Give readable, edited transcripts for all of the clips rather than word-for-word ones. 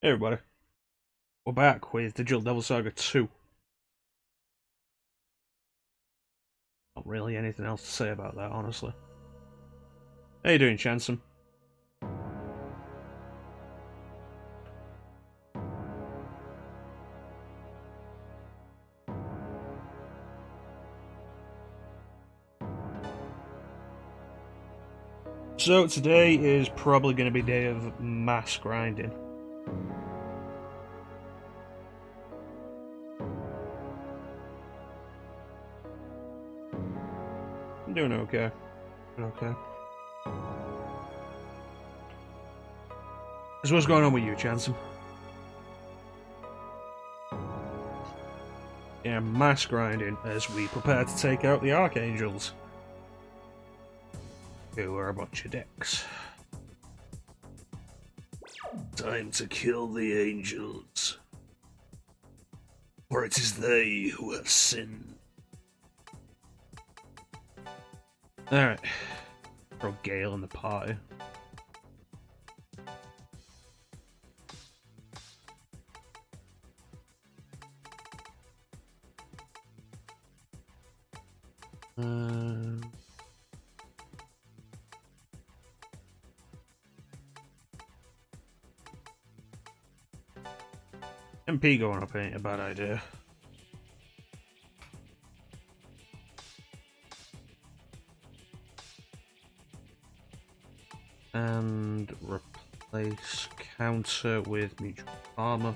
Hey everybody, we're back with Digital Devil Saga 2. Not really anything else to say about that, honestly. How you doing, Chansom? So today is probably going to be a day of mass grinding. I'm doing okay. Okay. So what's going on with you, Chansom? Yeah, mass grinding as we prepare to take out the Archangels, who are a bunch of dicks. Time to kill the angels, for it is they who have sinned. Alright. Throw Gale in the party. MP going up ain't a bad idea. And replace counter with mutual armor.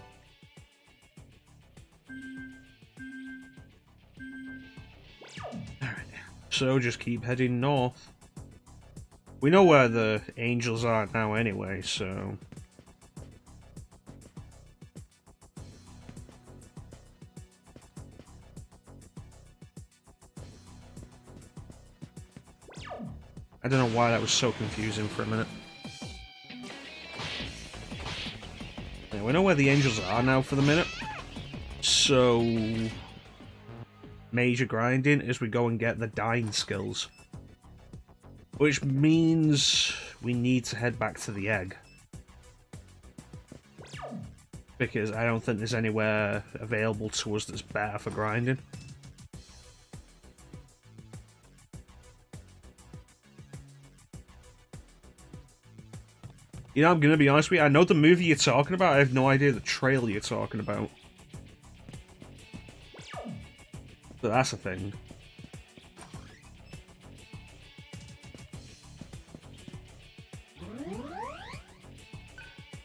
Alright, so just keep heading north. We know where the angels are now anyway, so... I don't know why that was so confusing for a minute. Yeah, we know where the angels are now for the minute. So... major grinding as we go and get the dying skills. Which means we need to head back to the egg. Because I don't think there's anywhere available to us that's better for grinding. You know, I'm gonna be honest with you, I know the movie you're talking about, I have no idea the trailer you're talking about. But that's a thing.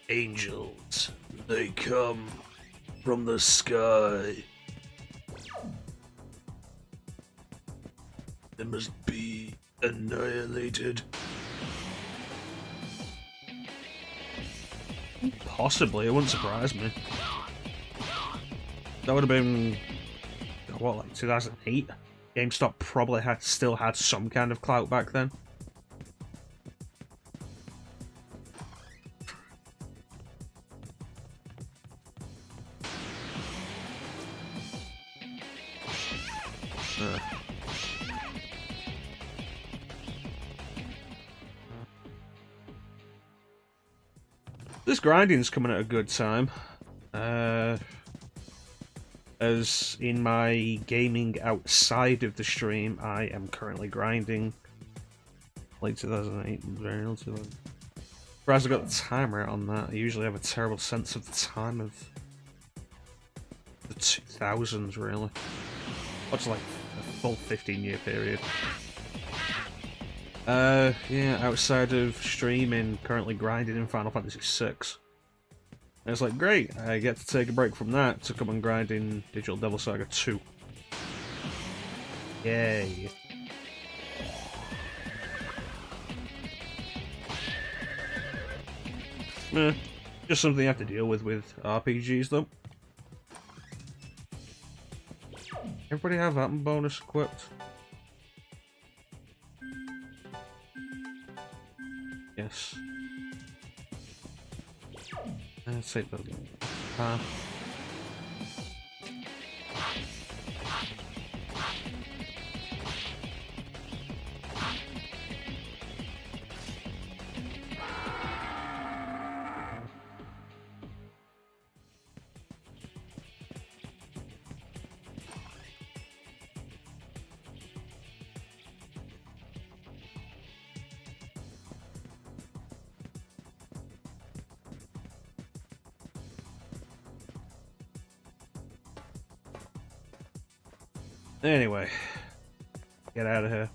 Angels, they come from the sky. They must be annihilated. Possibly, it wouldn't surprise me. That would have been, what, like 2008? GameStop probably still had some kind of clout back then. This grinding's coming at a good time. As in my gaming outside of the stream, I am currently grinding late 2008 and very early 2000. Whereas I got the timer out on that, I usually have a terrible sense of the time of the 2000s, really. What's like a full 15-year period. Yeah, outside of streaming, currently grinding in Final Fantasy VI. And it's like, great, I get to take a break from that to come and grind in Digital Devil Saga 2. Yay. Just something you have to deal with RPGs, though. Everybody have that bonus equipped? Yes. Let's take the path. Anyway, get out of here.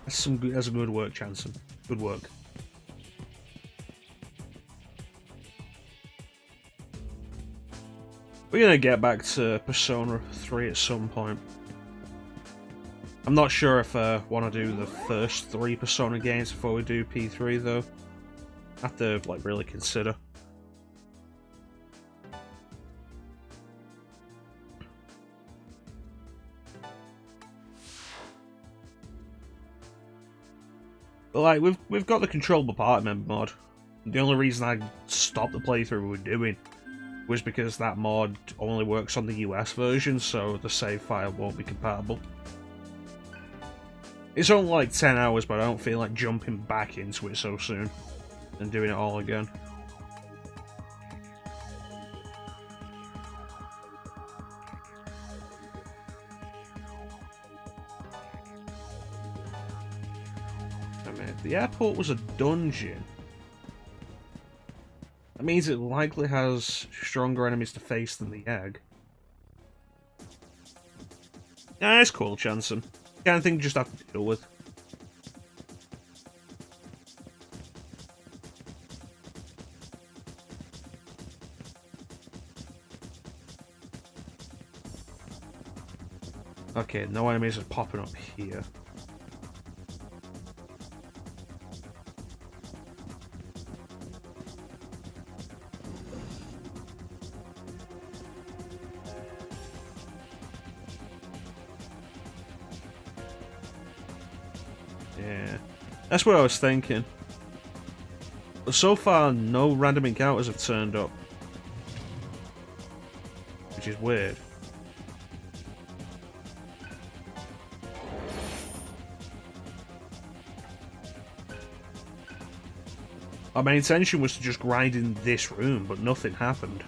That's some good work, Chanson. Good work. We're gonna get back to Persona 3 at some point. I'm not sure if I want to do the first 3 Persona games before we do P3 though. I have to like really consider. But like we've got the controllable party member mod. The only reason I stopped the playthrough we were doing was because that mod only works on the US version, so the save file won't be compatible. It's only like 10 hours, but I don't feel like jumping back into it so soon and doing it all again. I mean, if the airport was a dungeon, that means it likely has stronger enemies to face than the egg. Yeah, it's cool, Chanson. Kind of thing you just have to deal with. Okay, no enemies are popping up here. Yeah, that's what I was thinking. But so far, no random encounters have turned up. Which is weird. My intention was to just grind in this room, but nothing happened.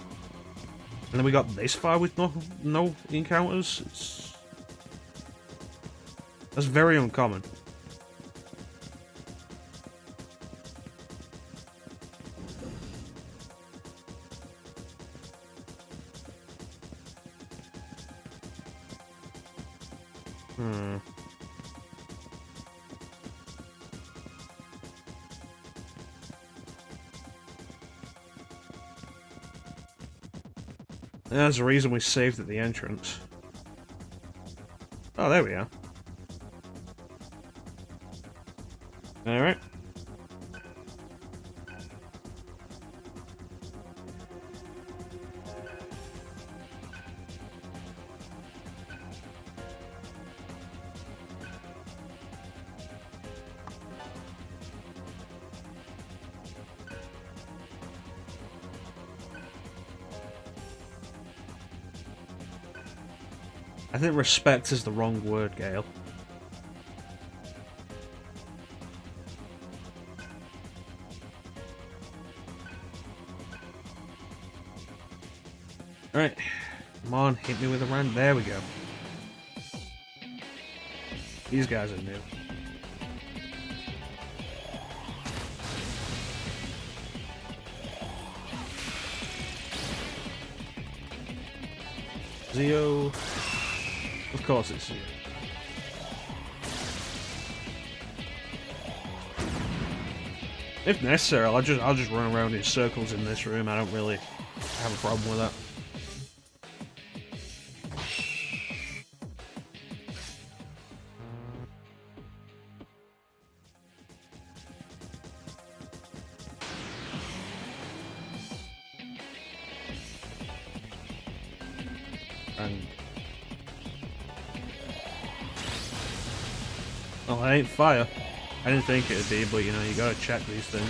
And then we got this far with no encounters? That's very uncommon. There's a reason we saved at the entrance. Oh, there we are. Alright. I think respect is the wrong word, Gale. Alright. Come on, hit me with a rand. There we go. These guys are new. Zio. Of course it's Zio. If necessary, I'll just run around in circles in this room. I don't really have a problem with that. And well, it ain't fire. I didn't think it'd be, but you know, you gotta check these things.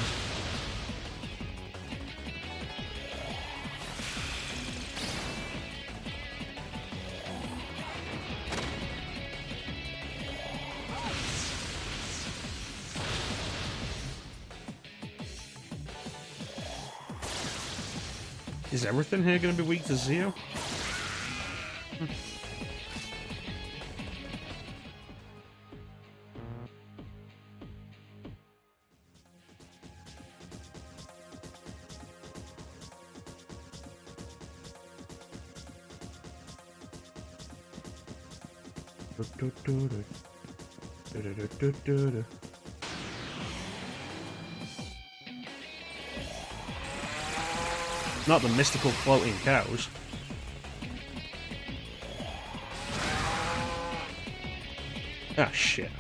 Is everything here going to be weak to Zeo? Not the mystical floating cows. Ah, shit.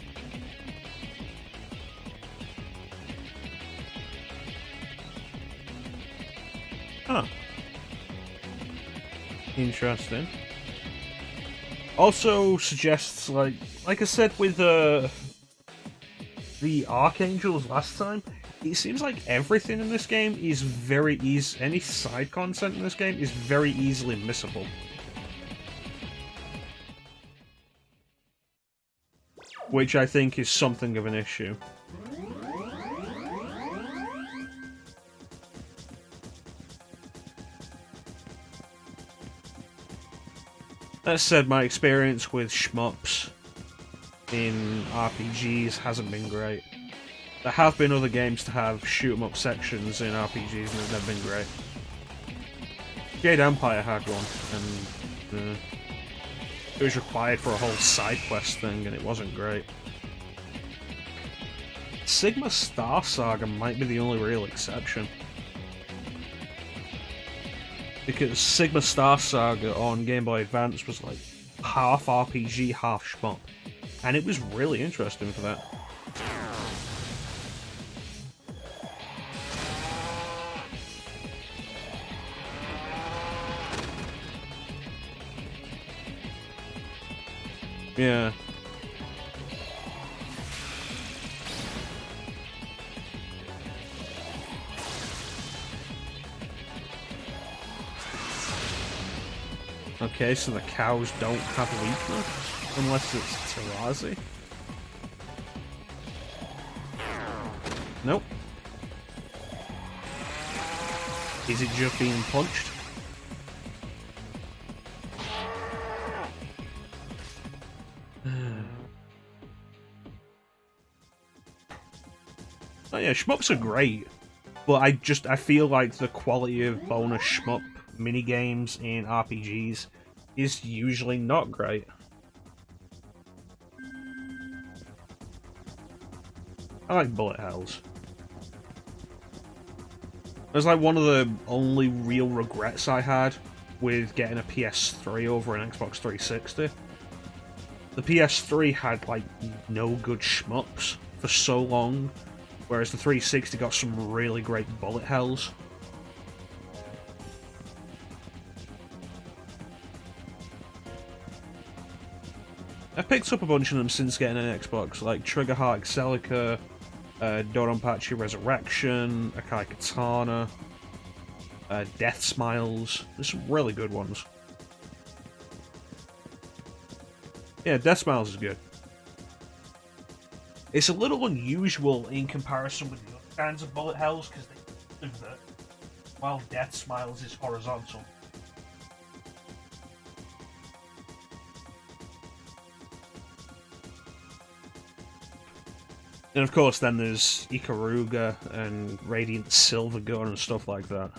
Huh. Interesting. Also suggests, like I said with the Archangels last time, it seems like everything in this game is very easy. Any side content in this game is very easily missable. Which I think is something of an issue. That said, my experience with shmups in RPGs hasn't been great. There have been other games to have shoot-'em-up sections in RPGs and they've never been great. Jade Empire had one, and it was required for a whole side quest thing, and it wasn't great. Sigma Star Saga might be the only real exception. Because Sigma Star Saga on Game Boy Advance was like half RPG, half shmup. And it was really interesting for that. Yeah. Okay, so the cows don't have weakness, unless it's Tarazi. Nope. Is it just being punched? Oh yeah, shmups are great, but I feel like the quality of bonus shmup minigames in RPGs is usually not great. I like bullet hells. That's like one of the only real regrets I had with getting a PS3 over an Xbox 360. The PS3 had like no good shmups for so long, whereas the 360 got some really great bullet hells. I picked up a bunch of them since getting an Xbox, like Triggerheart Excelica, Doronpachi Resurrection, Akai Katana, Death Smiles. There's some really good ones. Yeah, Death Smiles is good. It's a little unusual in comparison with the other kinds of bullet hells, because they invert, while Death Smiles is horizontal. And of course then there's Ikaruga and Radiant Silver Gun and stuff like that.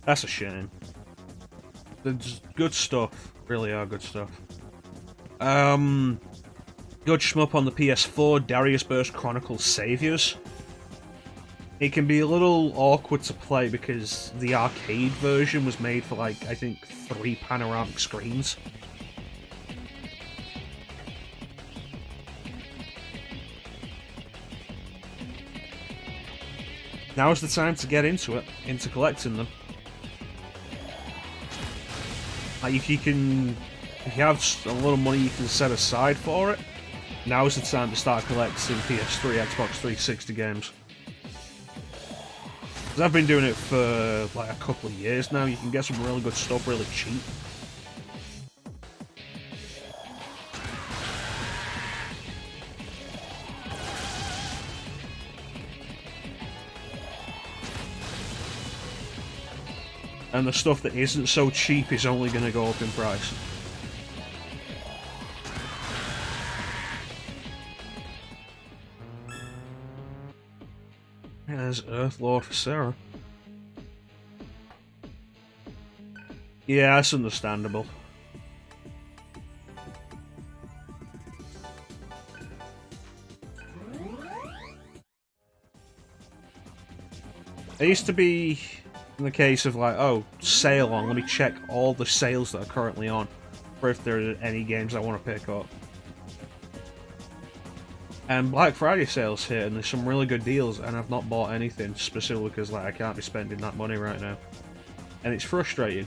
That's a shame. There's good stuff. Really are good stuff. Good shmup on the PS4, Darius Burst Chronicles Saviors. It can be a little awkward to play because the arcade version was made for like, I think, 3 panoramic screens. Now's the time to get into it, into collecting them. Like if you have a little money you can set aside for it, now's the time to start collecting PS3, Xbox 360 games. Because I've been doing it for like a couple of years now, you can get some really good stuff really cheap. And the stuff that isn't so cheap is only going to go up in price. There's Earthlord for Sarah. Yeah, that's understandable. It used to be in the case of like, oh, sale on, let me check all the sales that are currently on, for if there are any games I want to pick up. And Black Friday sales hit, and there's some really good deals, and I've not bought anything, specifically because like I can't be spending that money right now. And it's frustrating.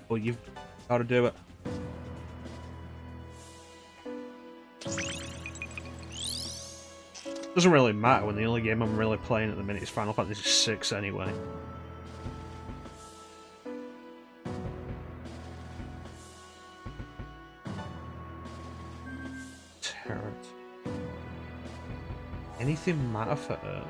But you've got to do it. Doesn't really matter when the only game I'm really playing at the minute is Final Fantasy VI anyway. Turret. Anything matter for her?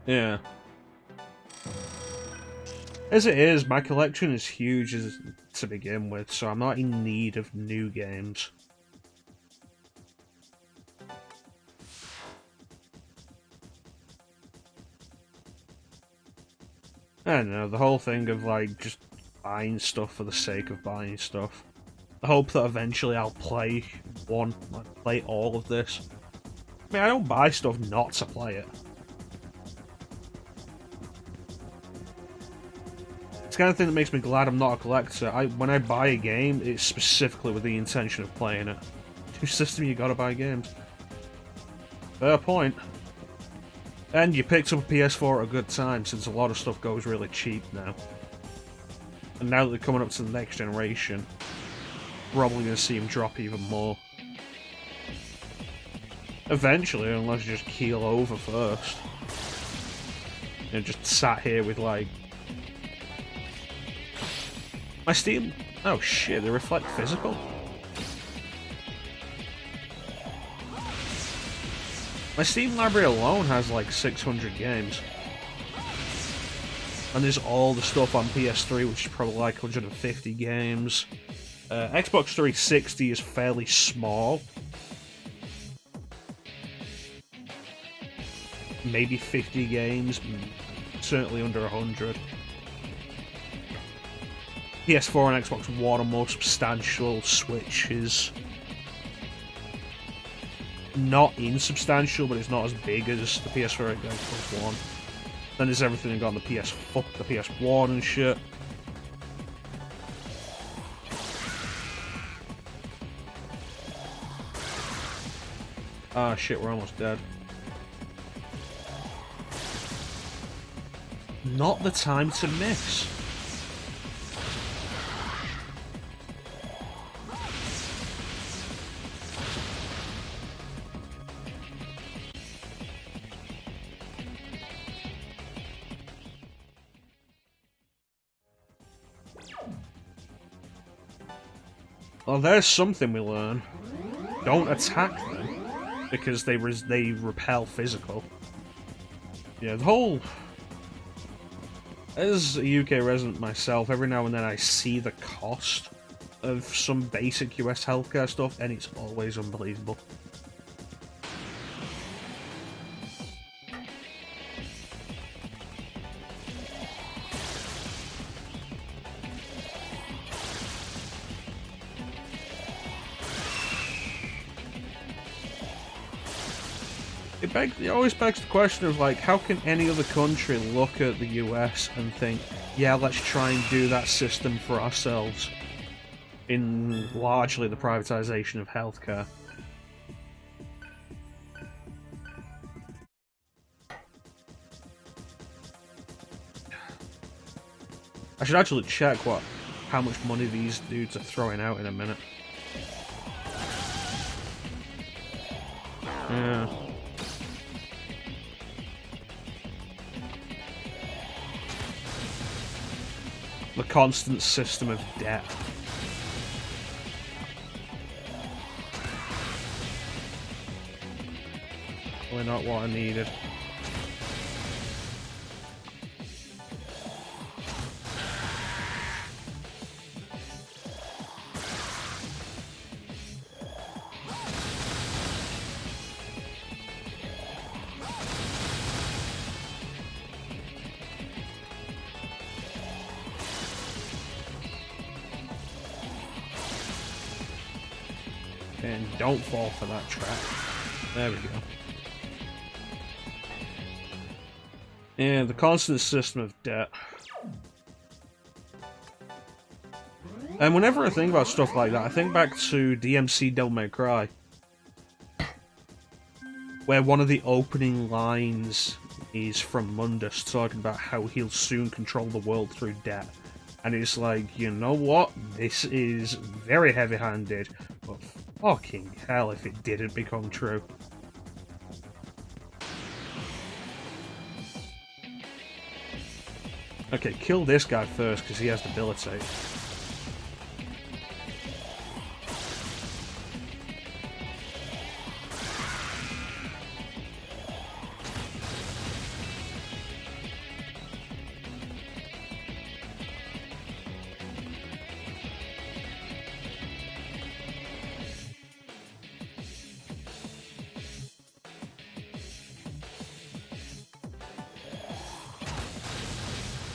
Yeah. As it is, my collection is huge to begin with, so I'm not in need of new games. I don't know, the whole thing of like just buying stuff for the sake of buying stuff. I hope that eventually I'll play all of this. I mean, I don't buy stuff not to play it. It's the kind of thing that makes me glad I'm not a collector. When I buy a game, it's specifically with the intention of playing it. New system, you gotta buy games. Fair point. And you picked up a PS4 at a good time, since a lot of stuff goes really cheap now. And now that they're coming up to the next generation, probably going to see them drop even more. Eventually, unless you just keel over first. You know, just sat here with like... My Steam... Oh shit, they reflect physical? My Steam library alone has like 600 games. And there's all the stuff on PS3, which is probably like 150 games. Xbox 360 is fairly small. Maybe 50 games, certainly under 100. PS4 and Xbox One are more substantial. Switch is not insubstantial, but it's not as big as the PS4 and Xbox One. Then there's everything you got on the PS1 and shit. Ah shit, we're almost dead. Not the time to miss. Well, there's something we learn. Don't attack them, because they repel physical. Yeah, the whole... As a UK resident myself, every now and then I see the cost of some basic US healthcare stuff, and it's always unbelievable. It always begs the question of, like, how can any other country look at the US and think, yeah, let's try and do that system for ourselves, in largely the privatization of healthcare. I should actually check what how much money these dudes are throwing out in a minute. Yeah. The constant system of debt. Probably not what I needed. And don't fall for that trap. There we go. Yeah, the constant system of debt. And whenever I think about stuff like that, I think back to DMC Devil May Cry, where one of the opening lines is from Mundus talking about how he'll soon control the world through debt. And it's like, you know what? This is very heavy-handed, but fucking hell if it didn't become true. Okay, kill this guy first, because he has debilitate.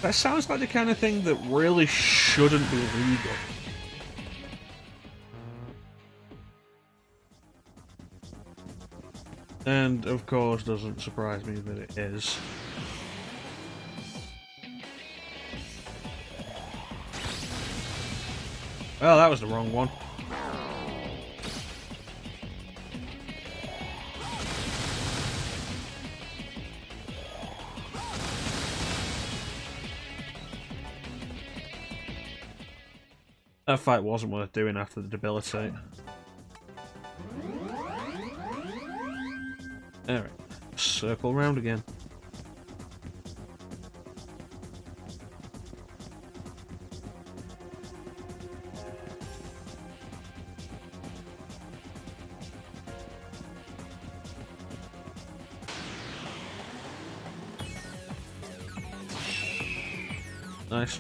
That sounds like the kind of thing that really shouldn't be legal. And, of course, doesn't surprise me that it is. Well, that was the wrong one. That fight wasn't worth doing after the debilitate. Alright, circle around again. Nice.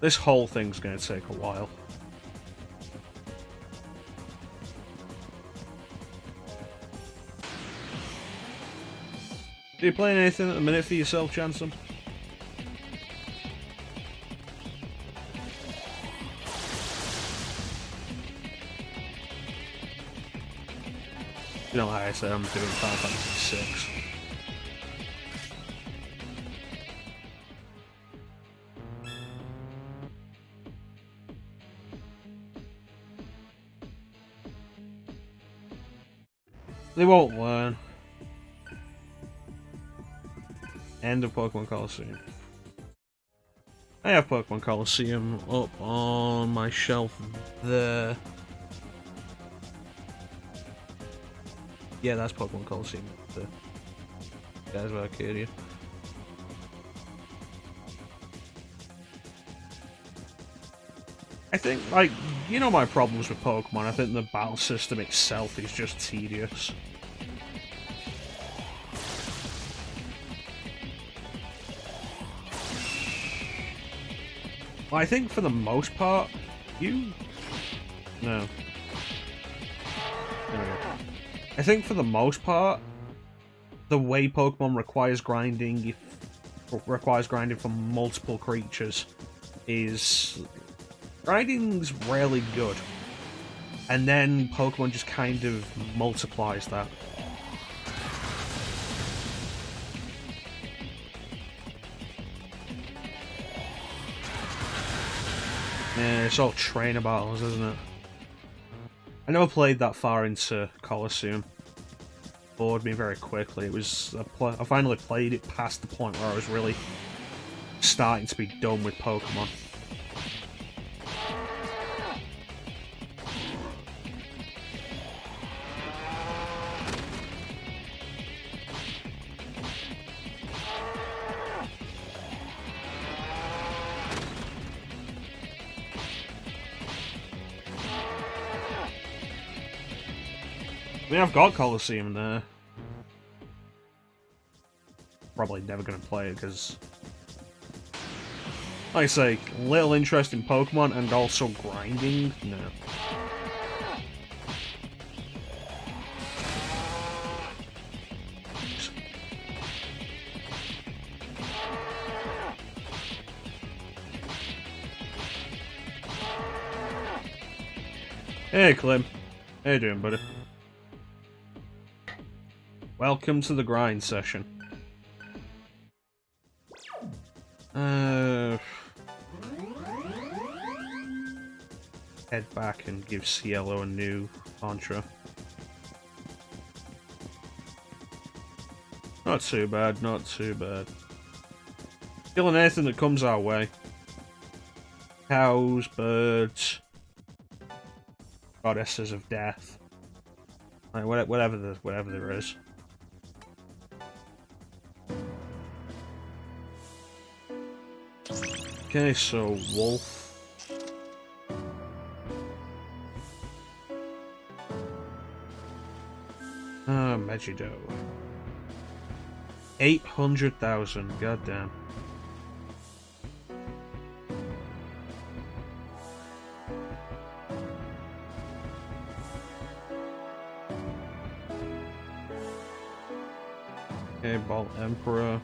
This whole thing's going to take a while. Are you playing anything at the minute for yourself, Chanson? You know, like I said, I'm doing Final Fantasy VI. They won't learn. End of Pokemon Coliseum. I have Pokemon Coliseum up on my shelf there. Yeah, that's Pokemon Coliseum there. Guys of Arcadia. I think, like, you know my problems with Pokemon, I think the battle system itself is just tedious. Well, I think for the most part, No. I think for the most part, the way Pokemon requires grinding for multiple creatures is... grinding's rarely good. And then Pokemon just kind of multiplies that. Yeah, it's all trainer battles, isn't it? I never played that far into Coliseum. bored me very quickly. It was I finally played it past the point where I was really starting to be done with Pokemon. I mean, I've got Colosseum there. Probably never going to play it because, like I say, little interest in Pokemon and also grinding. No. Hey, Clem. How you doing, buddy? Welcome to the grind session. Head back and give Cielo a new mantra. Not too bad, not too bad. Killing anything that comes our way. Cows, birds, goddesses of death. Like whatever there is. Okay, so wolf. Megido. 800,000, goddamn. Okay, Ball Emperor.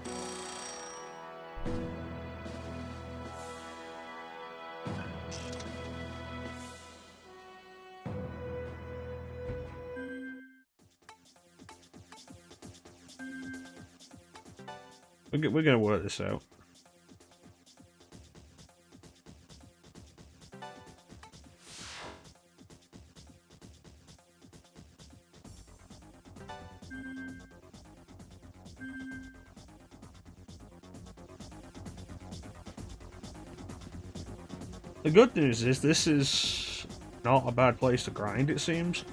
We're gonna work this out. The good news is this is not a bad place to grind, it seems.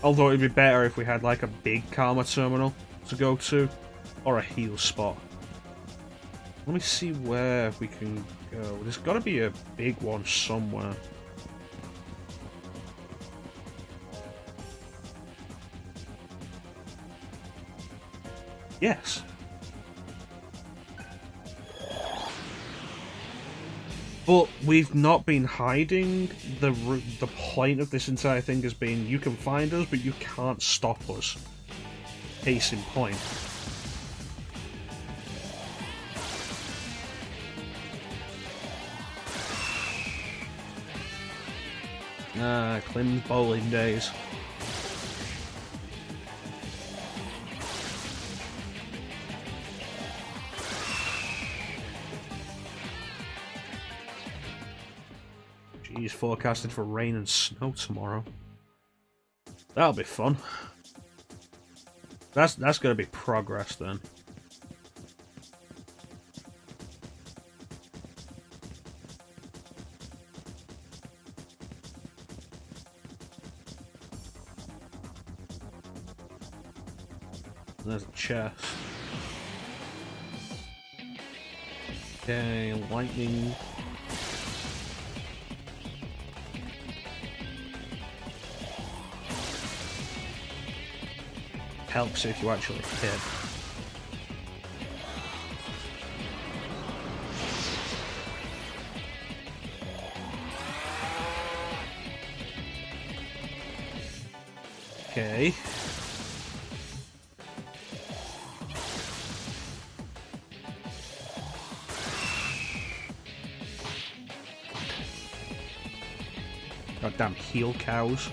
Although it'd be better if we had like a big Karma terminal to go to. Or a heal spot. Let me see where we can go. There's got to be a big one somewhere. Yes. But we've not been hiding. The point of this entire thing has been you can find us, but you can't stop us. Case in point. Clem's bowling days. Jeez, forecasted for rain and snow tomorrow. That'll be fun. That's gonna be progress then. There's a chest. Okay, lightning. Helps if you actually hit. Okay. Goddamn heal cows.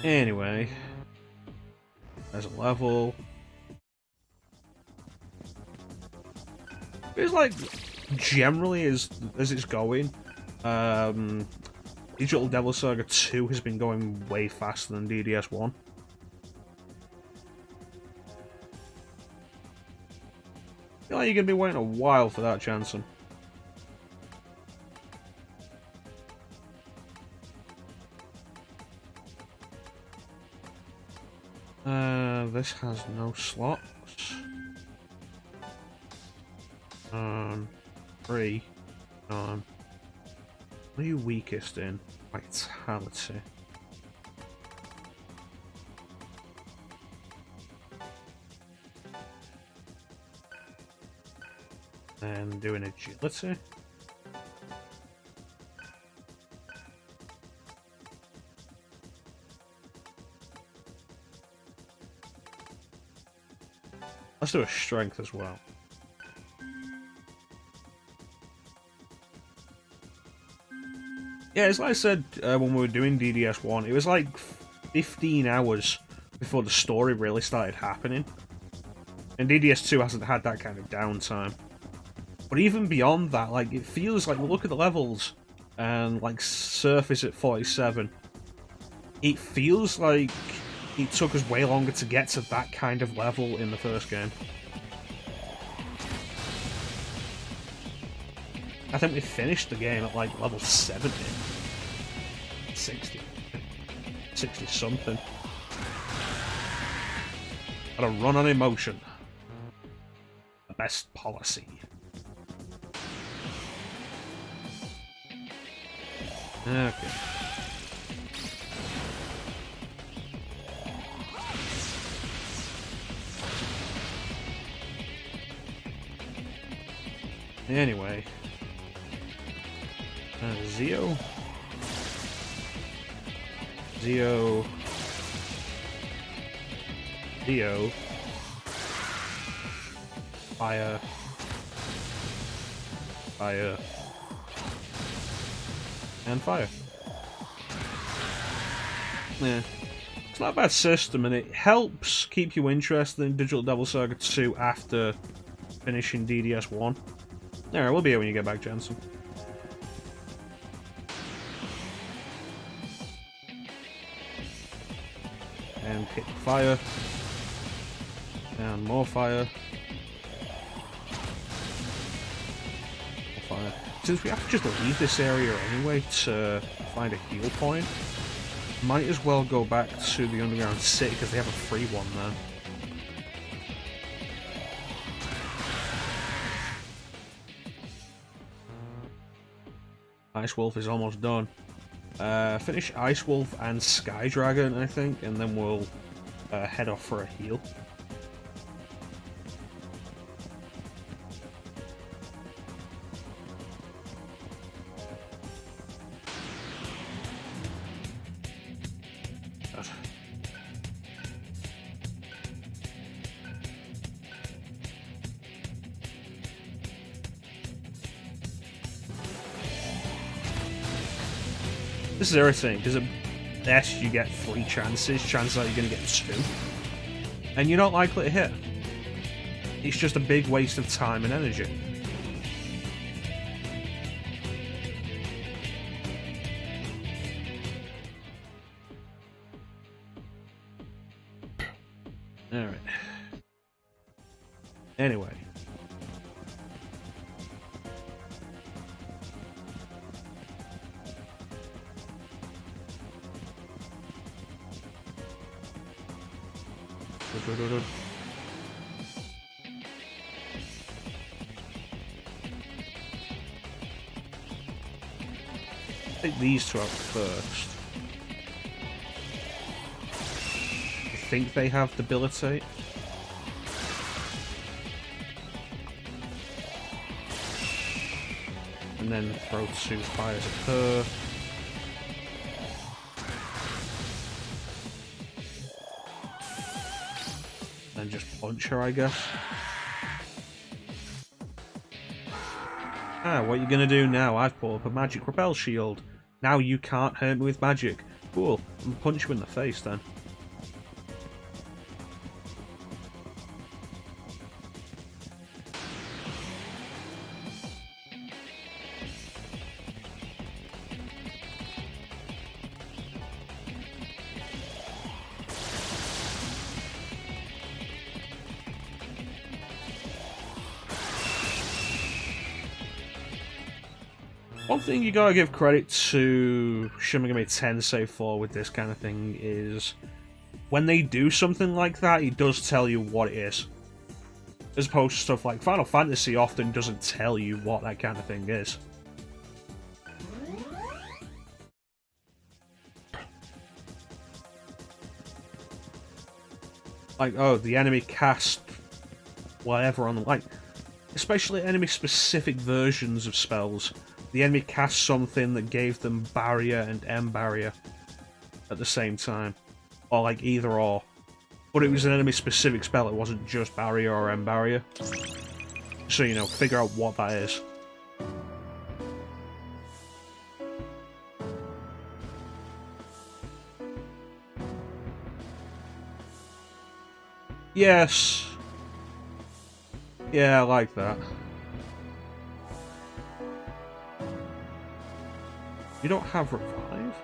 Anyway, there's a level. It's like generally as it's going. Digital Devil Saga 2 has been going way faster than DDS 1. I feel like you're gonna be waiting a while for that, Jansen. This has no slots. 3. What are you weakest in? Vitality. And doing agility. Let's do a strength as well. Yeah, it's like I said when we were doing DDS 1, it was like 15 hours before the story really started happening. And DDS 2 hasn't had that kind of downtime. But even beyond that, like, it feels like, look at the levels, and like surface at 47. It feels like it took us way longer to get to that kind of level in the first game. I think we finished the game at like level 70. 60. 60 something. Gotta run on emotion. The best policy. Okay. Anyway. Zeo. Fire. And fire. Yeah. It's not a bad system, and it helps keep you interested in Digital Devil Saga 2 after finishing DDS 1. Alright, we'll be here when you get back, Jensen. And hit fire. And more fire. More fire. Since we have to just leave this area anyway to find a heal point, might as well go back to the underground city because they have a free one there. Ice Wolf is almost done. Finish Ice Wolf and Sky Dragon, I think, and then we'll head off for a heal. This is irritating, because at best you get 3 chances, chances are you're going to get 2. And you're not likely to hit. It's just a big waste of time and energy. Alright. Anyway. Take these 2 out first. I think they have debilitate. And then throw 2 fires at her. And just punch her, I guess. Ah, what are you gonna do now? I've put up a magic repel shield. Now you can't hurt me with magic. Cool. I'm gonna punch you in the face then. One thing you gotta give credit to Shin Megami Tensei for with this kind of thing is when they do something like that, he does tell you what it is. As opposed to stuff like Final Fantasy often doesn't tell you what that kind of thing is. Like, oh, the enemy cast whatever on the like, especially enemy-specific versions of spells. The enemy cast something that gave them barrier and M barrier at the same time, or like either or. But it was an enemy-specific spell. It wasn't just barrier or M barrier. So you know, figure out what that is. Yes. Yeah, I like that. You don't have revive?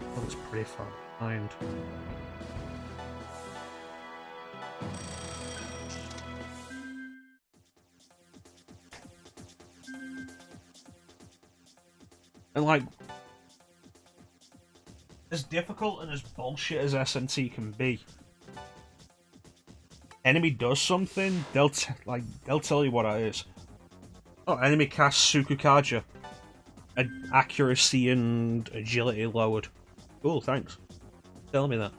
Oh, that's pretty far behind. And like, as difficult and as bullshit as SMT can be, enemy does something, they'll tell you what it is. Oh, enemy casts Sukukaja. Accuracy and agility lowered. Cool, thanks. Tell me that.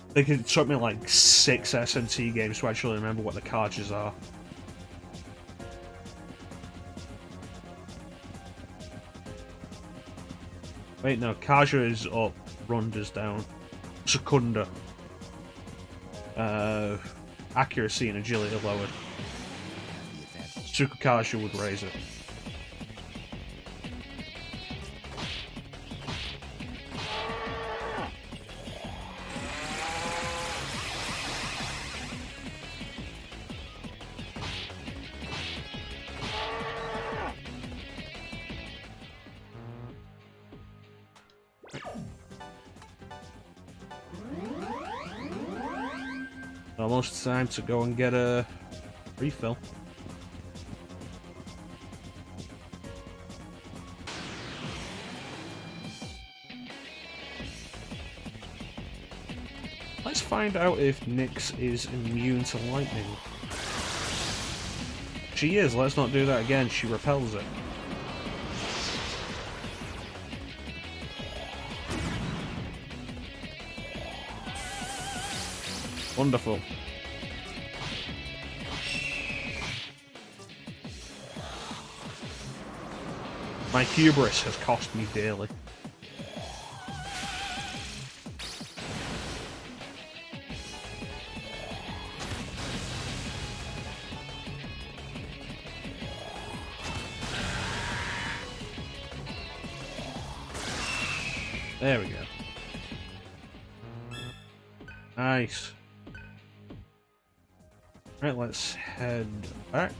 I think it took me like 6 SMT games to actually remember what the Kajas are. Wait, no, Kaja is up, Runda's down. Secunda. Accuracy and agility lowered. Sukukaja would raise it. Almost time to go and get a refill. Let's find out if Nyx is immune to lightning. She is, let's not do that again, she repels it. Wonderful. My hubris has cost me dearly. There we go. Nice. Right, let's head back.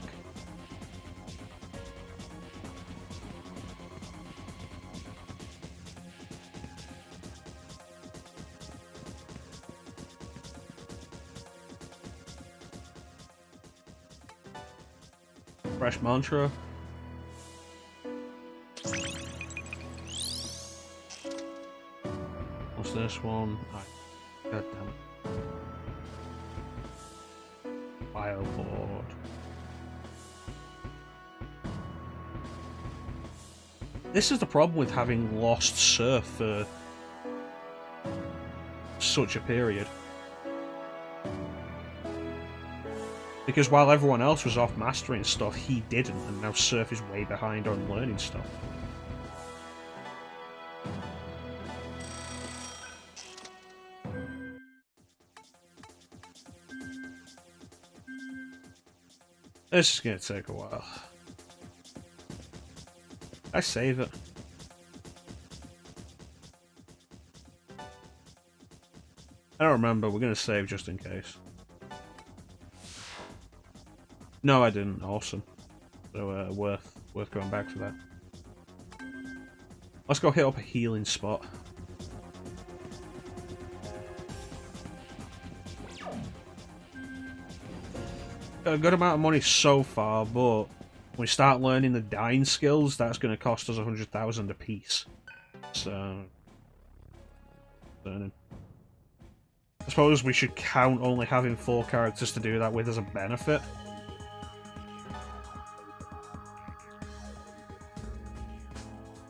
Fresh mantra. What's this one? God damn it. Board. This is the problem with having lost Surf for such a period. Because while everyone else was off mastering stuff, he didn't, and now Surf is way behind on learning stuff. This is going to take a while. I save it. I don't remember, we're going to save just in case. No, I didn't. Awesome. So, worth going back for that. Let's go hit up a healing spot. a good amount of money so far, but when we start learning the dying skills, that's going to cost us 100,000 apiece. So, I suppose we should count only having 4 characters to do that with as a benefit.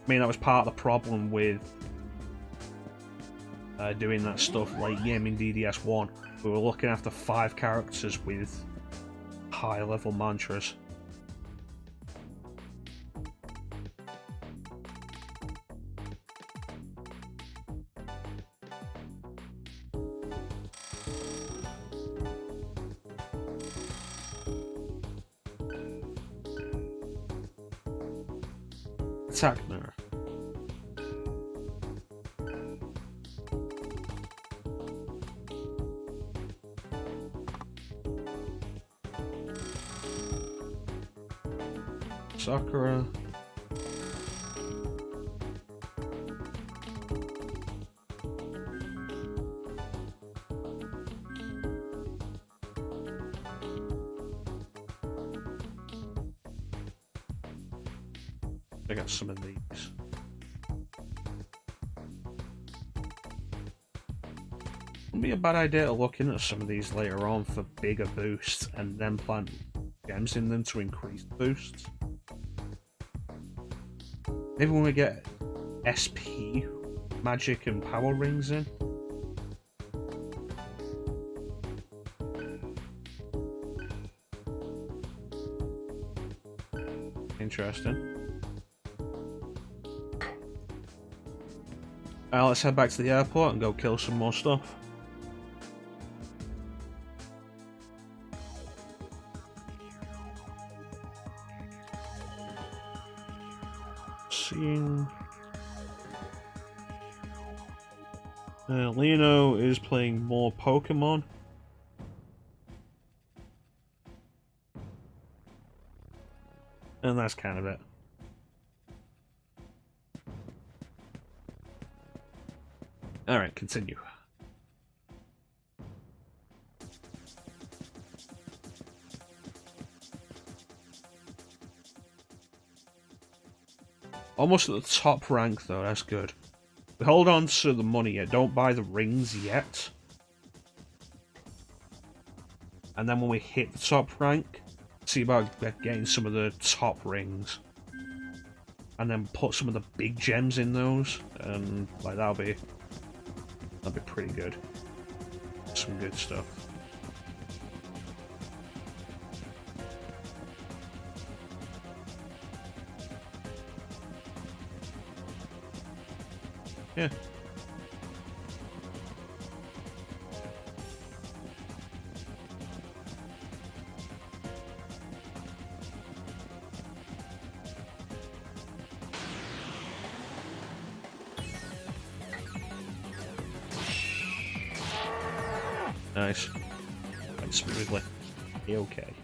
I mean, that was part of the problem with doing that stuff late game in DDS1. We were looking after 5 characters with high level mantras. Attack mirror. Sakura. I got some of these. Wouldn't be a bad idea to look into some of these later on for bigger boosts and then plant gems in them to increase boosts. Maybe when we get SP magic and power rings in. Interesting. Let's head back to the airport and go kill some more stuff. Seeing Leno is playing more Pokemon. And that's kind of it. Alright, continue. Almost at the top rank though, that's good. We hold on to the money yet, don't buy the rings yet. And then when we hit the top rank, see about getting some of the top rings. And then put some of the big gems in those, and like that'll be pretty good. Some good stuff. Yeah. Nice. Quite smoothly. Okay.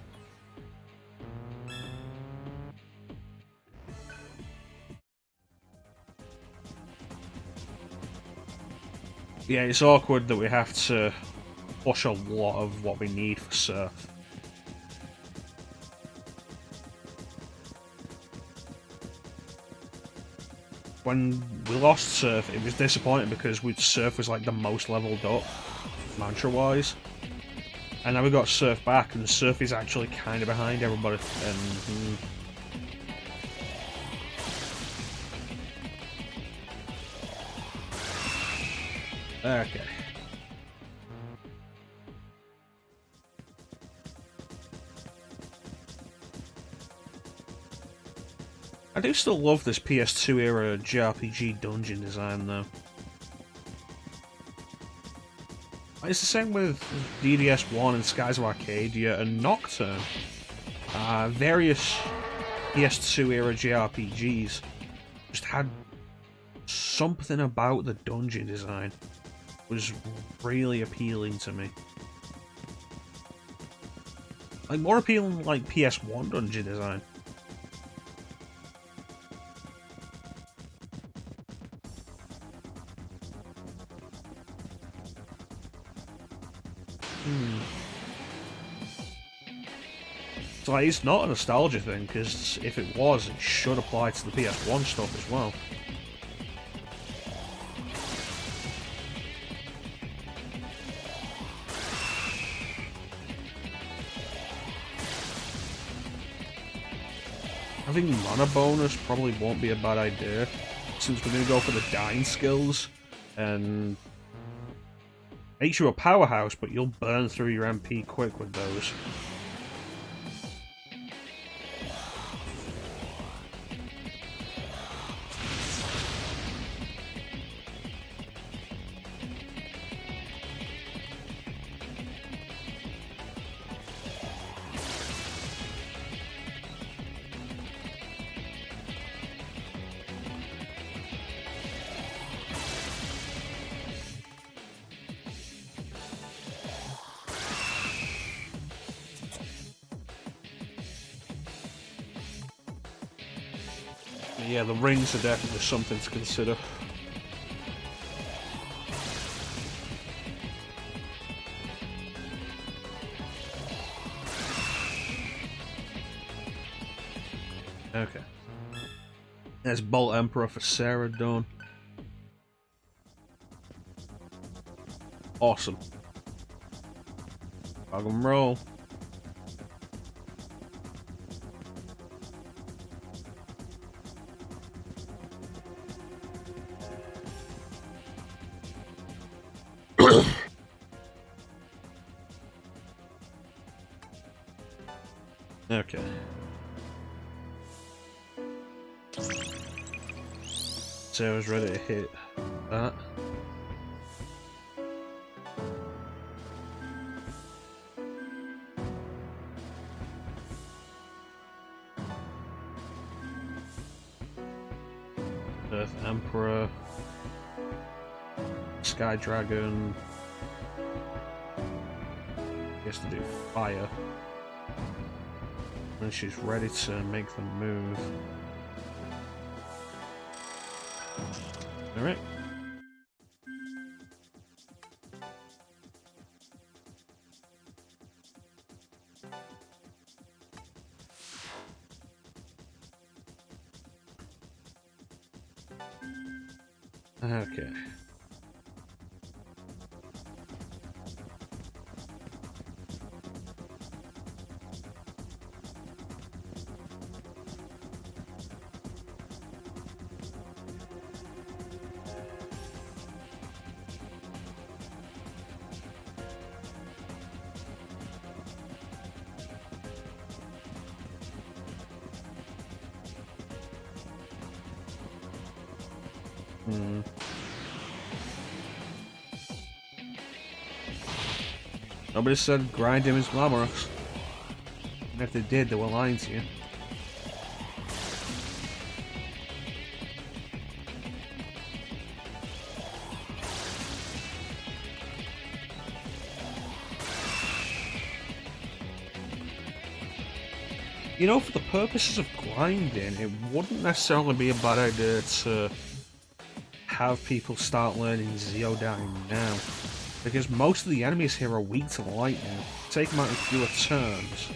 Yeah, it's awkward that we have to push a lot of what we need for Surf. When we lost Surf, it was disappointing because Surf was like the most leveled up, mantra-wise. And now we got Surf back, and Surf is actually kind of behind everybody. And okay. I do still love this PS2 era JRPG dungeon design though. It's the same with DDS1 and Skies of Arcadia and Nocturne. Various PS2 era JRPGs just had something about the dungeon design was really appealing to me. Like more appealing like PS1 dungeon design. So like, it's not a nostalgia thing, because if it was, it should apply to the PS1 stuff as well. Having mana bonus probably won't be a bad idea, since we're going to go for the dying skills, and makes you a powerhouse, but you'll burn through your MP quick with those. Yeah, the rings are definitely something to consider. Okay. There's Bolt Emperor for Sarah done. Awesome. Rock and roll. Okay. Sarah's ready to hit that. Earth Emperor. Sky Dragon. Gets to do fire. And she's ready to make the move. Alright. Okay. Nobody said grind him as glamorous. And if they did, they were lying to you. You know, for the purposes of grinding, it wouldn't necessarily be a bad idea to have people start learning Zeodine now. Because most of the enemies here are weak to lightning. Take them out in fewer turns.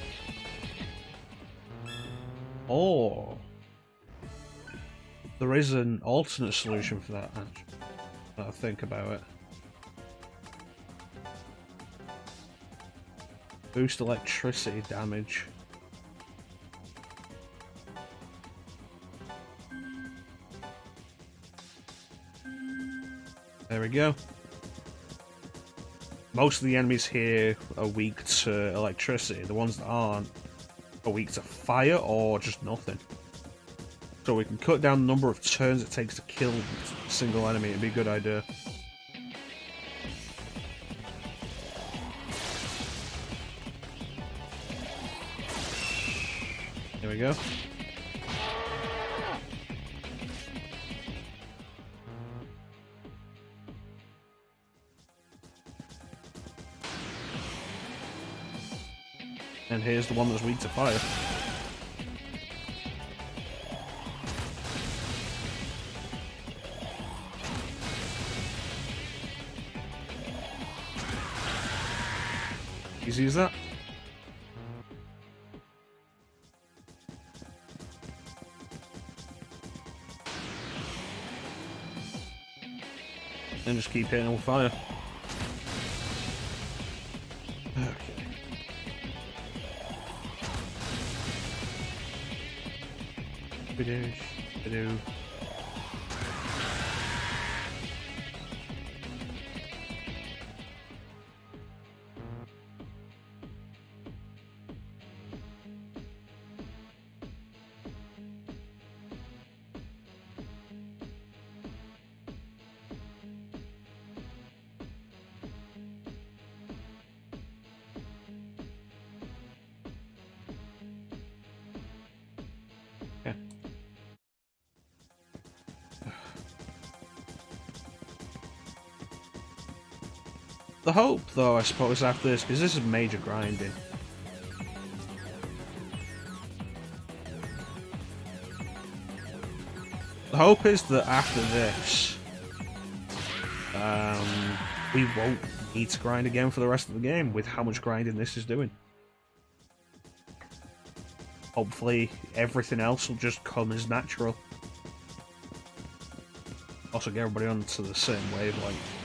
Or there is an alternate solution for that, actually. Now I think about it. Boost electricity damage. There we go. Most of the enemies here are weak to electricity. The ones that aren't are weak to fire or just nothing. So we can cut down the number of turns it takes to kill a single enemy. It'd be a good idea. There we go. And here's the one that's weak to fire. Easy as that. And just keep hitting with fire. Okay. Bidoosh, bidoo. Yeah. The hope, though, I suppose, after this, because this is major grinding. The hope is that after this, we won't need to grind again for the rest of the game with how much grinding this is doing. Hopefully, everything else will just come as natural. Also, get everybody onto the same wavelength.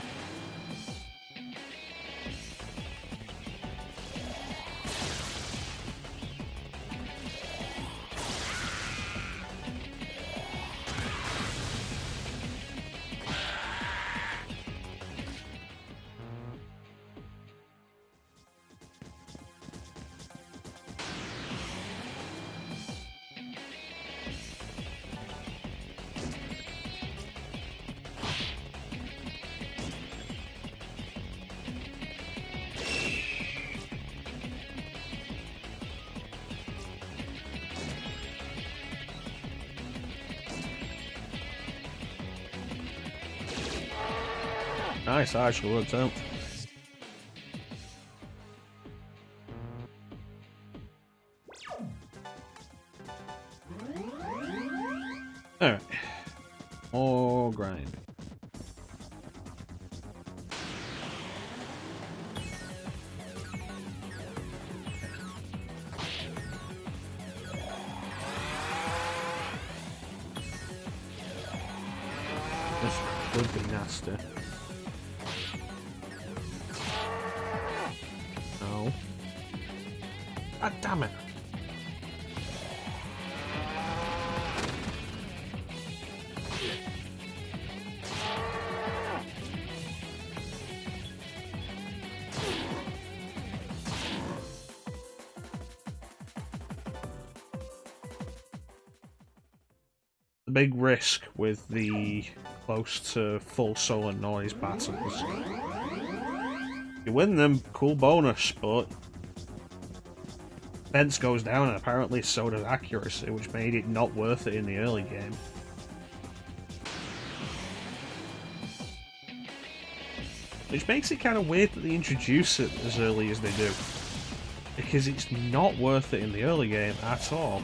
Nice, that actually worked out. Alright. More grind. This could be nasty. No. God damn it. The big risk with the close to full solar noise battles. You win them, cool bonus, but defense goes down and apparently so does accuracy, which made it not worth it in the early game. Which makes it kind of weird that they introduce it as early as they do. Because it's not worth it in the early game at all.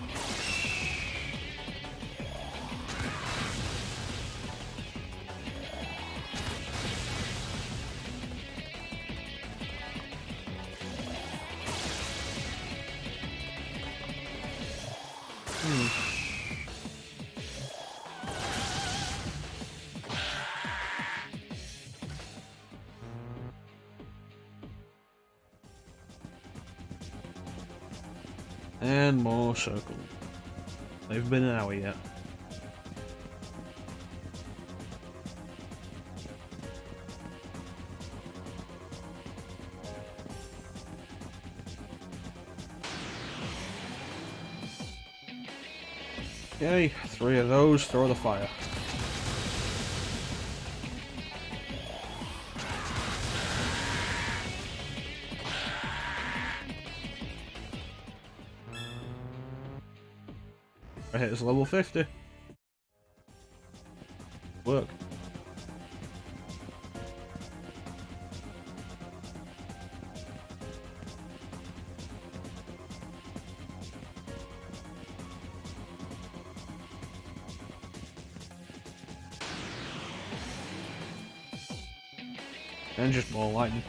And more circle. They've been an hour yet. Okay, 3 of those, throw the fire. I hit this level 50. Work. And just more lightning.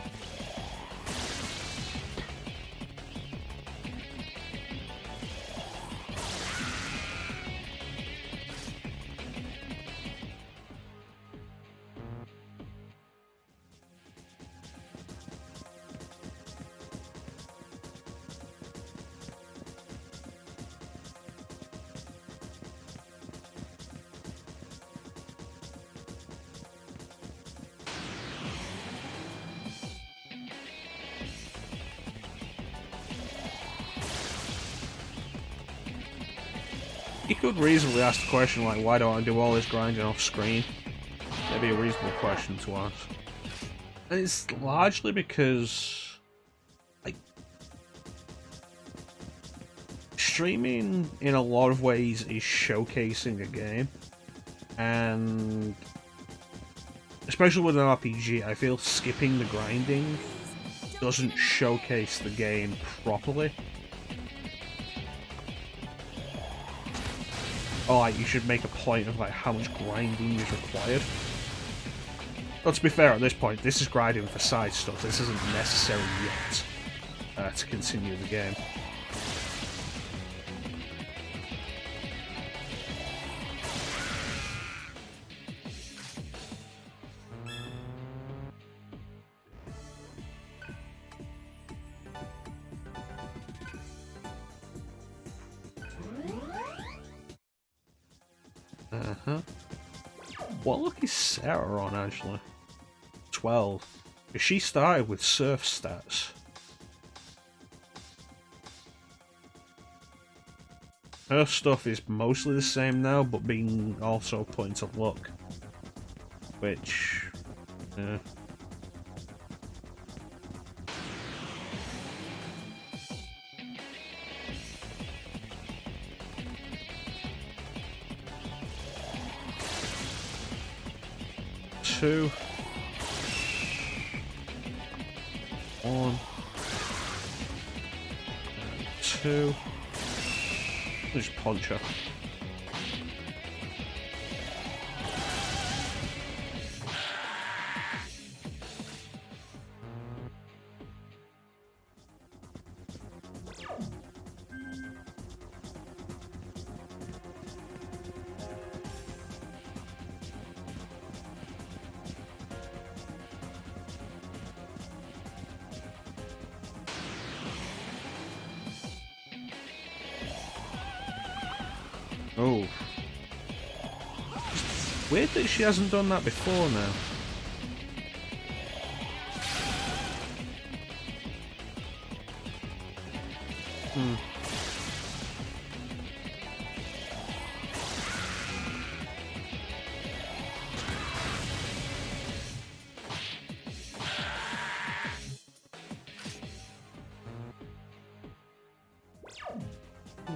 You could reasonably ask the question like, why don't I do all this grinding off screen? That'd be a reasonable question to ask. And it's largely because, like, streaming in a lot of ways is showcasing a game, and especially with an RPG, I feel skipping the grinding doesn't showcase the game properly. Or like, you should make a point of like how much grinding is required. But to be fair, at this point, this is grinding for side stuff. This isn't necessary yet to continue the game. What luck is Sarah on, actually? 12. She started with surf stats. Her stuff is mostly the same now, but being also put into luck. Which... Two. One. Two. Just punch her. Oh. Weird that she hasn't done that before now.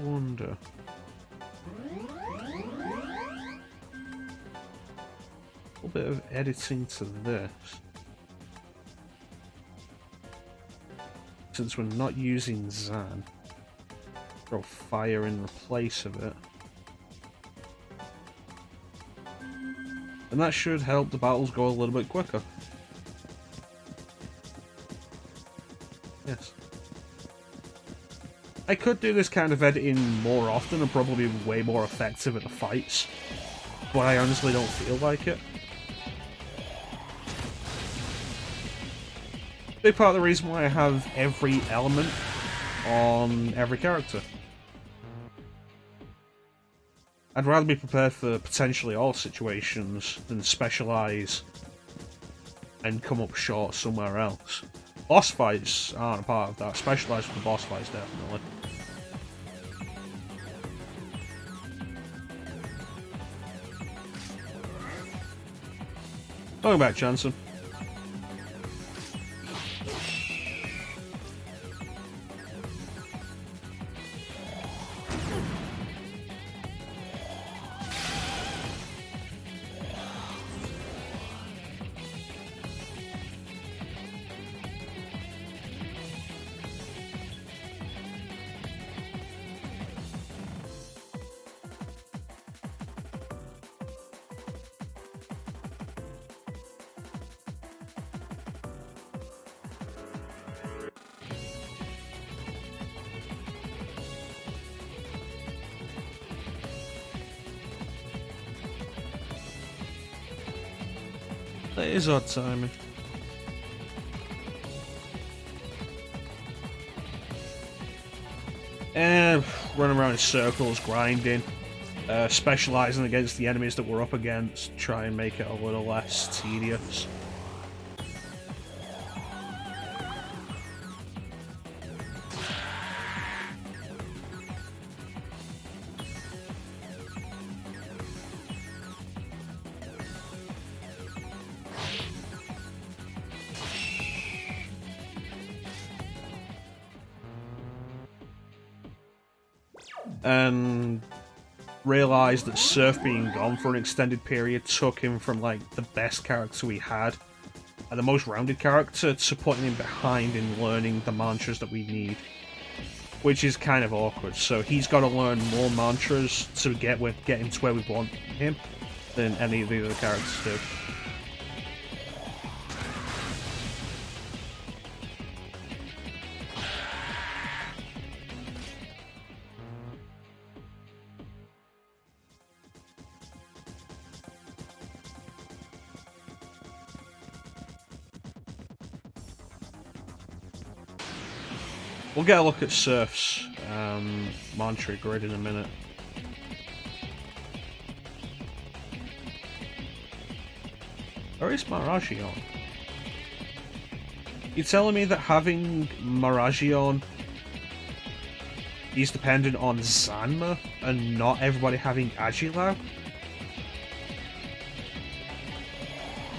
Wonder. A bit of editing to this. Since we're not using Zan, throw fire in place of it. And that should help the battles go a little bit quicker. Yes. I could do this kind of editing more often and probably be way more effective at the fights, but I honestly don't feel like it. Big part of the reason why I have every element on every character. I'd rather be prepared for potentially all situations than specialise and come up short somewhere else. Boss fights aren't a part of that. Specialise for the boss fights, definitely. Going back, Jansen. That is odd timing. And running around in circles, grinding, specialising against the enemies that we're up against, try and make it a little less tedious. and realized that Surf being gone for an extended period took him from like the best character we had and the most rounded character to putting him behind in learning the mantras that we need, which is kind of awkward. So he's got to learn more mantras to get him to where we want him than any of the other characters do. We'll get a look at Surf's mantra grid in a minute. Where is Maragion? You're telling me that having Maragion is dependent on Zanma and not everybody having Agilao?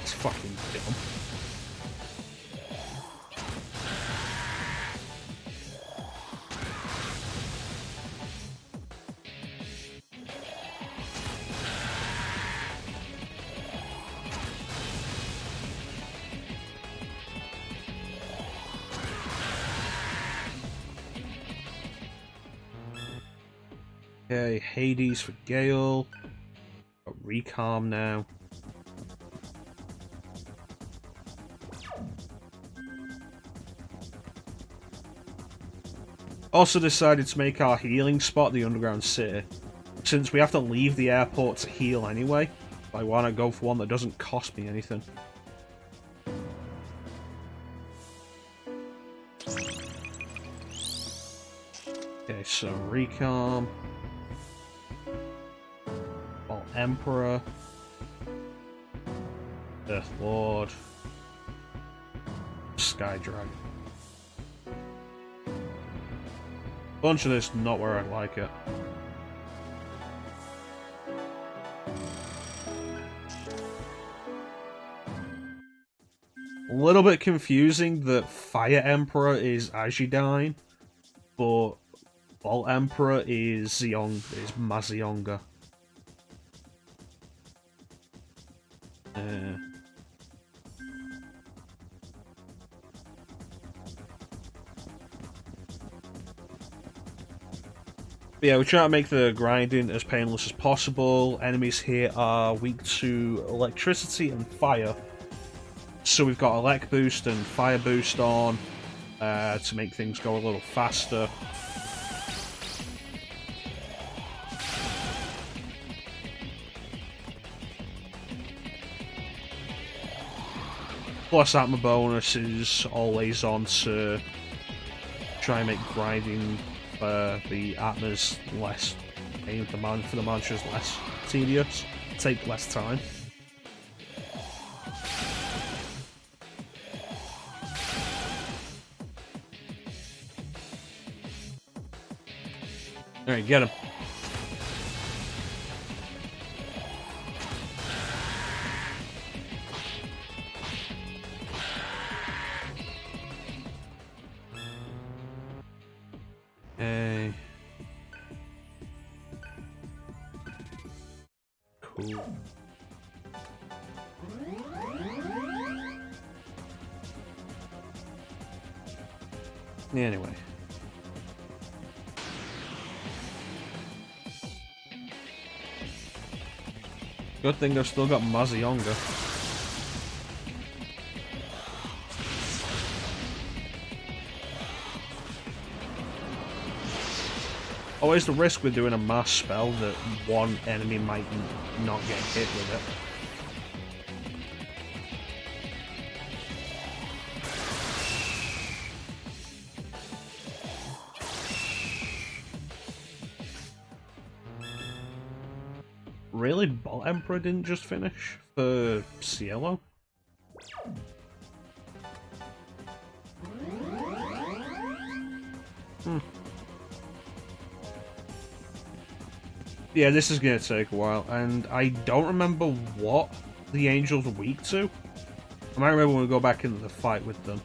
It's fucking dumb. Okay, Hades for Gale. Got Recalm now. Also decided to make our healing spot the Underground City. Since we have to leave the airport to heal anyway, I want to go for one that doesn't cost me anything. Okay, so Recalm. Emperor, Earth Lord, Sky Dragon. Bunch of this not where I like it. A little bit confusing that Fire Emperor is Ajidine, but Vault Emperor is Mazionga. But yeah, we're trying to make the grinding as painless as possible. Enemies here are weak to electricity and fire. So we've got Elect Boost and Fire Boost on to make things go a little faster. Plus Atma bonus is always on to try and make grinding the Atmas less, for the mantras less tedious, take less time. Alright, get him. Okay. Cool. Anyway. Good thing I've still got Mazionga. Always the risk with doing a mass spell that one enemy might not get hit with it. Really? Bolt Emperor didn't just finish for Cielo? Yeah, this is gonna take a while, and I don't remember what the Angels are weak to. I might remember when we go back into the fight with them.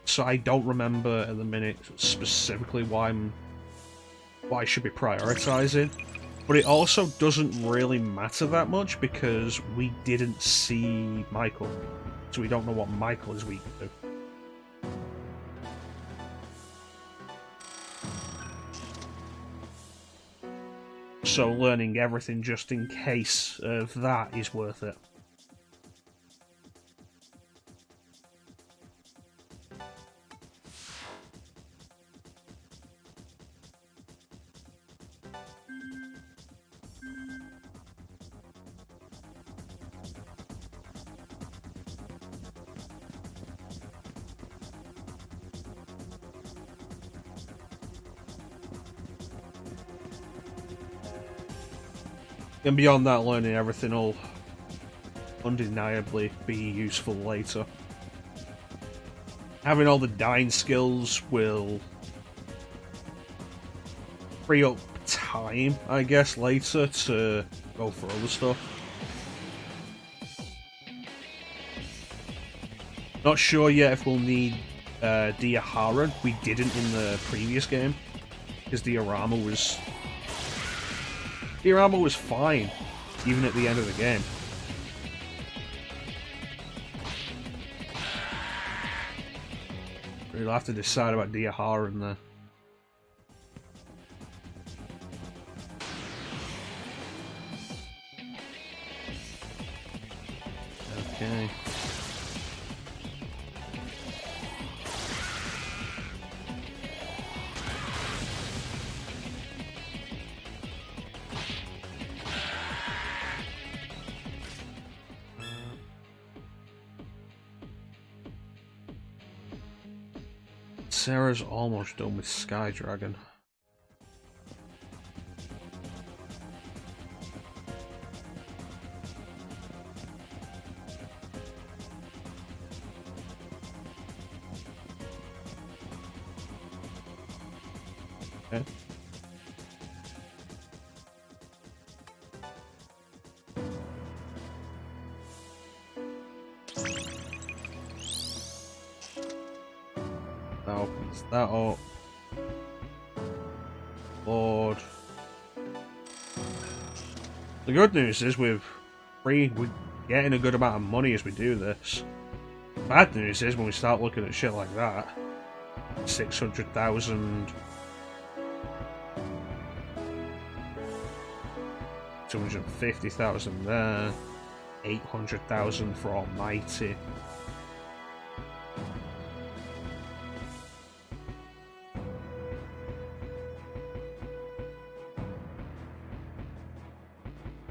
So I don't remember at the minute specifically why I'm what I should be prioritizing. But it also doesn't really matter that much because we didn't see Michael. So we don't know what Michael is weak to. So learning everything just in case of that is worth it. And beyond that, learning everything will undeniably be useful later. Having all the dying skills will free up time, I guess, later to go for other stuff. Not sure yet if we'll need Diahara. We didn't in the previous game, because Diorama was fine, even at the end of the game. We'll have to decide about Diahara in there. Okay. Sarah's almost done with Sky Dragon. Okay. That opens that up. Lord. The good news is we're getting a good amount of money as we do this. Bad news is when we start looking at shit like that. 600,000. 250,000 there. 800,000 for Almighty.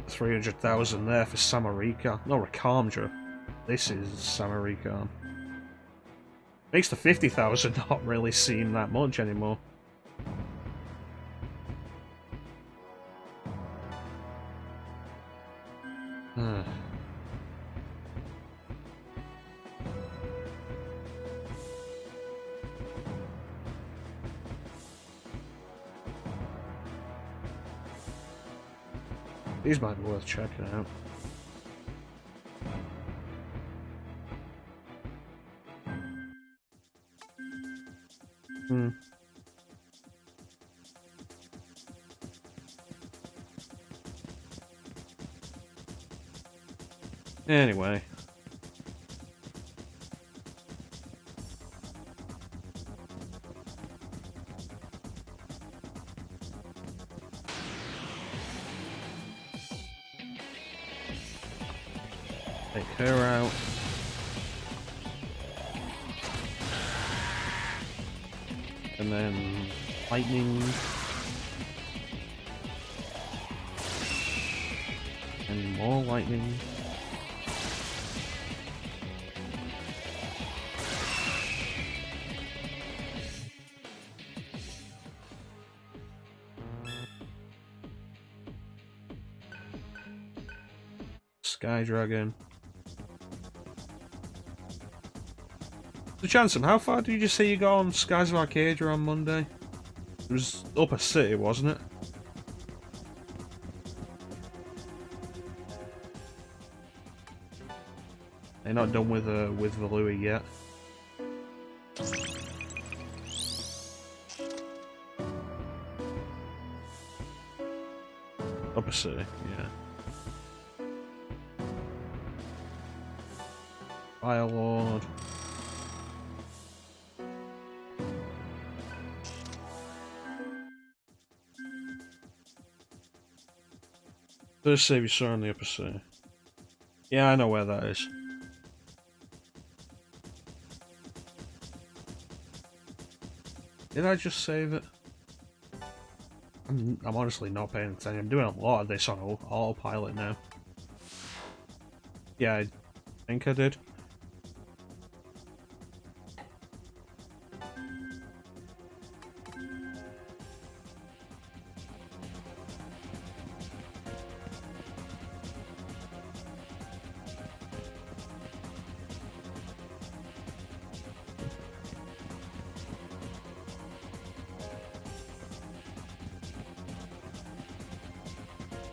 $300,000 there for Samarika. No, Rakamja. This is Samarika. Makes the 50,000 not really seem that much anymore. These might be worth checking out. Anyway. Take her out. And then lightning. And more lightning. Sky Dragon. So Chanson, how far did you just say you got on Skies of Arcadia on Monday? It was Upper City, wasn't it? They're not done with Valui yet. Upper City, yeah. Fire Lord. First save you saw in the Upper City. Yeah, I know where that is. Did I just save it? I'm honestly not paying attention. I'm doing a lot of this on autopilot now. Yeah, I think I did.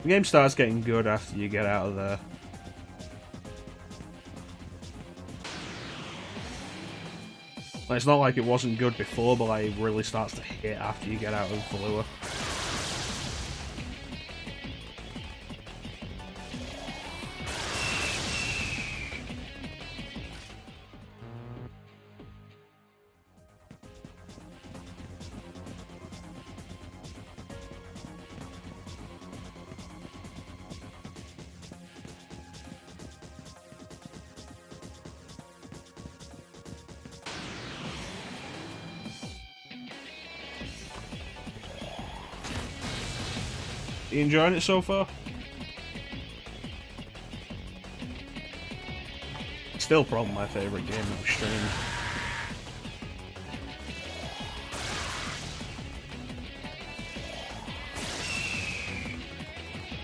The game starts getting good after you get out of there. Like, it's not like it wasn't good before, but like, it really starts to hit after you get out of Valua. You enjoying it so far? Still probably my favourite game I've streamed.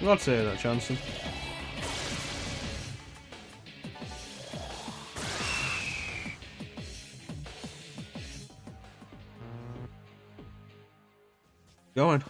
I'd say that, Chanson. Going.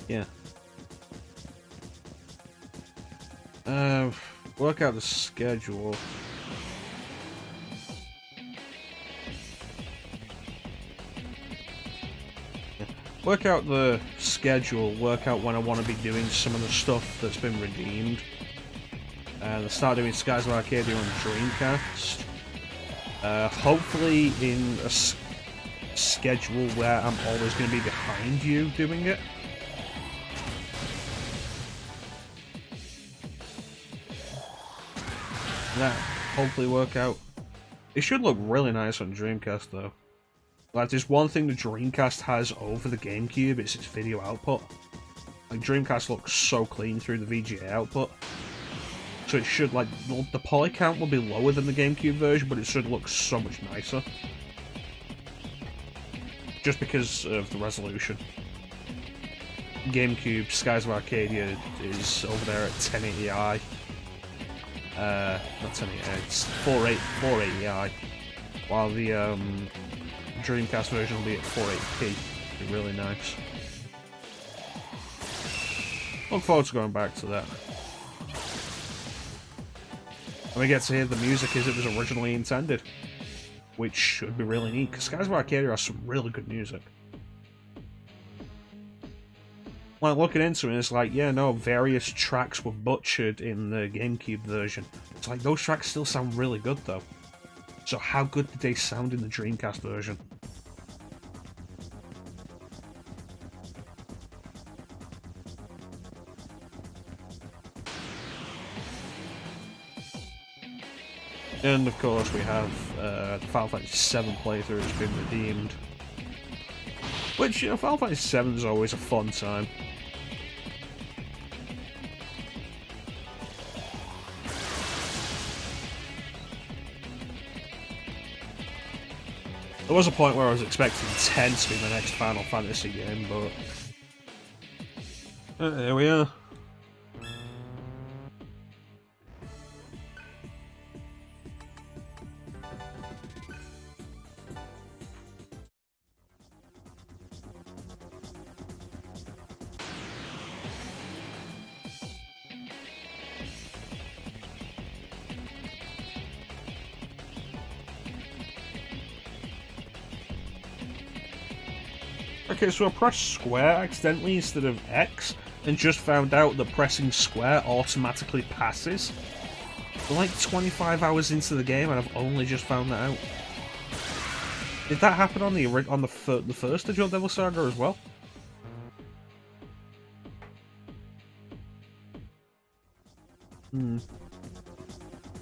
Yeah. Work out the schedule. Work out the schedule, work out when I want to be doing some of the stuff that's been redeemed. And start doing Skies of Arcadia on Dreamcast. Hopefully in a schedule where I'm always going to be behind you doing it. That hopefully work out. It should look really nice on Dreamcast though. Like, there's one thing the Dreamcast has over the GameCube, it's its video output. Like, Dreamcast looks so clean through the VGA output. So it should, like, the poly count will be lower than the GameCube version, but it should look so much nicer. Just because of the resolution. GameCube Skies of Arcadia is over there at 1080i. Not 1080i, it's 480i. While the Dreamcast version will be at 480p. It'll be really nice. Look forward to going back to that. And we get to hear the music as it was originally intended. Which should be really neat, because Skies of Arcadia has some really good music. Like, looking into it, it's like, yeah, no, various tracks were butchered in the GameCube version. It's like, those tracks still sound really good, though. So how good did they sound in the Dreamcast version? And of course we have the Final Fantasy VII playthrough has been redeemed. Which, you know, Final Fantasy VII is always a fun time. There was a point where I was expecting 10 to be the next Final Fantasy game, but here we are. Okay, so I pressed square accidentally instead of X, and just found out that pressing square automatically passes. We're like 25 hours into the game, and I've only just found that out. Did that happen on the first Digital Devil Saga as well?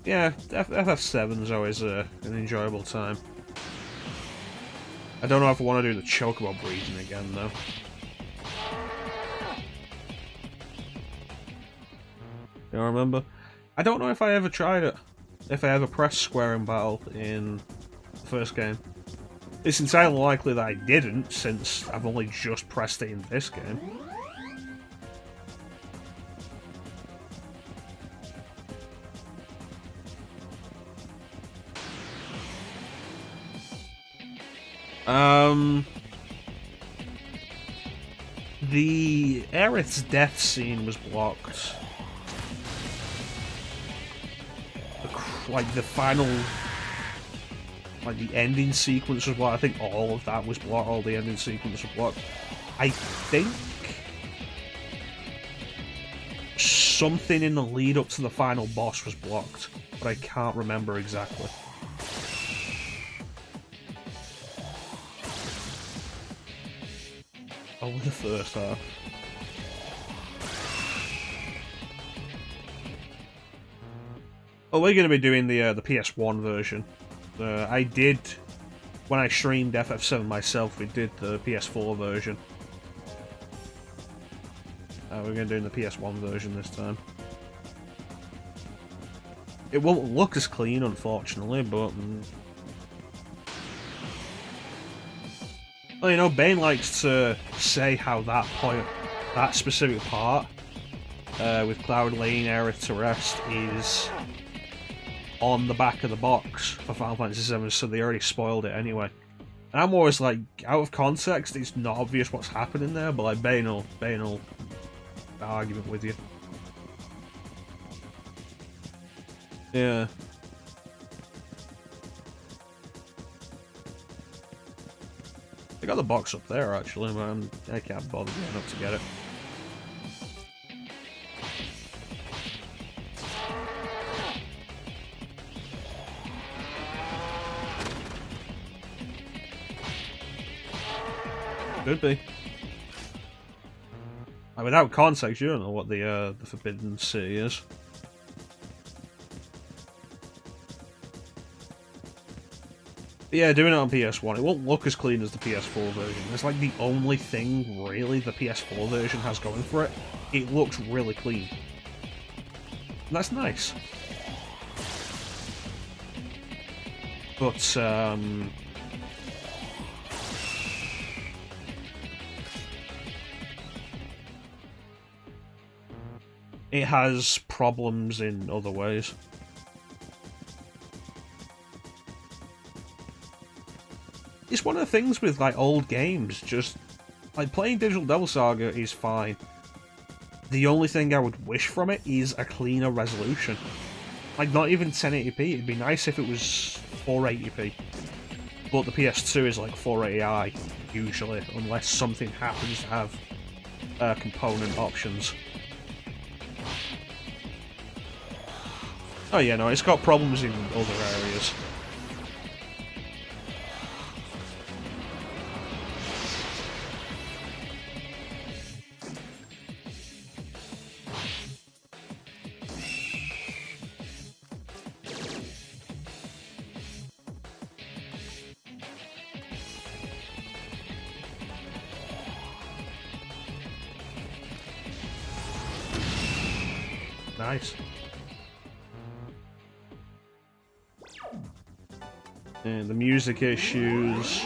Yeah, FF7 is always an enjoyable time. I don't know if I want to do the Chocobo breeding again, though. You remember? I don't know if I ever tried it. If I ever pressed square in battle in the first game. It's entirely likely that I didn't, since I've only just pressed it in this game. The Aerith's death scene was blocked. Like the final, like the ending sequence was blocked. I think all of that was blocked. All the ending sequence was blocked. I think something in the lead up to the final boss was blocked, but I can't remember exactly. Only the first half. Oh, we're going to be doing the PS1 version. I did, when I streamed FF7 myself, we did the PS4 version. We're going to do the PS1 version this time. It won't look as clean, unfortunately, but... Well, you know, Bane likes to say how that specific part, with Cloud laying Aerith to rest, is on the back of the box for Final Fantasy VII, so they already spoiled it anyway. And I'm always like, out of context, it's not obvious what's happening there, but like, Bane will argument with you. Yeah. I got the box up there, actually, man. I can't bother getting up to get it. Could be. Like, without context, you don't know what the Forbidden City is. But yeah, doing it on PS1, it won't look as clean as the PS4 version. It's like the only thing, really, the PS4 version has going for it. It looks really clean. And that's nice. But, it has problems in other ways. It's one of the things with, like, old games, just, like, playing Digital Devil Saga is fine. The only thing I would wish from it is a cleaner resolution. Like, not even 1080p, it'd be nice if it was 480p. But the PS2 is like 480i, usually, unless something happens to have component options. Oh yeah, no, it's got problems in other areas. Nice. And the music issues.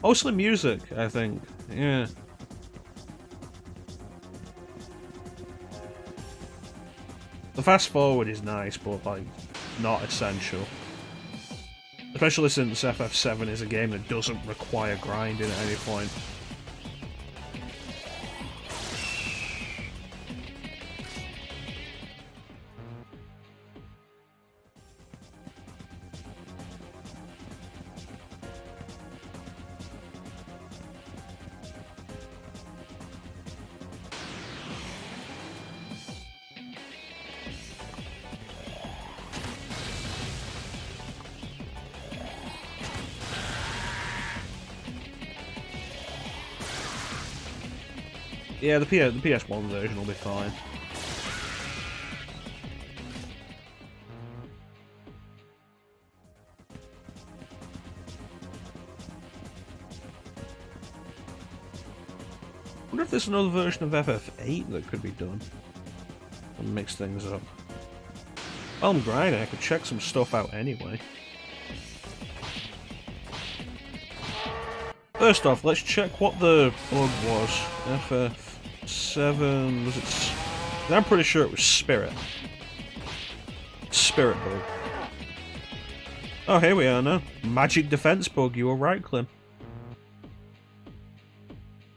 Mostly music, I think. Yeah. The fast forward is nice, but like not essential. Especially since FF7 is a game that doesn't require grinding at any point. Yeah, the PS1 version will be fine. I wonder if there's another version of FF8 that could be done and mix things up. While I'm grinding, I could check some stuff out anyway. First off, let's check what the bug was. FF7 was it? I'm pretty sure it was Spirit. Spirit bug. Oh, here we are now. Magic defense bug. You were right, Clem.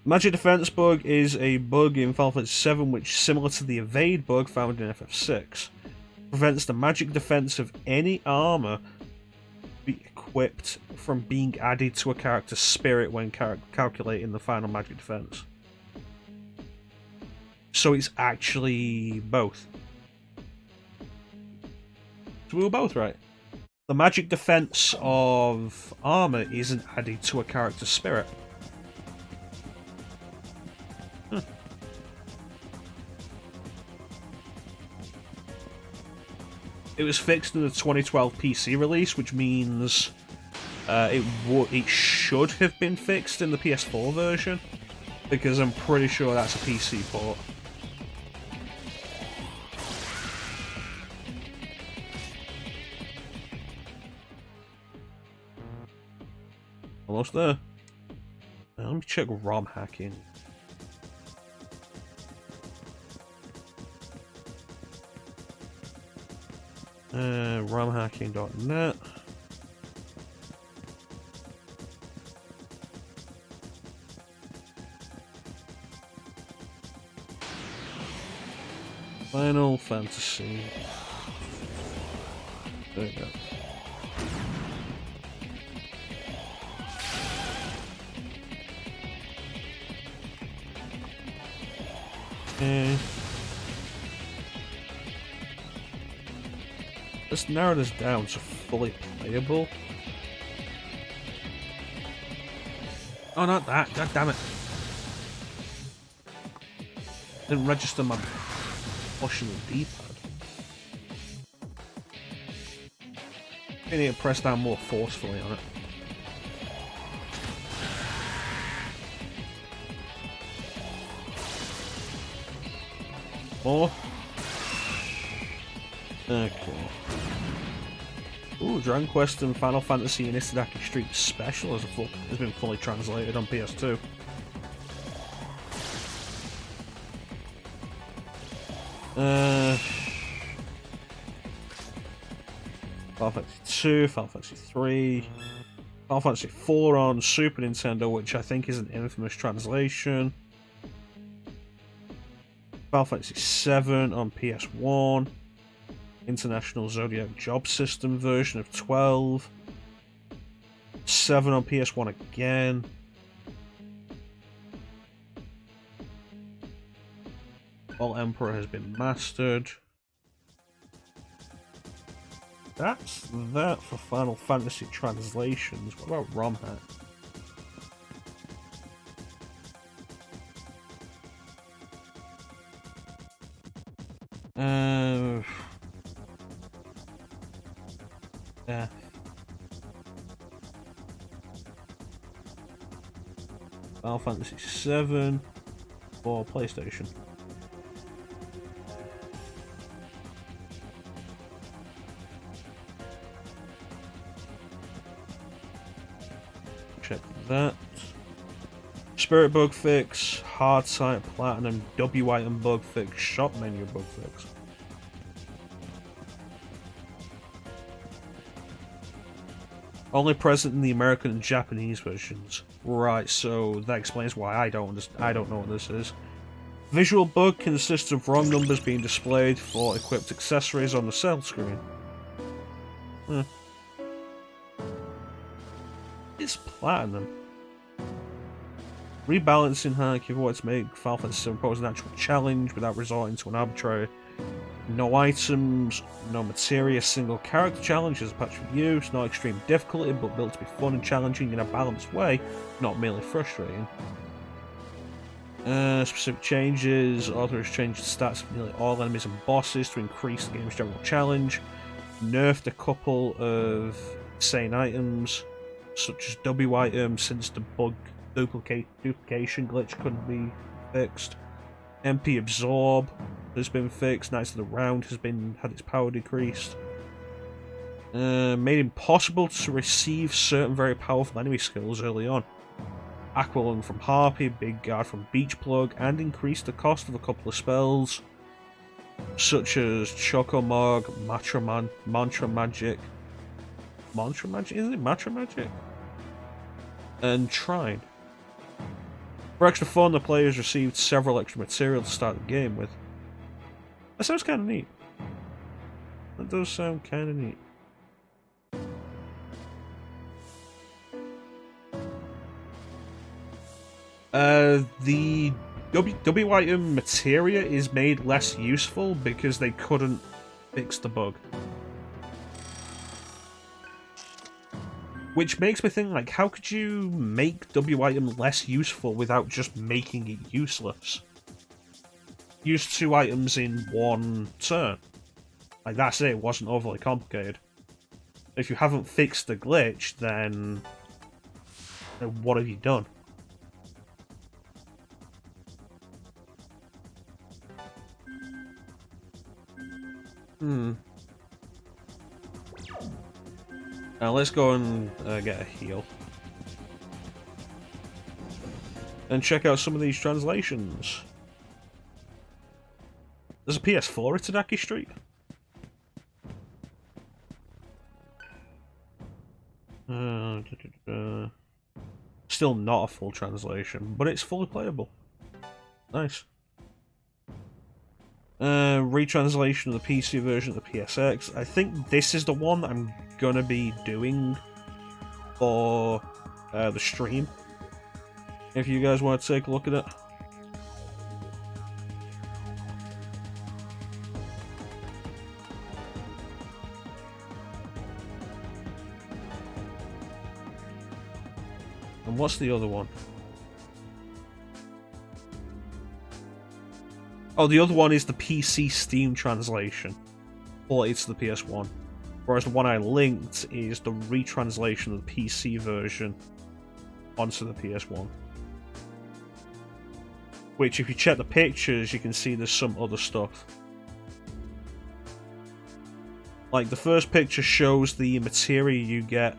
Magic defense bug is a bug in Final Fantasy VII which, similar to the evade bug found in FF6, prevents the magic defense of any armor equipped from being added to a character's spirit when calculating the final magic defense. So it's actually both. So we were both right. The magic defense of armor isn't added to a character's spirit. It was fixed in the 2012 PC release, which means it should have been fixed in the PS4 version, because I'm pretty sure that's a PC port. Almost there. Now, let me check ROM hacking. ROMhacking.net. Final Fantasy. There we go. Okay. Let's narrow this down to fully playable. Oh, not that. God damn it. Didn't register my pushing the D-pad. I need to press down more forcefully on it. More. Okay. Ooh, Dragon Quest and Final Fantasy and Itadaki Street Special has been fully translated on PS2. Final Fantasy 2, Final Fantasy 3, Final Fantasy 4 on Super Nintendo, which I think is an infamous translation. Final Fantasy 7 on PS1. International Zodiac Job System version of 12. 7 on PS1 again. All Emperor has been mastered. That's that for Final Fantasy translations. What about ROM hack? Yeah. Final Fantasy 7 for PlayStation. check that. Spirit bug fix, hard sight platinum, W item bug fix, shop menu bug fix. Only present in the American and Japanese versions. Right, so that explains why I don't know what this is. Visual bug consists of wrong numbers being displayed for equipped accessories on the sell screen. It's platinum. Rebalancing hack, you've always make Final Fantasy VII pose an actual challenge without resorting to an arbitrary. No items, no materia, single character challenge as a patch of use, no extreme difficulty, but built to be fun and challenging in a balanced way, not merely frustrating. Specific changes, author has changed the stats of nearly all enemies and bosses to increase the game's general challenge, nerfed a couple of insane items, such as W items since the bug duplication glitch couldn't be fixed. MP Absorb has been fixed. Knights of the Round has had its power decreased. Made impossible to receive certain very powerful enemy skills early on. Aqualung from Harpy, Big Guard from Beach Plug, and increased the cost of a couple of spells, such as Chocomog, Mantra Magic. Is it Mantra Magic? And Trine. For extra fun, the players received several extra material to start the game with. That sounds kind of neat. That does sound kind of neat. The W item materia is made less useful because they couldn't fix the bug. Which makes me think, like, how could you make W item less useful without just making it useless? Use 2 items in 1 turn. Like, that's it, it wasn't overly complicated. If you haven't fixed the glitch, then what have you done? Now let's go and get a heal. And check out some of these translations. There's a PS4 at Tadaki Street. Still not a full translation, but it's fully playable. Nice. Retranslation of the PC version of the PSX. I think this is the one that I'm gonna be doing for the stream. If you guys want to take a look at it. And what's the other one? Oh, the other one is the PC Steam translation. Ported to the PS1. Whereas the one I linked is the retranslation of the PC version onto the PS1. Which, if you check the pictures, you can see there's some other stuff. Like, the first picture shows the materia you get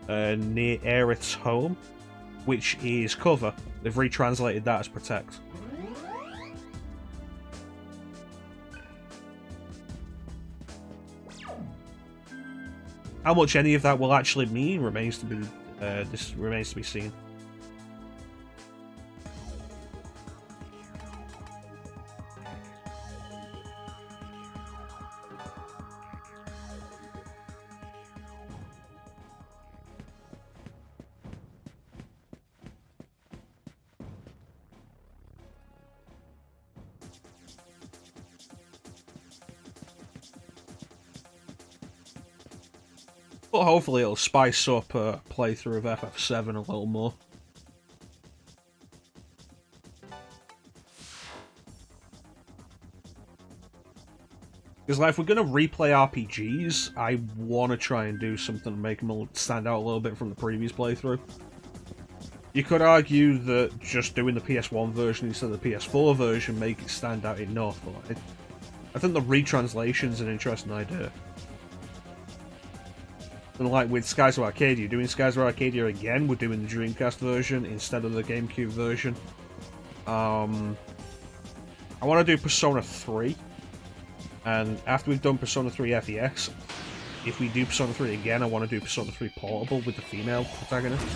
near Aerith's home, which is cover. They've retranslated that as protect. How much any of that will actually mean remains to be seen. But hopefully it'll spice up a playthrough of FF7 a little more. Because like, if we're going to replay RPGs, I want to try and do something to make them stand out a little bit from the previous playthrough. You could argue that just doing the PS1 version instead of the PS4 version make it stand out enough, but I think the retranslation's an interesting idea. And like with Skies of Arcadia, doing Skies of Arcadia again, we're doing the Dreamcast version instead of the GameCube version. I want to do Persona 3, and after we've done Persona 3 FES, if we do Persona 3 again, I want to do Persona 3 Portable with the female protagonist.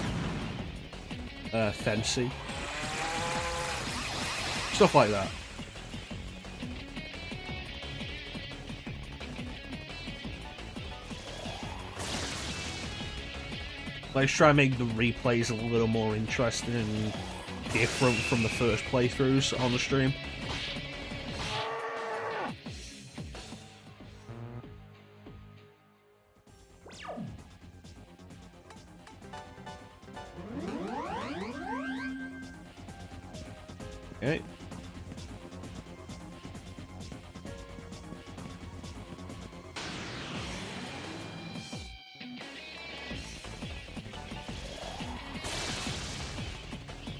Tensei. Stuff like that. Let's try and make the replays a little more interesting and different from the first playthroughs on the stream. Okay.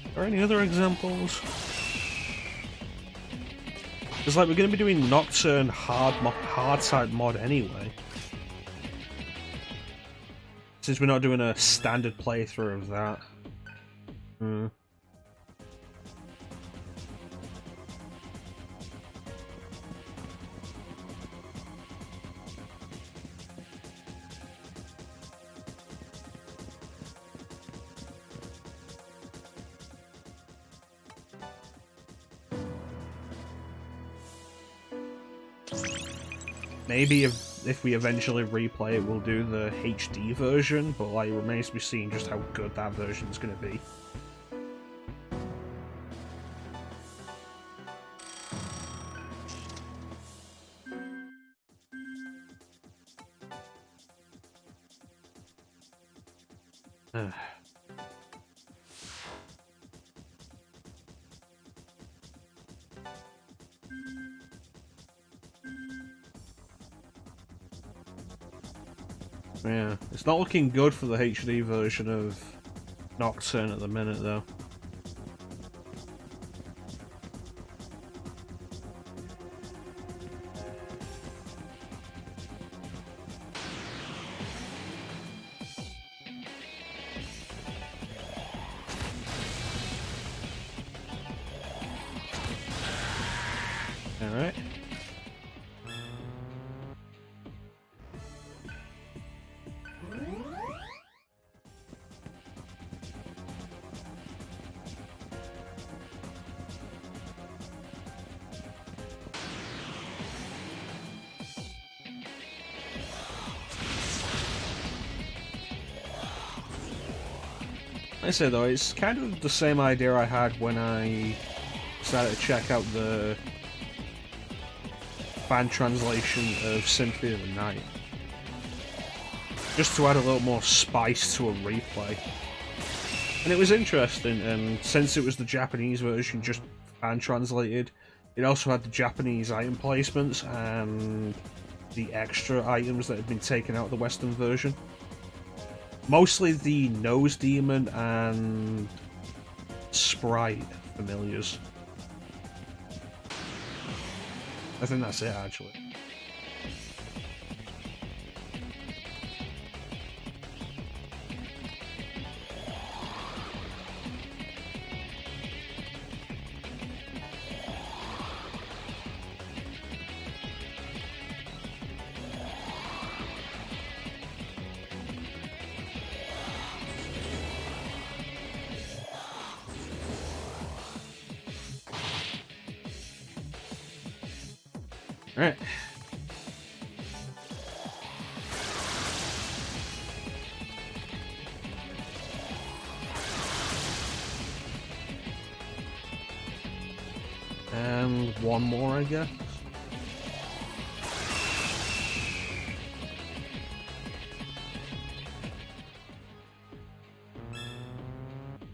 Are there any other examples? It's like we're going to be doing Nocturne hard side mod anyway. Since we're not doing a standard playthrough of that. Maybe if we eventually replay it, we'll do the HD version, but like, it remains to be seen just how good that version is going to be. Yeah, it's not looking good for the HD version of Nocturne at the minute, though. Alright. Like I say though, it's kind of the same idea I had when I started to check out the fan translation of Symphony of the Night. Just to add a little more spice to a replay. And it was interesting, and since it was the Japanese version just fan translated, it also had the Japanese item placements and the extra items that had been taken out of the Western version. Mostly the Nose Demon and Sprite familiars. I think that's it, actually. Alright. And one more, I guess.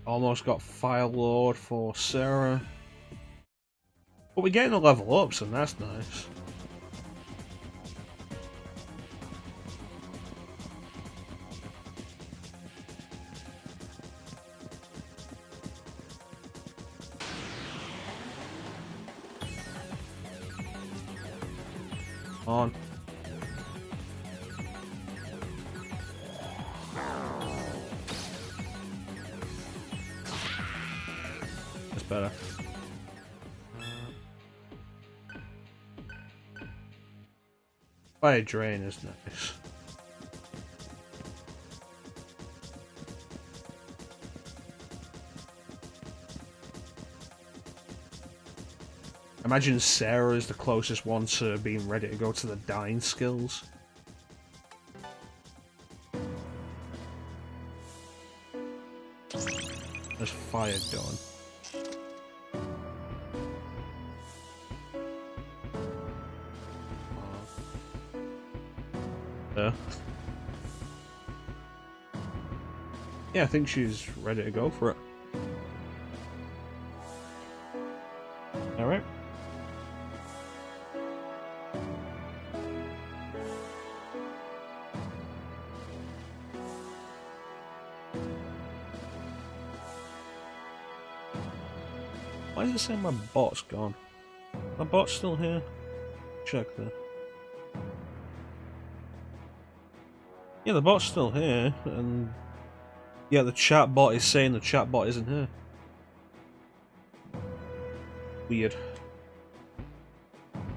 Almost got Fire Lord for Sarah. But we're getting a level up, so that's nice. On. better. Fire drain is nice. Imagine Sarah is the closest one to being ready to go to the dying skills. There's fire done. Yeah, I think she's ready to go for it. Alright. Why does it say my bot's gone? My bot's still here? Check that. Yeah, the bot's still here, and yeah, the chat bot is saying the chat bot isn't here. Weird.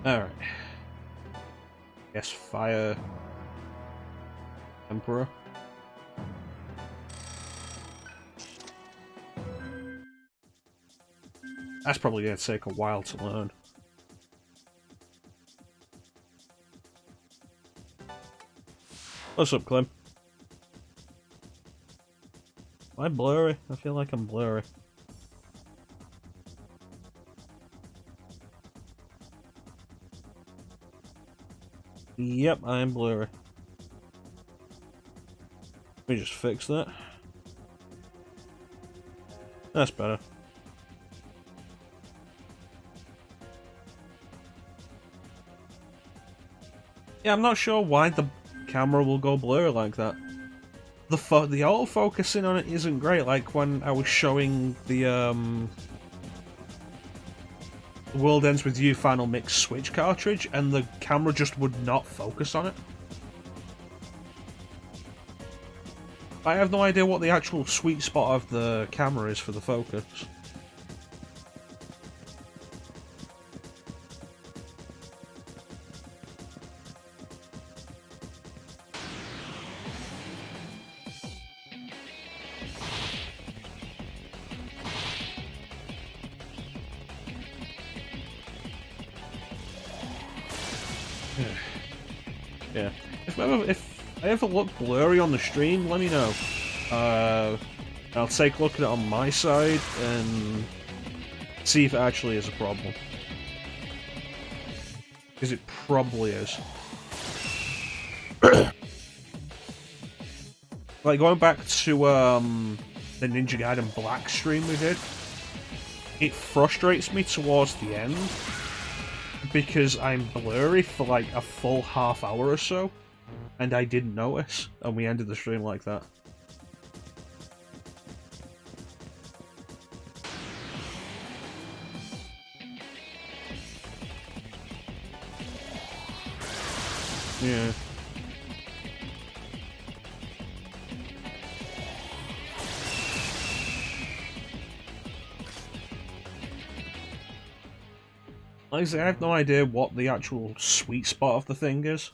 Alright. Yes, fire Emperor. That's probably going to take a while to learn. What's up, Clem? Am I blurry? I feel like I'm blurry. Yep, I am blurry. Let me just fix that. That's better. Yeah, I'm not sure why the camera will go blurry like that. The auto-focusing on it isn't great, like when I was showing the World Ends With You Final Mix Switch cartridge, and the camera just would not focus on it. I have no idea what the actual sweet spot of the camera is for the focus. Yeah. If I ever look blurry on the stream, let me know. I'll take a look at it on my side and see if it actually is a problem. Because it probably is. Like, going back to the Ninja Gaiden Black stream we did, it frustrates me towards the end because I'm blurry for like a full half hour or so, and I didn't notice, and we ended the stream like that. Yeah. Like I say, I have no idea what the actual sweet spot of the thing is.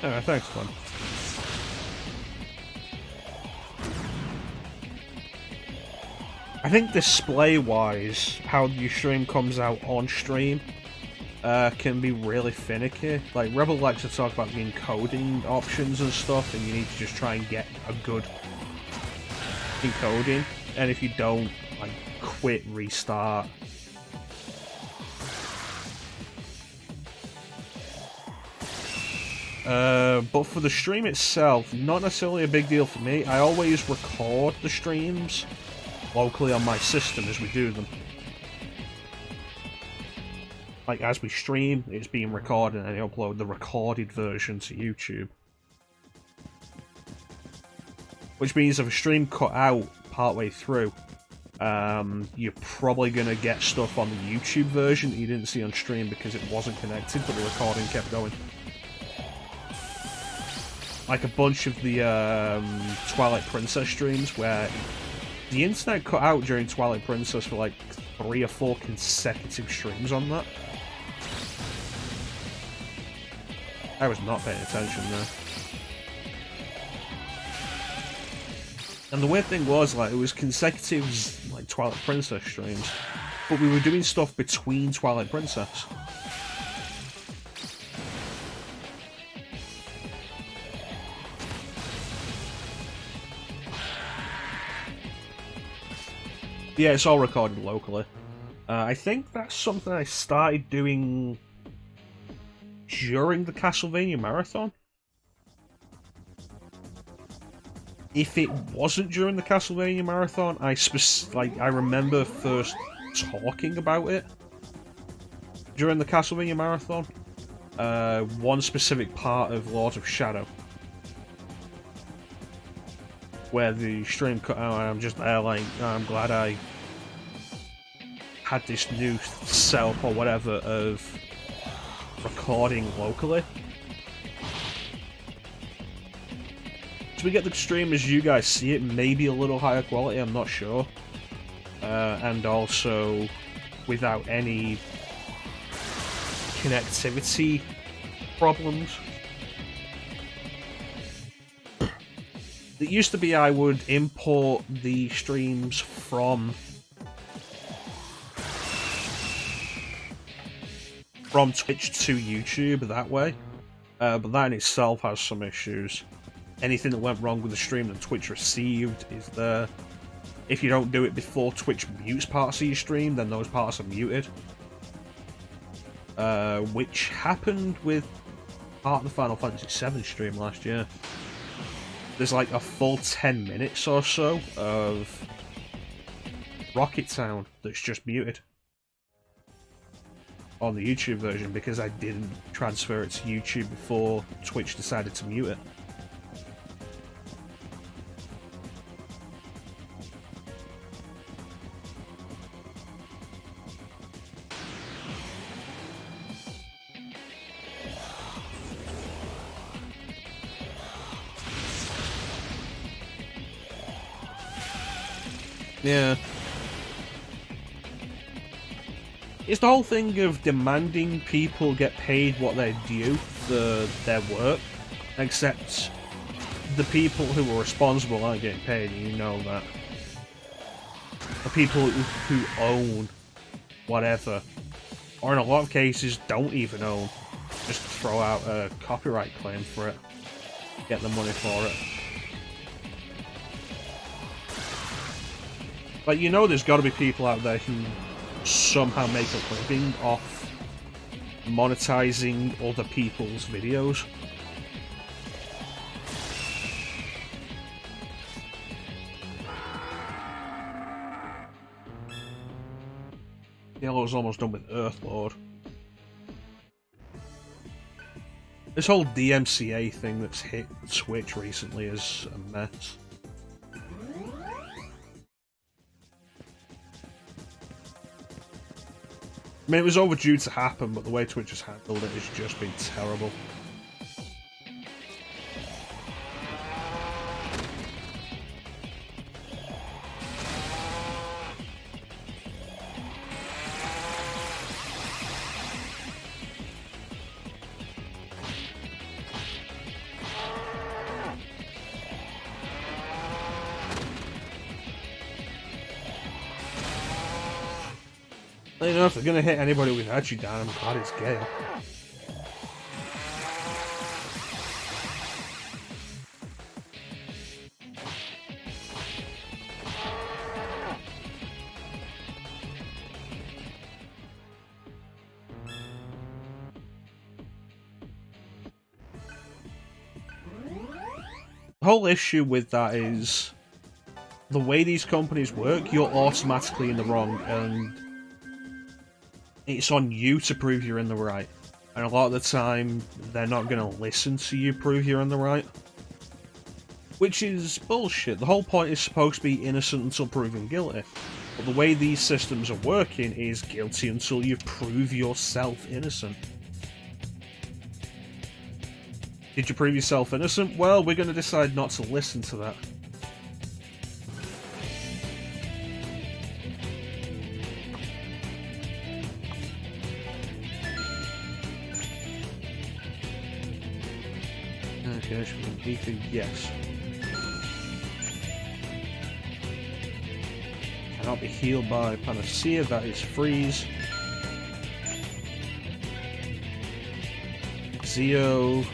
Alright, thanks, Clem. I think display-wise, how your stream comes out on stream can be really finicky. Like, Rebel likes to talk about the encoding options and stuff, and you need to just try and get a good encoding. And if you don't, like, quit, restart. But for the stream itself, not necessarily a big deal for me. I always record the streams locally on my system as we do them. Like, as we stream, it's being recorded and I upload the recorded version to YouTube. Which means if a stream cut out partway through, You're probably going to get stuff on the YouTube version that you didn't see on stream because it wasn't connected, but the recording kept going. Like a bunch of the Twilight Princess streams where the internet cut out during Twilight Princess for like 3 or 4 consecutive streams on that. I was not paying attention there. And the weird thing was, like, it was consecutive, like, Twilight Princess streams, but we were doing stuff between Twilight Princess. Yeah, it's all recorded locally. I think that's something I started doing during the Castlevania Marathon. If it wasn't during the Castlevania Marathon, I remember first talking about it during the Castlevania Marathon. One specific part of Lord of Shadow, where the stream cut out, and I'm just there like, I'm glad I had this new setup or whatever of recording locally. So we get the stream as you guys see it, maybe a little higher quality, I'm not sure. And also without any connectivity problems. It used to be I would import the streams from Twitch to YouTube that way, but that in itself has some issues. Anything that went wrong with the stream that Twitch received is there. If you don't do it before Twitch mutes parts of your stream, then those parts are muted. Which happened with part of the Final Fantasy VII stream last year. There's like a full 10 minutes or so of Rocket Town that's just muted on the YouTube version because I didn't transfer it to YouTube before Twitch decided to mute it. Yeah. It's the whole thing of demanding people get paid what they're due for their work, except the people who are responsible aren't getting paid, and you know that. The people who own whatever, or in a lot of cases don't even own, just throw out a copyright claim for it, get the money for it. Like, you know there's got to be people out there who somehow make a living off monetizing other people's videos. Yellow's almost done with Earthlord. This whole DMCA thing that's hit Twitch recently is a mess. I mean, it was overdue to happen, but the way Twitch has handled it has just been terrible. You know, if they're gonna hit anybody with Hachi down, I'm glad it's Gale. The whole issue with that is the way these companies work, you're automatically in the wrong, and it's on you to prove you're in the right. And a lot of the time, they're not going to listen to you prove you're in the right. Which is bullshit. The whole point is supposed to be innocent until proven guilty. But the way these systems are working is guilty until you prove yourself innocent. Did you prove yourself innocent? Well, we're going to decide not to listen to that. Okay, should we be yes. Cannot be healed by Panacea, that is freeze. Zeo.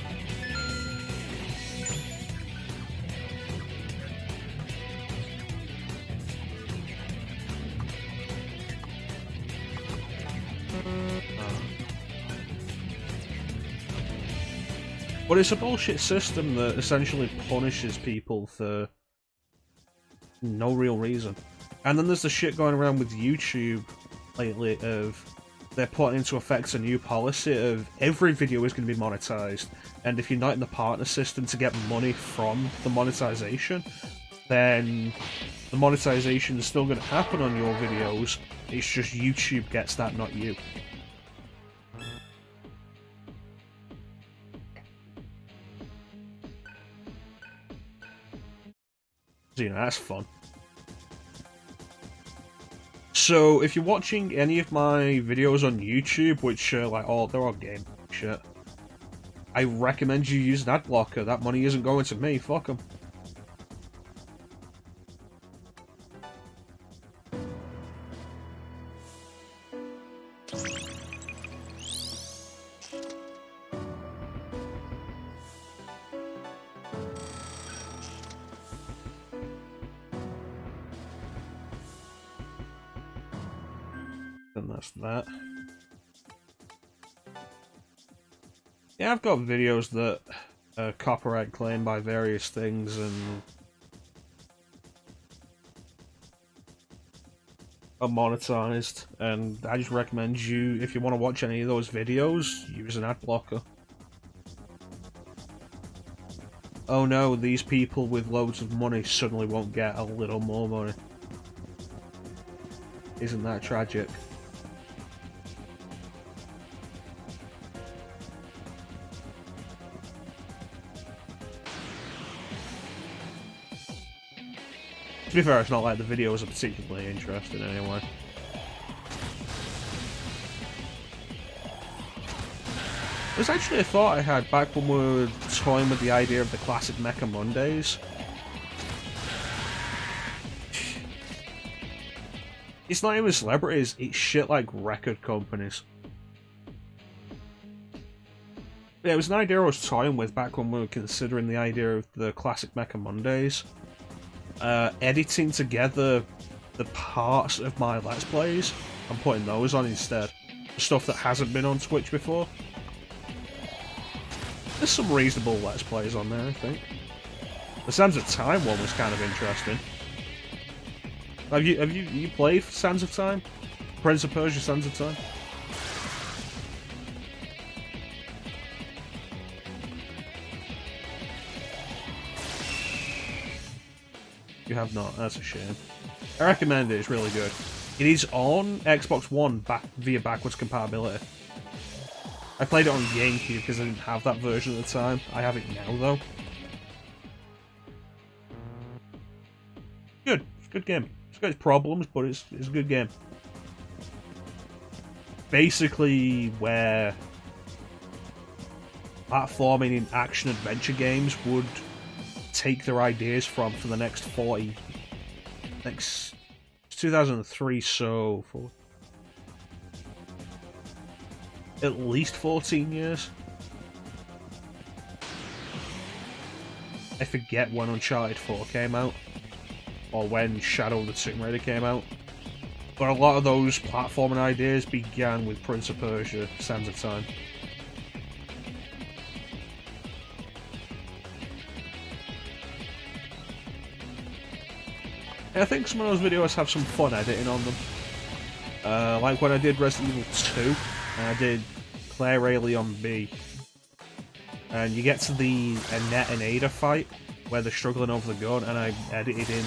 But it's a bullshit system that essentially punishes people for no real reason. And then there's the shit going around with YouTube lately of they're putting into effect a new policy of every video is going to be monetized, and if you're not in the partner system to get money from the monetization, then the monetization is still going to happen on your videos, it's just YouTube gets that, not you. So, you know, that's fun. So, if you're watching any of my videos on YouTube, which are like, oh, they're all game shit, I recommend you use an ad blocker. That money isn't going to me, fuck them. And that's that. Yeah, I've got videos that are copyright claimed by various things and are monetized, and I just recommend you, if you want to watch any of those videos, use an ad blocker. Oh no, these people with loads of money suddenly won't get a little more money. Isn't that tragic? To be fair, it's not like the videos are particularly interesting anyway. It was actually a thought I had back when we were toying with the idea of the classic Mecha Mondays. It's not even celebrities, it's shit like record companies. Yeah, it was an idea I was toying with back when we were considering the idea of the classic Mecha Mondays. Editing together the parts of my Let's Plays and putting those on instead. The stuff that hasn't been on Twitch before. There's some reasonable Let's Plays on there, I think. The Sands of Time one was kind of interesting. Have you played Sands of Time? Prince of Persia Sands of Time? You have not, that's a shame. I recommend it, it's really good. It is on Xbox One via backwards compatibility. I played it on GameCube because I didn't have that version at the time. I have it now though. Good, it's a good game. It's got its problems, but it's a good game. Basically where platforming in action-adventure games would take their ideas from for the next 2003, so for at least 14 years. I forget when Uncharted 4 came out, or when Shadow of the Tomb Raider came out, but a lot of those platforming ideas began with Prince of Persia, Sands of Time. I think some of those videos have some fun editing on them. Like when I did Resident Evil 2, and I did Claire A. Leon B. And you get to the Annette and Ada fight, where they're struggling over the gun, and I edited in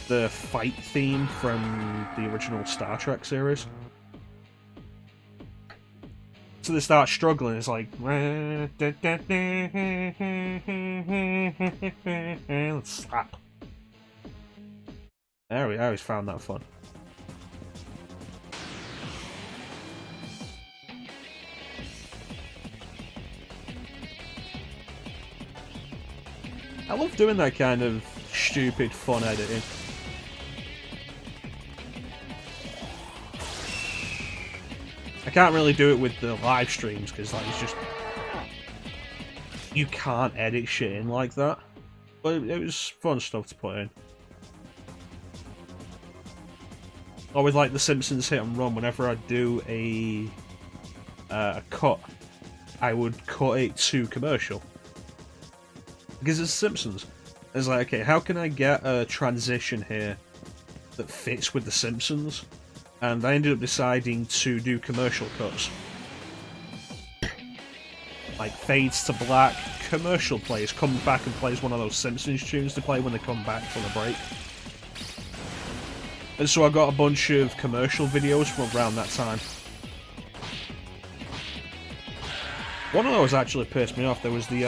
the fight theme from the original Star Trek series. So they start struggling, it's like... Let's slap. There we go, I always found that fun. I love doing that kind of stupid fun editing. I can't really do it with the live streams because like it's just you can't edit shit in like that. But it was fun stuff to put in. Always like the Simpsons hit and run. Whenever I do a cut, I would cut it to commercial because it's Simpsons. It's like, okay, how can I get a transition here that fits with the Simpsons? And I ended up deciding to do commercial cuts. Like fades to black, commercial plays, comes back and plays one of those Simpsons tunes to play when they come back from the break. And so I got a bunch of commercial videos from around that time. One of those actually pissed me off. There was the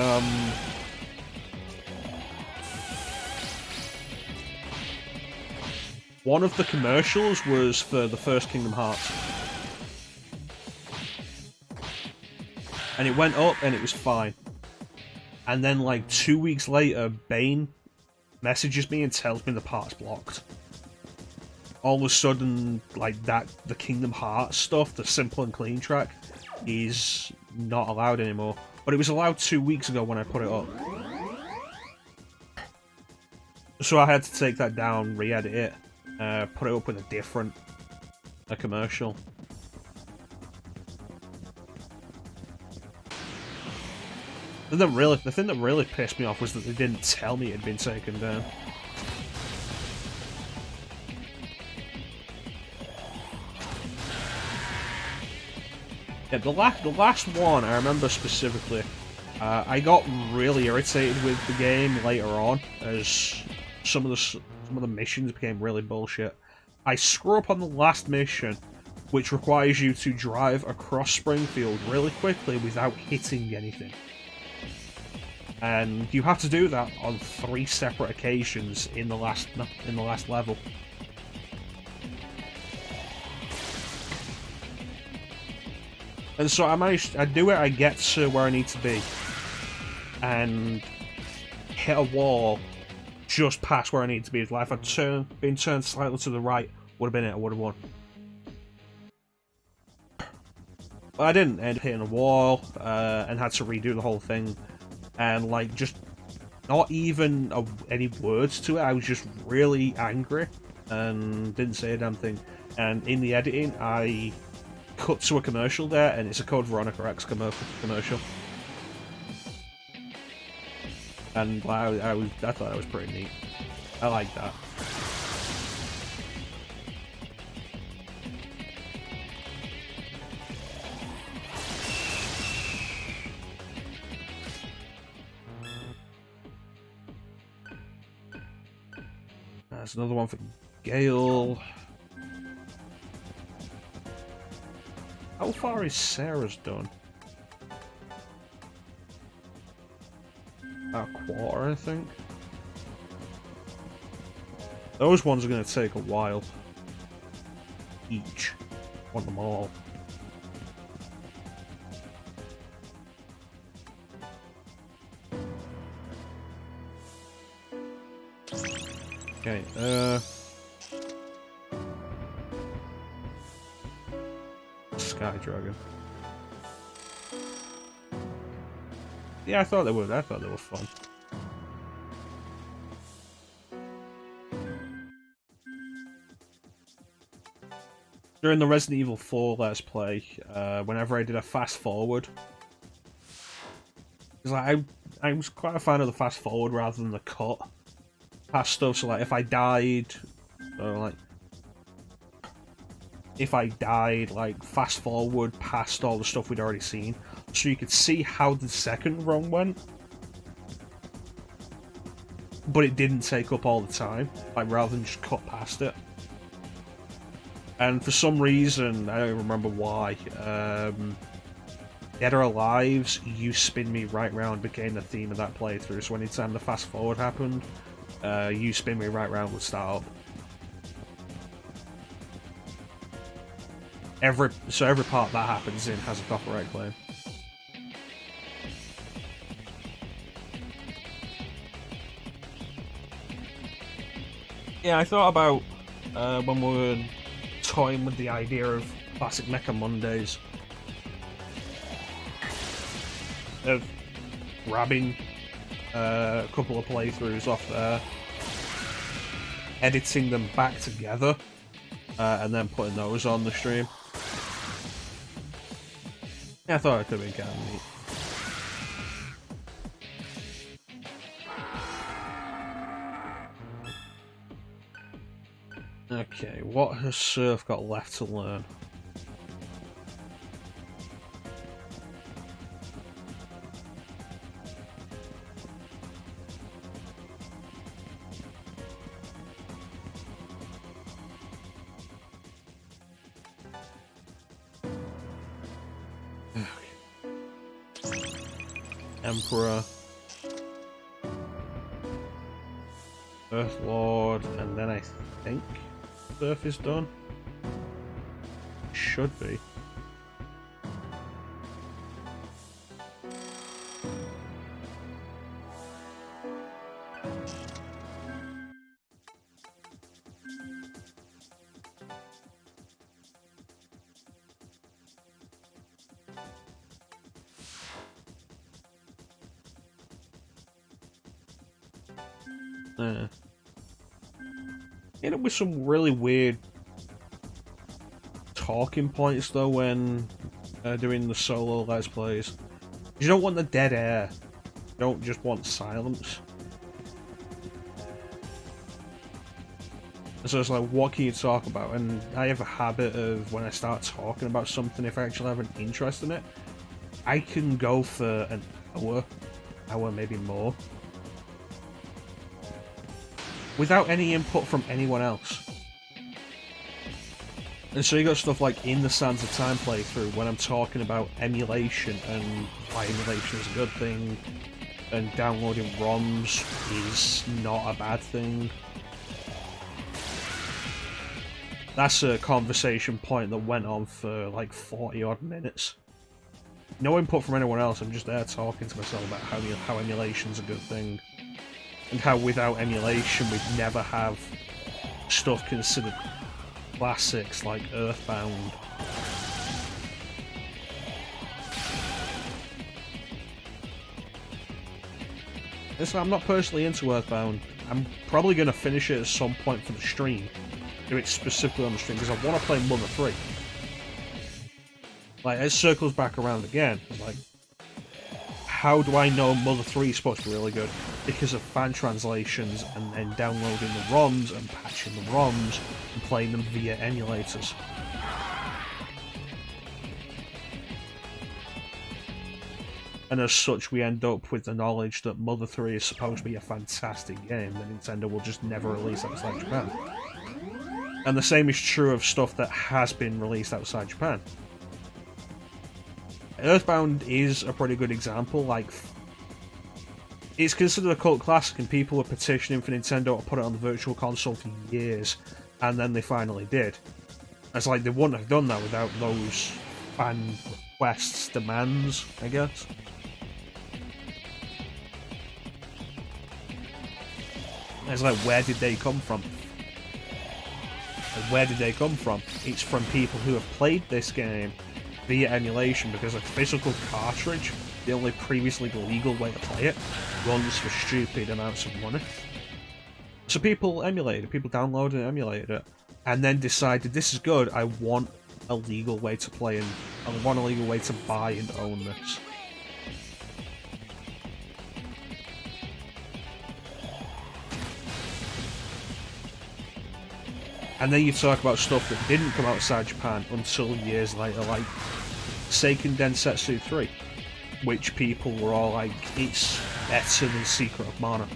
one of the commercials was for the first Kingdom Hearts. And it went up and it was fine. And then like 2 weeks later, Bane messages me and tells me the part's blocked. All of a sudden, like that, the Kingdom Hearts stuff, the simple and clean track, is not allowed anymore. But it was allowed 2 weeks ago when I put it up. So I had to take that down, re-edit it. Put it up with a different commercial. The thing that really pissed me off was that they didn't tell me it had been taken down. Yeah, the last one I remember specifically. I got really irritated with the game later on as some of the missions became really bullshit. I screw up on the last mission, which requires you to drive across Springfield really quickly without hitting anything. And you have to do that on 3 separate occasions in the last level. And so I do it, I get to where I need to be, and hit a wall just past where I need to be. Like if I'd been turned slightly to the right, would have been it, I would have won. But I didn't end up hitting a wall, and had to redo the whole thing. And like, just not even any words to it, I was just really angry, and didn't say a damn thing. And in the editing, I cut to a commercial there, and it's a Code Veronica X commercial. And I thought that was pretty neat. I like that. There's another one for Gale. How far is Sarah's done? About a quarter, I think. Those ones are going to take a while. Each. Want them all. Okay, Sky Dragon. Yeah, I thought they were fun. During the Resident Evil 4 Let's Play, whenever I did a fast forward, because like, I was quite a fan of the fast forward rather than the cut past stuff. So like, if I died, like fast forward past all the stuff we'd already seen, so you could see how the second run went. but it didn't take up all the time, like rather than just cut past it. And for some reason, I don't remember why, Dead or Alive's You Spin Me Right Round became the theme of that playthrough, so anytime the fast forward happened, You Spin Me Right Round would start up. Every part that happens in has a copyright claim. Yeah, I thought about when we were toying with the idea of classic Mecha Mondays, of grabbing a couple of playthroughs off there, editing them back together, and then putting those on the stream. Yeah, I thought it could have been kind of neat. Okay, what has Surf got left to learn? Emperor, Earth Lord, and then I think Surf is done. Should be. Ended up with some really weird talking points though when doing the solo Let's Plays. You don't want the dead air. You don't just want silence. So it's like, what can you talk about? And I have a habit of when I start talking about something, if I actually have an interest in it, I can go for an hour maybe more, without any input from anyone else. And so you got stuff like in the Sands of Time playthrough, when I'm talking about emulation and why emulation is a good thing, and downloading ROMs is not a bad thing. That's a conversation point that went on for like 40 odd minutes. No input from anyone else, I'm just there talking to myself about how emulation's a good thing. And how without emulation we'd never have stuff considered classics like Earthbound. And so I'm not personally into Earthbound. I'm probably going to finish it at some point for the stream. Do it specifically on the stream because I want to play Mother 3. Like, it circles back around again. Like, how do I know Mother 3 is supposed to be really good? Because of fan translations and then downloading the ROMs and patching the ROMs and playing them via emulators. And as such, we end up with the knowledge that Mother 3 is supposed to be a fantastic game that Nintendo will just never release outside Japan. And the same is true of stuff that has been released outside Japan. Earthbound is a pretty good example. Like, it's considered a cult classic and people were petitioning for Nintendo to put it on the Virtual Console for years, and then they finally did. It's like they wouldn't have done that without those fan requests, demands, I guess. It's like, where did they come from? And where did they come from? It's from people who have played this game via emulation, because a physical cartridge, the only previously legal way to play it, runs for stupid amounts of money. So people emulated it, people downloaded and emulated it, and then decided, this is good, I want a legal way to play and I want a legal way to buy and own this. And then you talk about stuff that didn't come outside Japan until years later, like Seiken Densetsu 3, which people were all like, it's better than Secret of Mana.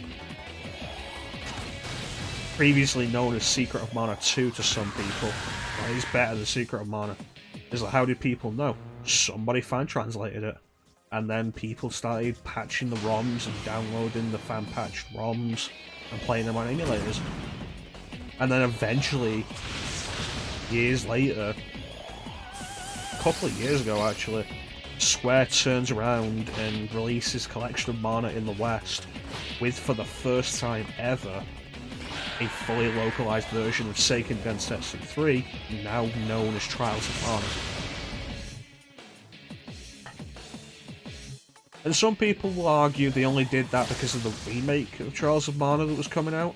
previously known as Secret of Mana 2 to some people. Like, it's better than Secret of Mana. It's like, how did people know? Somebody fan translated it. And then people started patching the ROMs and downloading the fan patched ROMs and playing them on emulators. And then eventually, years later, a couple of years ago actually, Square turns around and releases Collection of Mana in the West with, for the first time ever, a fully localized version of Seiken Densetsu 3, now known as Trials of Mana. And some people will argue they only did that because of the remake of Trials of Mana that was coming out.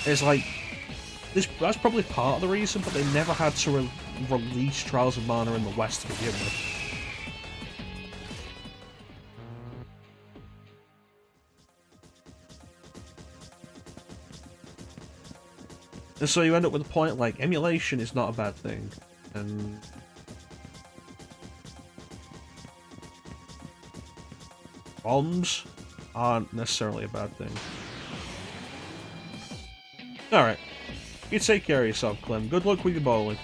It's like, that's probably part of the reason, but they never had to release Trials of Mana in the West to begin with. And so you end up with a point like, emulation is not a bad thing, and bombs aren't necessarily a bad thing. Alright. You take care of yourself, Clem. Good luck with your bowling.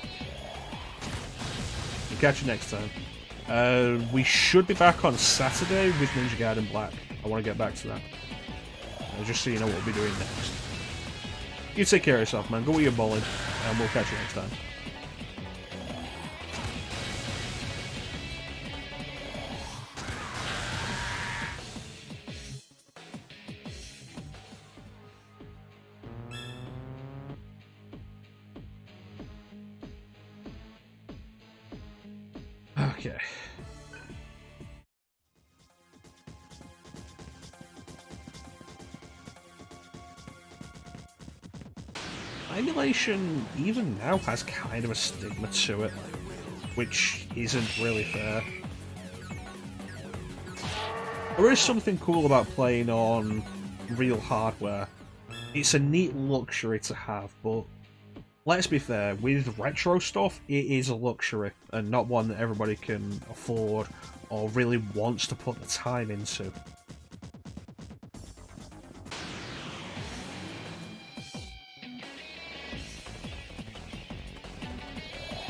We'll catch you next time. We should be back on Saturday with Ninja Gaiden Black. I want to get back to that. Just so you know what we'll be doing next. You take care of yourself, man. Go with your bowling, and we'll catch you next time. Okay. Emulation, even now, has kind of a stigma to it, which isn't really fair. There is something cool about playing on real hardware. It's a neat luxury to have, but let's be fair, with retro stuff, it is a luxury, and not one that everybody can afford or really wants to put the time into.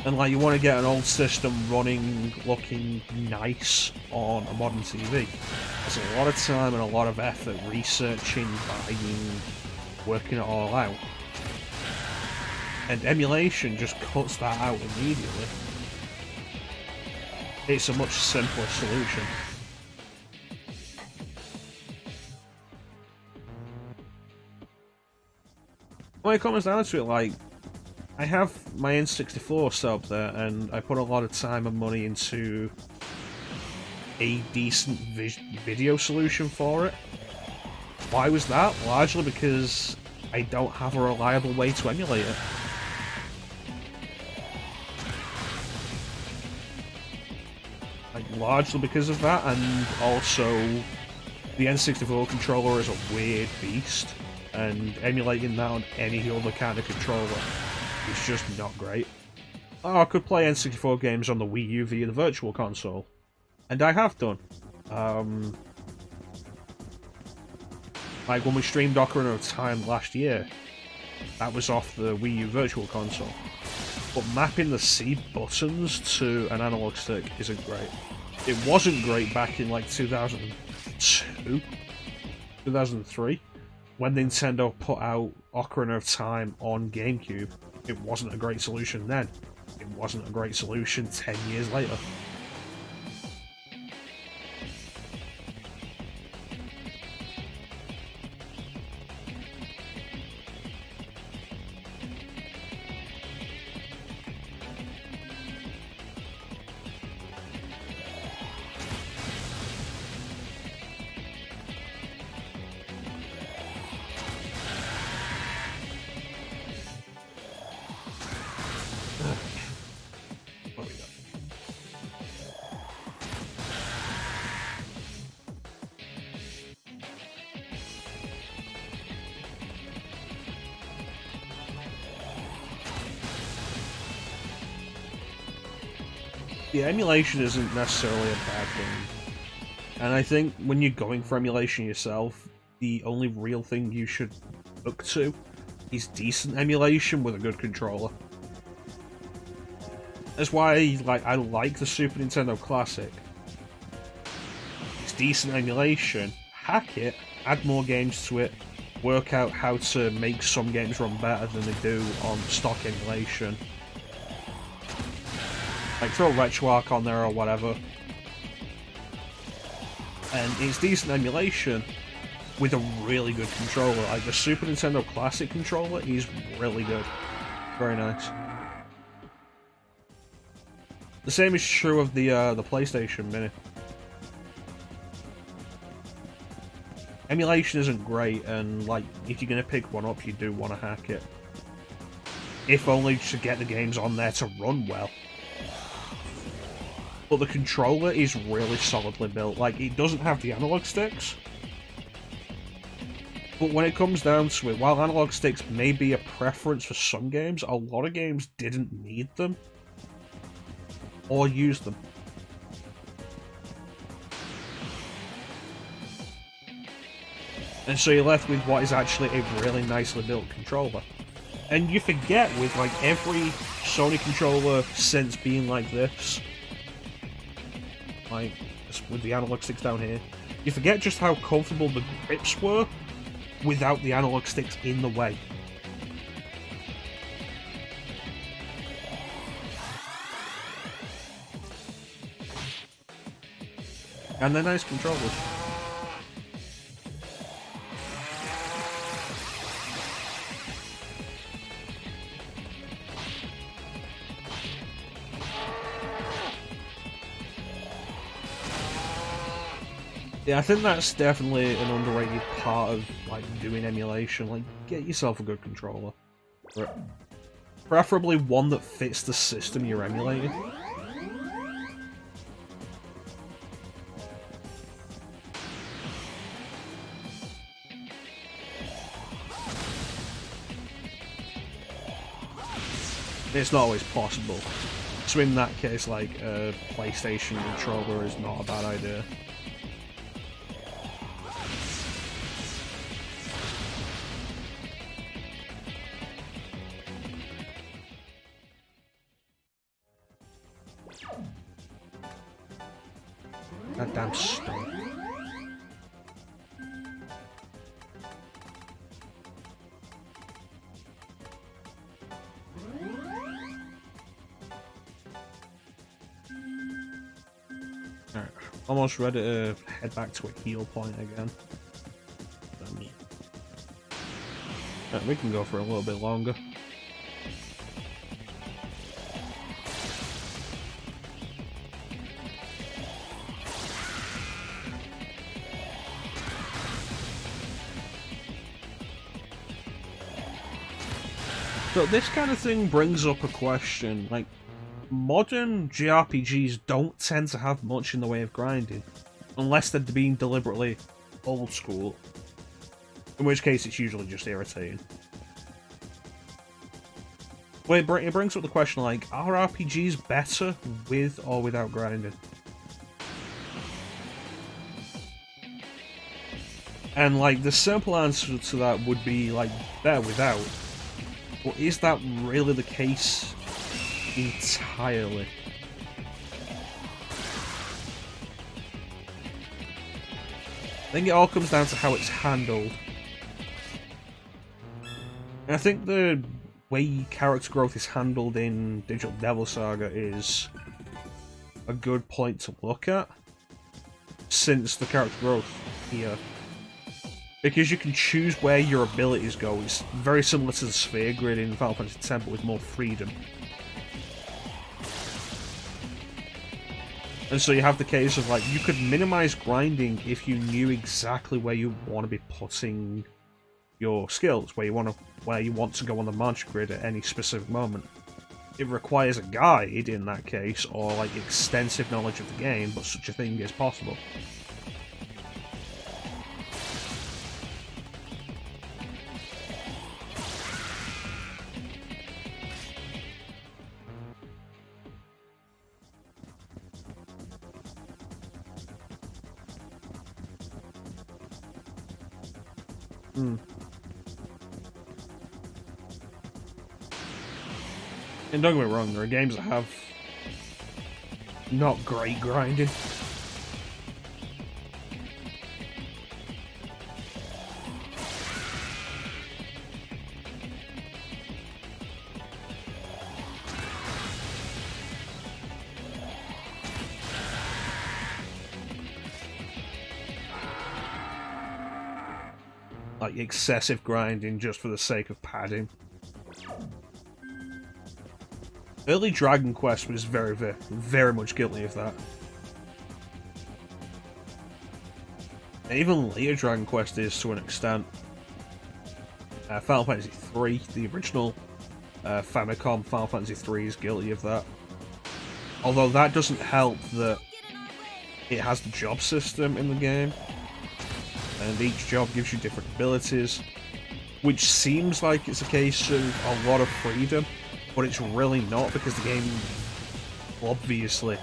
And like, you want to get an old system running, looking nice on a modern TV. There's a lot of time and a lot of effort researching, buying, working it all out. And emulation just cuts that out immediately. It's a much simpler solution. When it comes down to it, like, I have my N64 set up there, and I put a lot of time and money into a decent video solution for it. Why was that? Largely because I don't have a reliable way to emulate it. Like, largely because of that, and also the N64 controller is a weird beast, and emulating that on any other kind of controller is just not great. Oh, I could play N64 games on the Wii U via the Virtual Console, and I have done. Like when we streamed Ocarina of Time last year, that was off the Wii U Virtual Console. But mapping the C buttons to an analog stick isn't great. It wasn't great back in like 2002, 2003, when Nintendo put out Ocarina of Time on GameCube. It wasn't a great solution then. It wasn't a great solution 10 years later. Yeah, emulation isn't necessarily a bad thing. And I think when you're going for emulation yourself, the only real thing you should work to is decent emulation with a good controller. That's why I like the Super Nintendo Classic. It's decent emulation, hack it, add more games to it, work out how to make some games run better than they do on stock emulation. Like throw RetroArch on there or whatever. And it's decent emulation with a really good controller. Like the Super Nintendo Classic controller is really good. Very nice. The same is true of the PlayStation Mini. Emulation isn't great, and like if you're gonna pick one up, you do want to hack it. If only to get the games on there to run well. But the controller is really solidly built. Like, it doesn't have the analog sticks. But when it comes down to it, while analog sticks may be a preference for some games, a lot of games didn't need them. Or use them. And so you're left with what is actually a really nicely built controller. And you forget with like every Sony controller since being like this, like with the analog sticks down here, you forget just how comfortable the grips were without the analog sticks in the way. And they're nice controllers. Yeah, I think that's definitely an underrated part of like doing emulation. Like, get yourself a good controller. Preferably one that fits the system you're emulating. It's not always possible. So in that case, like, a PlayStation controller is not a bad idea. That damn stone. Alright, almost ready to head back to a heal point again. Right, we can go for a little bit longer. So this kind of thing brings up a question, like, modern JRPGs don't tend to have much in the way of grinding, unless they're being deliberately old school, in which case it's usually just irritating. Well, it brings up the question, like, are RPGs better with or without grinding? And, like, the simple answer to that would be, like, better without. But is that really the case entirely? I think it all comes down to how it's handled. And I think the way character growth is handled in Digital Devil Saga is a good point to look at, since the character growth here. Because you can choose where your abilities go. It's very similar to the sphere grid in Final Fantasy X, but with more freedom. And so you have the case of, like, you could minimize grinding if you knew exactly where you want to be putting your skills, where you want to go on the magic grid at any specific moment. It requires a guide in that case, or like extensive knowledge of the game, but such a thing is possible. And don't get me wrong, there are games that have not great grinding. Like excessive grinding just for the sake of padding. Early Dragon Quest was very much guilty of that. And even later Dragon Quest is to an extent. Final Fantasy III, the original Famicom Final Fantasy III, is guilty of that. Although that doesn't help that it has the job system in the game. And each job gives you different abilities, which seems like it's a case of a lot of freedom, but it's really not, because the game obviously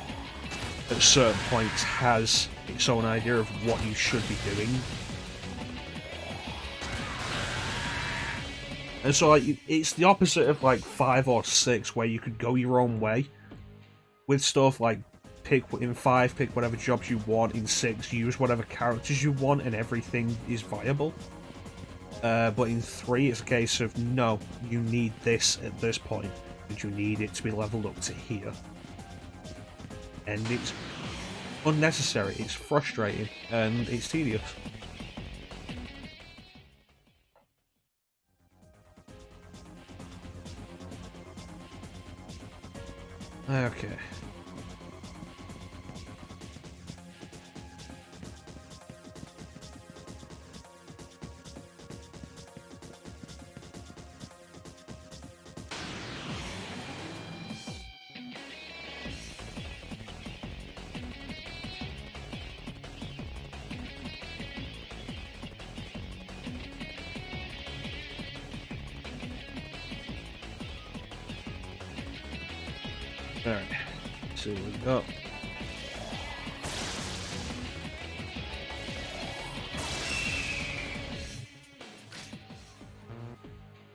at certain points has its own idea of what you should be doing. And so like, it's the opposite of like 5 or 6, where you could go your own way with stuff like in 5, pick whatever jobs you want. In 6, use whatever characters you want, and everything is viable. But in 3, it's a case of, no, you need this at this point, and you need it to be leveled up to here. And it's unnecessary, it's frustrating, and it's tedious. Okay. Alright, so we go. At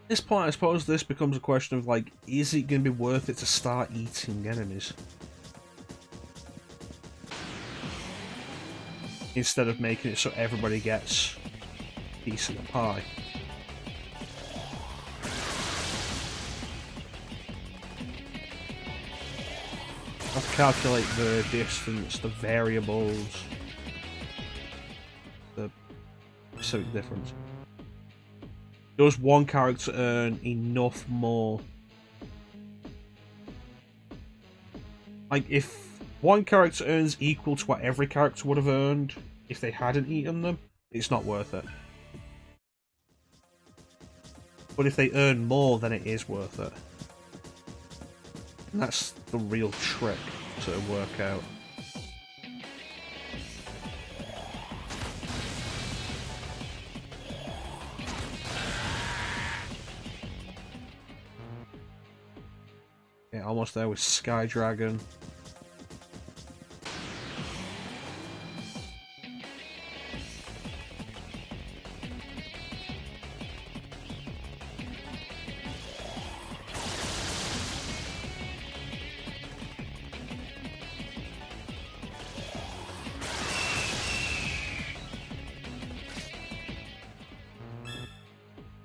this point, I suppose this becomes a question of, like, is it going to be worth it to start eating enemies? Instead of making it so everybody gets a piece of the pie. I have to calculate the distance, the variables, the specific difference. Does one character earn enough more? Like, if one character earns equal to what every character would have earned if they hadn't eaten them, it's not worth it. But if they earn more, then it is worth it. And that's the real trick to work out. Yeah, almost there with Sky Dragon.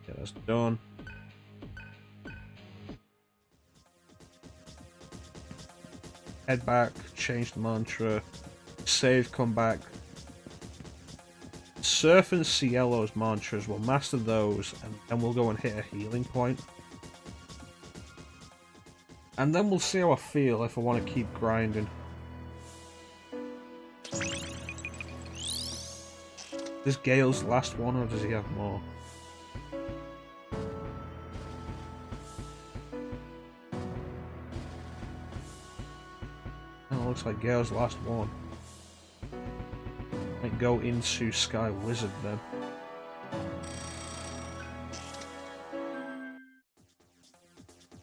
Yeah, that's done. Head back, change the mantra, save, come back. Surf and Cielo's mantras, we'll master those, and then we'll go and hit a healing point. And then we'll see how I feel if I want to keep grinding. Is Gale's last one, or does he have more? Looks like Gale's last one. Might go into Sky Wizard then.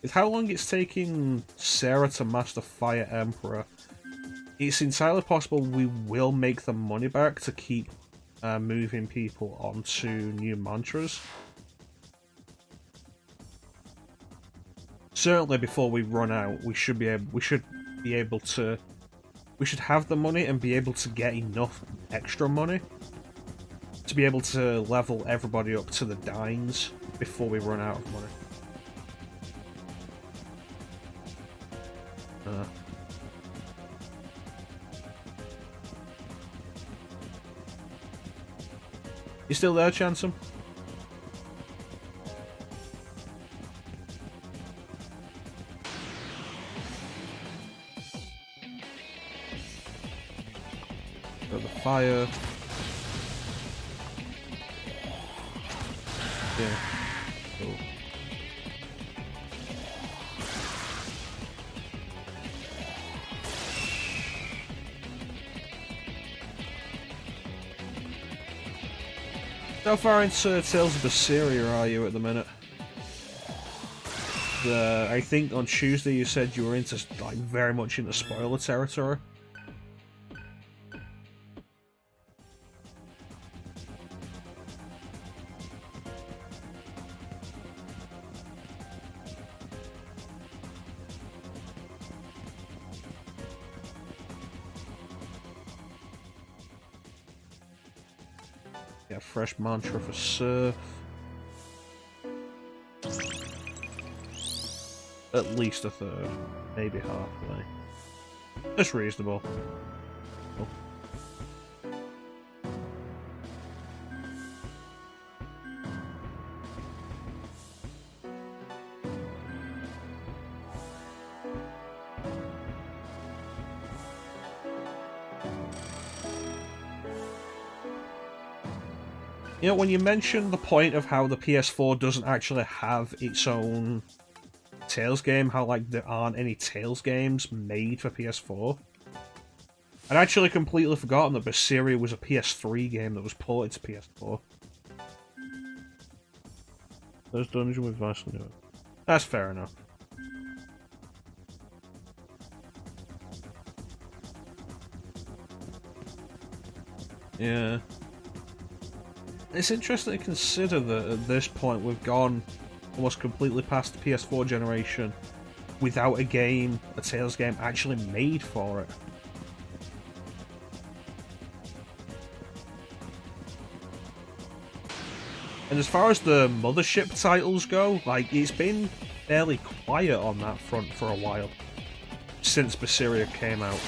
With how long it's taking Sarah to master Fire Emperor, it's entirely possible we will make the money back to keep moving people onto new mantras. certainly before we run out, we should have the money and be able to get enough extra money to be able to level everybody up to the dines before we run out of money. You still there, Chansum? Got the fire. Yeah. Cool. How far into Tales of Berseria are you at the minute? I think on Tuesday you said you were into, like, very much into spoiler territory. Yeah, fresh mantra for Surf. At least a third, maybe halfway. That's reasonable. Cool. You know, when you mentioned the point of how the PS4 doesn't actually have its own Tales game, how, like, there aren't any Tales games made for PS4, I'd actually completely forgotten that Berseria was a PS3 game that was ported to PS4. There's Dungeon with Vasily. That's fair enough. Yeah. It's interesting to consider that at this point we've gone almost completely past the PS4 generation without a Tales game actually made for it. And as far as the Mothership titles go, like, it's been fairly quiet on that front for a while, since Berseria came out.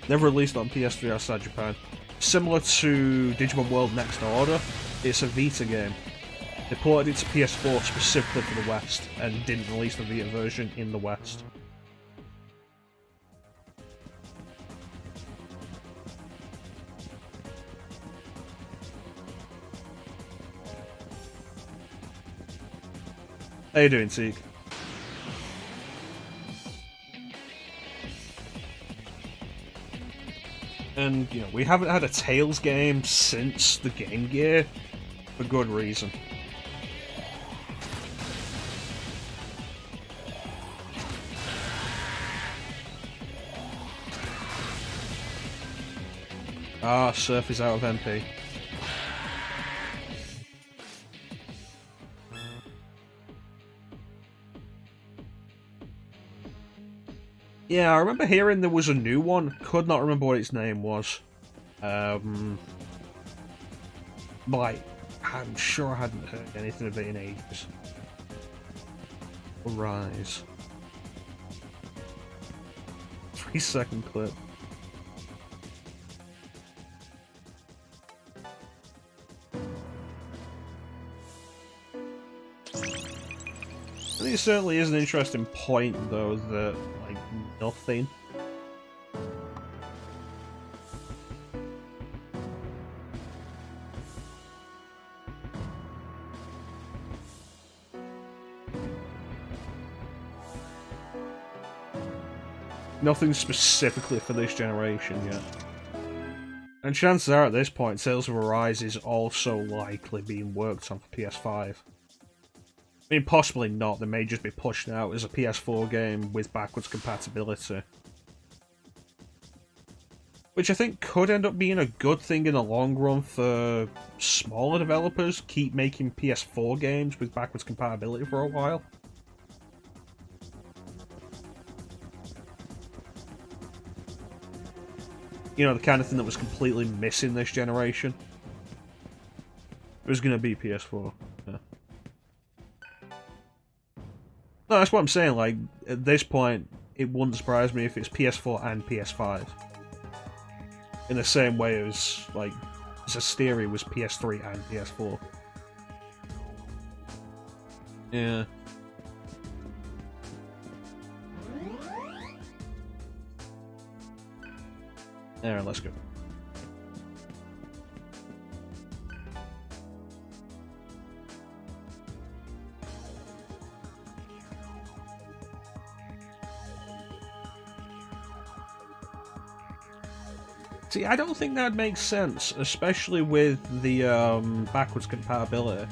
Never released on PS3 outside Japan. Similar to Digimon World Next Order, it's a Vita game. They ported it to PS4 specifically for the West, and didn't release the Vita version in the West. How you doing, Teague? And, you know, we haven't had a Tales game since the Game Gear, for good reason. Ah, Surf is out of MP. Yeah, I remember hearing there was a new one. Could not remember what its name was. But, like, I'm sure I hadn't heard anything of it in ages. Rise. 3-second clip. I think it certainly is an interesting point, though, that, like, nothing. Nothing specifically for this generation yet. And chances are at this point, Tales of Arise is also likely being worked on for PS5. I mean, possibly not, they may just be pushed out as a PS4 game with backwards compatibility. Which I think could end up being a good thing in the long run for smaller developers. Keep making PS4 games with backwards compatibility for a while. You know, the kind of thing that was completely missing this generation. It was going to be PS4. Yeah. No, that's what I'm saying. Like, at this point, it wouldn't surprise me if it's PS4 and PS5. In the same way as, like, Zesteria was PS3 and PS4. Yeah. Alright, let's go. See, I don't think that makes sense, especially with the backwards compatibility.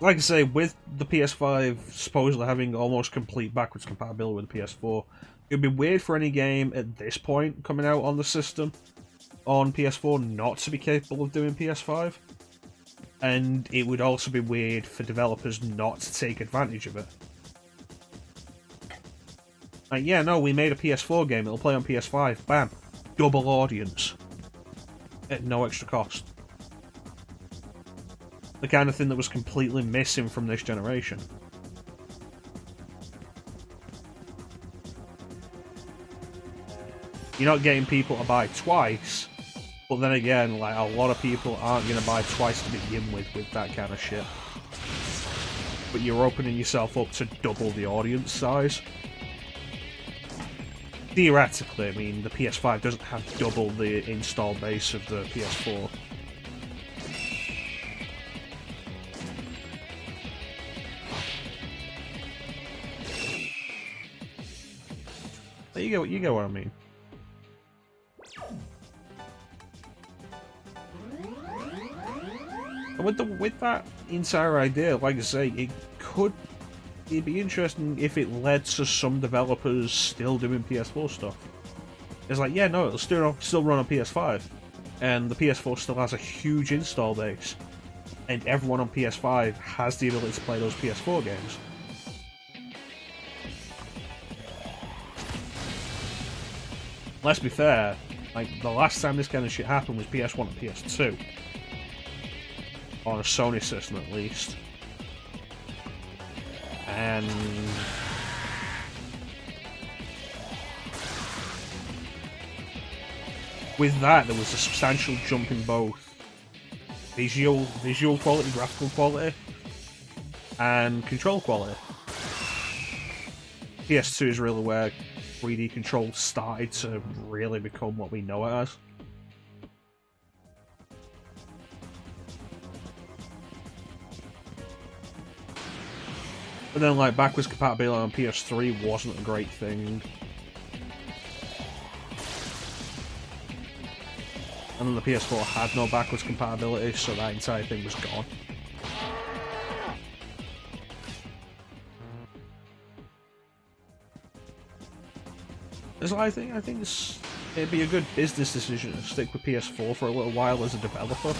Like I say, with the PS5 supposedly having almost complete backwards compatibility with the PS4, it would be weird for any game at this point coming out on the system on PS4 not to be capable of doing PS5. And it would also be weird for developers not to take advantage of it. Like, yeah, no, we made a PS4 game, it'll play on PS5, bam, double audience. At no extra cost. The kind of thing that was completely missing from this generation. You're not getting people to buy twice, but then again, like, a lot of people aren't going to buy twice to begin with that kind of shit. But you're opening yourself up to double the audience size. Theoretically, I mean, the PS5 doesn't have double the install base of the PS4. But you get what I mean. And with that entire idea, like I say, it'd be interesting if it led to some developers still doing PS4 stuff. It's like, yeah, no, it'll still run on PS5, and the PS4 still has a huge install base, and everyone on PS5 has the ability to play those PS4 games. Let's be fair, like, the last time this kind of shit happened was PS1 and PS2. On a Sony system, at least. And with that, there was a substantial jump in both visual quality, graphical quality, and control quality. PS2 is really where 3D control started to really become what we know it as. But then, like, backwards compatibility on PS3 wasn't a great thing. And then the PS4 had no backwards compatibility, so that entire thing was gone. So I think it'd be a good business decision to stick with PS4 for a little while as a developer.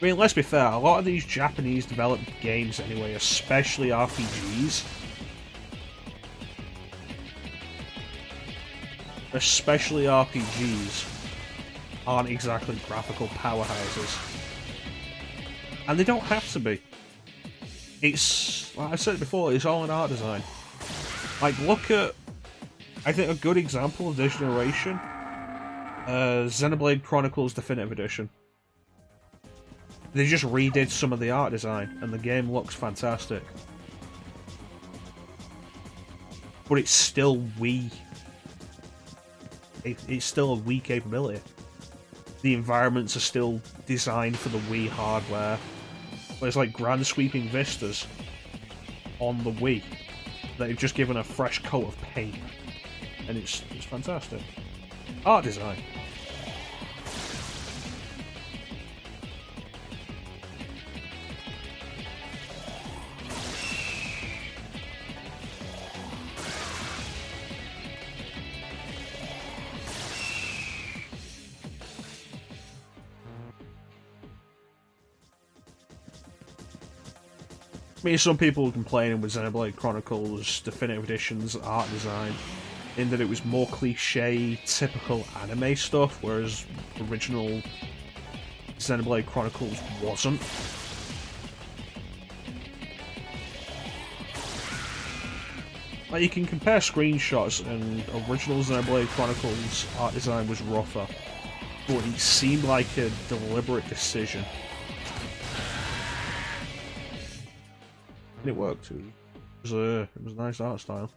I mean, let's be fair, a lot of these Japanese developed games anyway, especially RPGs, aren't exactly graphical powerhouses. And they don't have to be. It's, like I said before, it's all in art design. Like, look at, I think a good example of this generation, Xenoblade Chronicles Definitive Edition. They just redid some of the art design, and the game looks fantastic. But it's still Wii. It's still a Wii capability. The environments are still designed for the Wii hardware. But it's like grand sweeping vistas on the Wii. They've just given a fresh coat of paint. And it's fantastic. Art design. I mean, some people were complaining with Xenoblade Chronicles Definitive Edition's art design, in that it was more cliche, typical anime stuff, whereas original Xenoblade Chronicles wasn't. Like, you can compare screenshots, and original Xenoblade Chronicles art design was rougher, but it seemed like a deliberate decision. And it worked. It was a nice art style.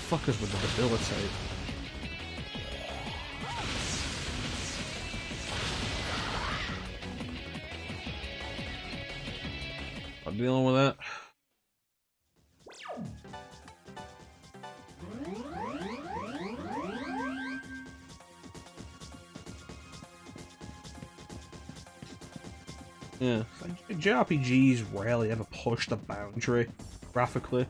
Fuckers with the debilitate. I'm dealing with that. Yeah, JRPGs rarely ever push the boundary graphically.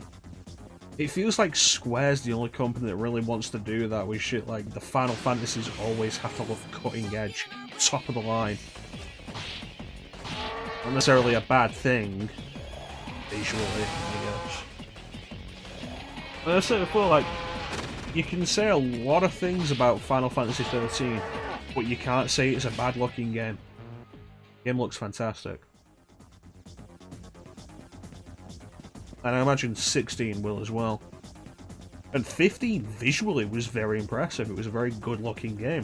It feels like Square's the only company that really wants to do that with shit like the Final Fantasies always have to look cutting edge, top of the line. Not necessarily a bad thing, visually, I guess. But I said before, like, you can say a lot of things about Final Fantasy 13, but you can't say it's a bad looking game. The game looks fantastic. And I imagine 16 will as well. And 15 visually was very impressive. It was a very good looking game.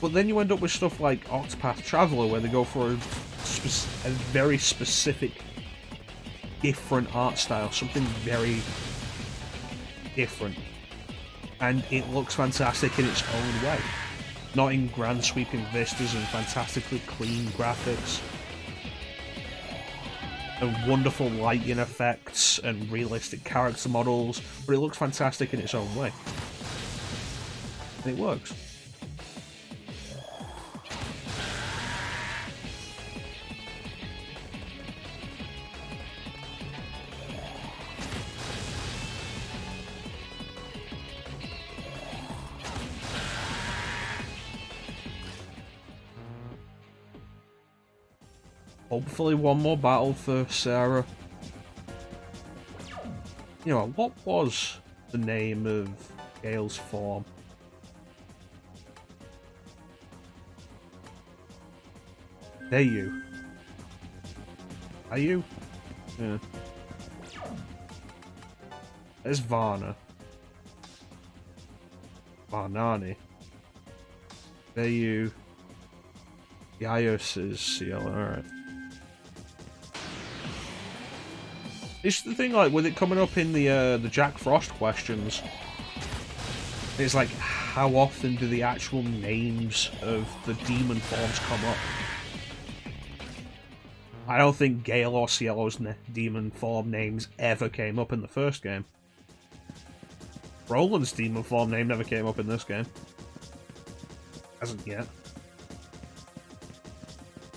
But then you end up with stuff like Octopath Traveler, where they go for a very specific, different art style. Something very different. And it looks fantastic in its own way. Not in grand sweeping vistas and fantastically clean graphics. And wonderful lighting effects and realistic character models, but it looks fantastic in its own way. And it works. Hopefully one more battle for Sarah. You know, what was the name of Gale's form? There you. Are you? Yeah. There's Varna. Varnani. There you. Gaius is CL, alright. It's the thing, like, with it coming up in the Jack Frost questions, it's like, how often do the actual names of the demon forms come up? I don't think Gale or Cielo's demon form names ever came up in the first game. Roland's demon form name never came up in this game. Hasn't yet.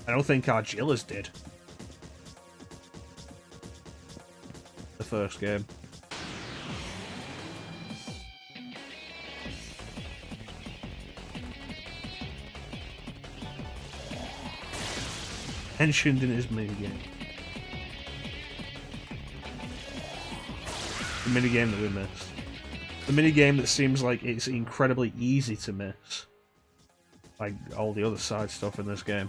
I don't think Argilla's did. The first game. Mentioned in his minigame. The minigame that we missed. The minigame that seems like it's incredibly easy to miss. Like all the other side stuff in this game.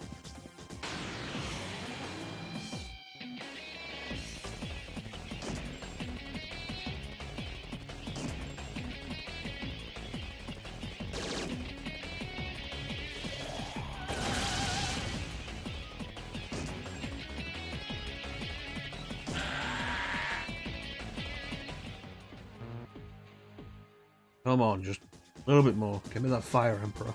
Come on, just a little bit more. Give me that fire, Emperor.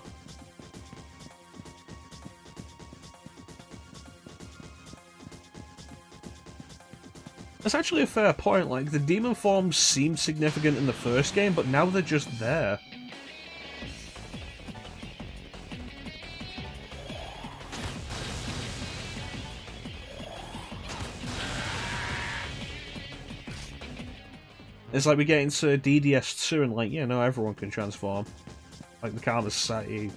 That's actually a fair point. Like, the demon forms seemed significant in the first game, but now they're just there. It's like we get into DDS2 and like, yeah, no, everyone can transform. Like the Karma Society,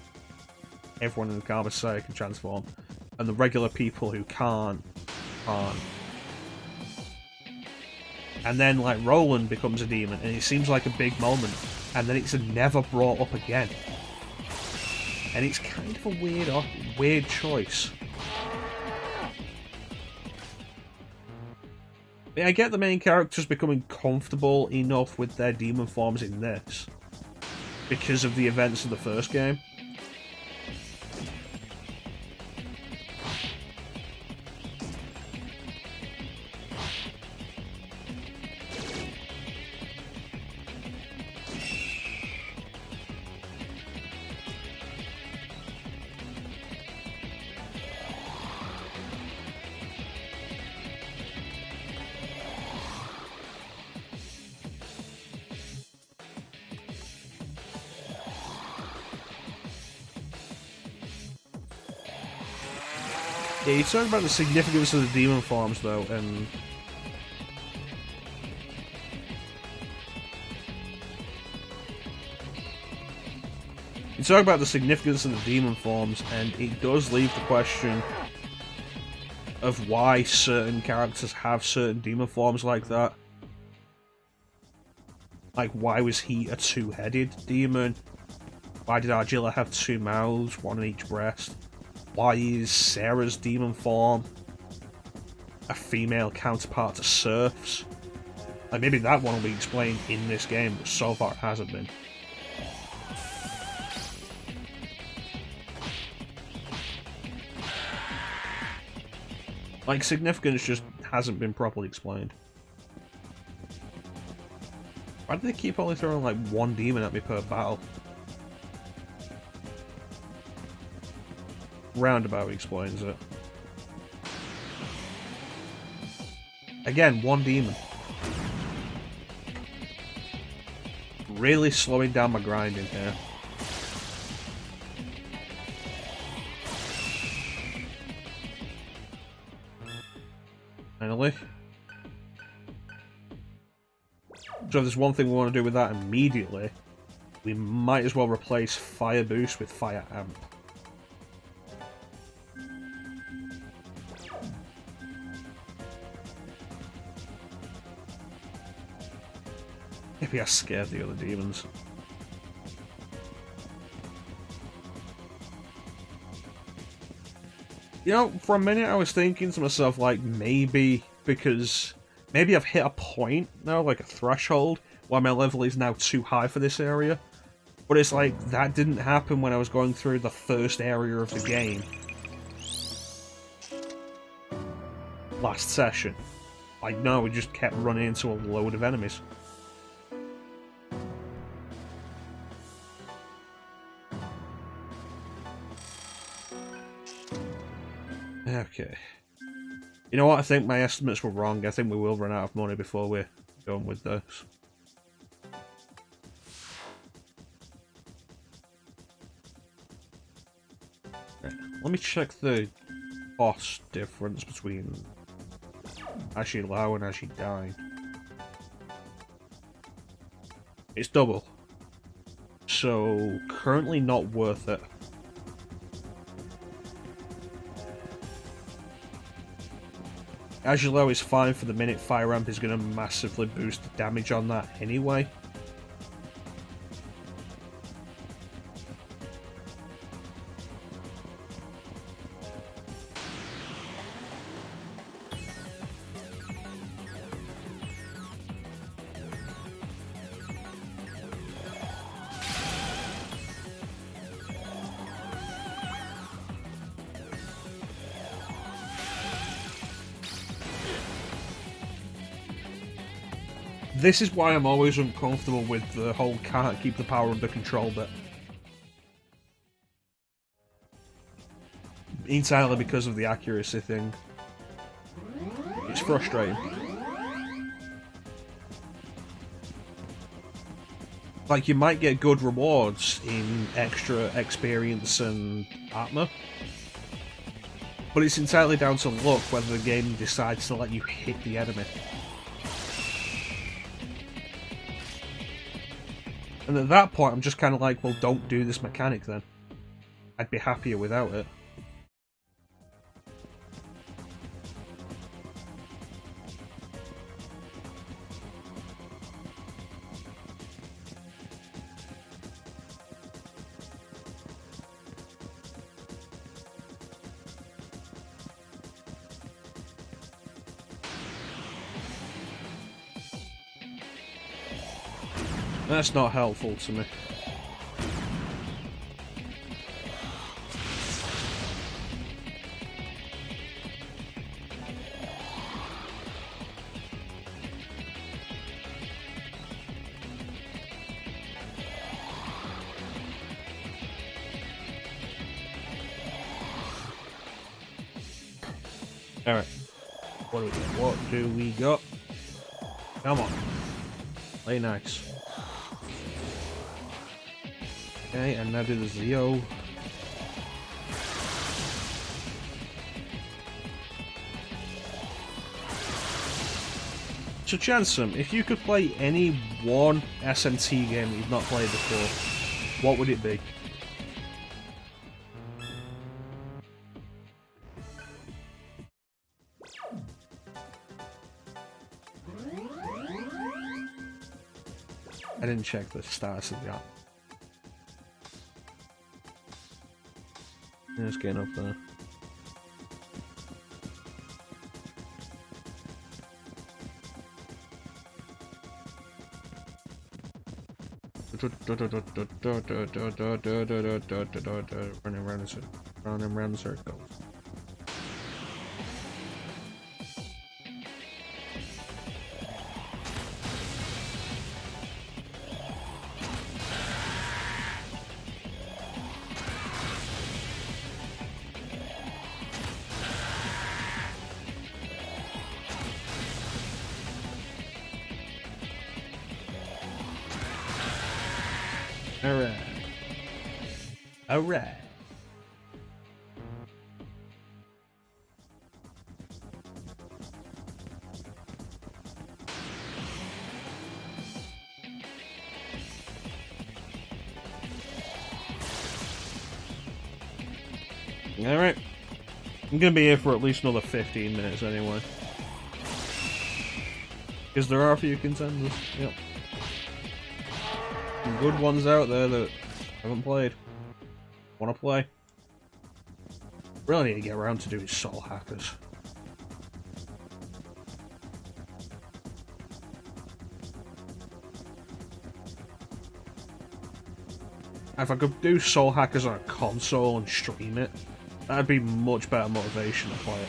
everyone in the Karma Society can transform. And the regular people who can't. And then like Roland becomes a demon and it seems like a big moment. And then it's never brought up again. And it's kind of a weird choice. I get the main characters becoming comfortable enough with their demon forms in this because of the events of the first game. Yeah, you talk about the significance of the demon forms, though, and you talk about the significance of the demon forms, and it does leave the question of why certain characters have certain demon forms like that. Like, why was he a two-headed demon? Why did Argilla have two mouths, one on each breast? Why is Sarah's demon form a female counterpart to Seraphs? Like, maybe that one will be explained in this game, but so far it hasn't been. Like, significance just hasn't been properly explained. Why do they keep only throwing, like, one demon at me per battle? Roundabout explains it. Again, one demon. Really slowing down my grinding here. Finally. So if there's one thing we want to do with that immediately, we might as well replace Fire Boost with Fire Amp. Maybe I scared the other demons. You know, for a minute I was thinking to myself, like, maybe I've hit a point now, like a threshold, where my level is now too high for this area. But it's like, that didn't happen when I was going through the first area of the game. Last session. Like, no, we just kept running into a load of enemies. Okay. You know what? I think my estimates were wrong. I think we will run out of money before we're going with this. Right. Let me check the cost difference between Ashi Lau and Ashi Dine. It's double. So, currently not worth it. Agilow is fine for the minute. Fire Ramp is going to massively boost the damage on that anyway. This is why I'm always uncomfortable with the whole can't keep the power under control bit. Entirely because of the accuracy thing. It's frustrating. Like, you might get good rewards in extra experience and armor, but it's entirely down to luck whether the game decides to let you hit the enemy. And at that point, I'm just kind of like, well, don't do this mechanic then. I'd be happier without it. That's not helpful to me. Alright. What do we got? What do we got? Come on. Play nice. Okay, and now do the Zio. So Chansum, if you could play any one SMT game that you've not played before, what would it be? I didn't check the status of the app. Yeah, it's getting up there. Running around in circles. Alright. Alright. Alright. I'm gonna be here for at least another 15 minutes anyway. Because there are a few contenders. Yep. Some good ones out there that I haven't played. Wanna play? Really need to get around to doing Soul Hackers. If I could do Soul Hackers on a console and stream it, that'd be much better motivation to play it.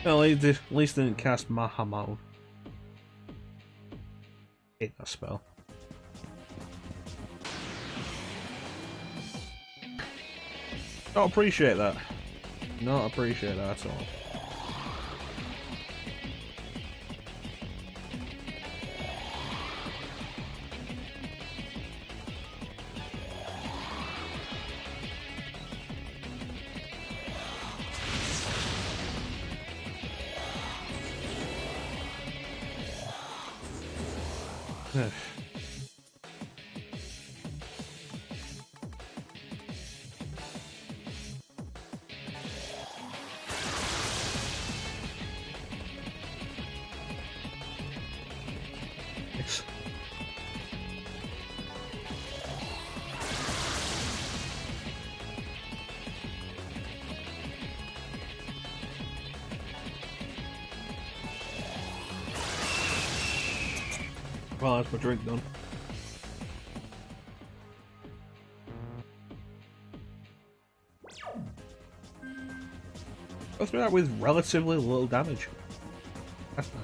Well, at least they didn't cast Mahamon. Hate that spell. Don't appreciate that. Not appreciate that at all. Well, that's my drink done. Go through that with relatively little damage. That's nice.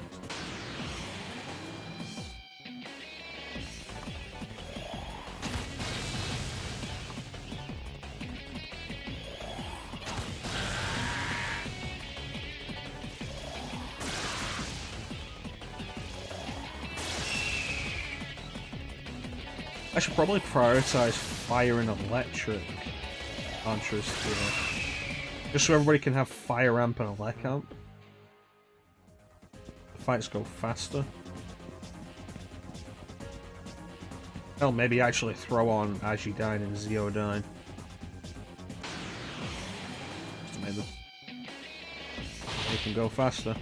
I should probably prioritize fire and electric launchers here. Just so everybody can have fire amp and elect amp. The fights go faster. Hell, maybe actually throw on Ajidyne and Zeodyne. Just to make them. They can go faster.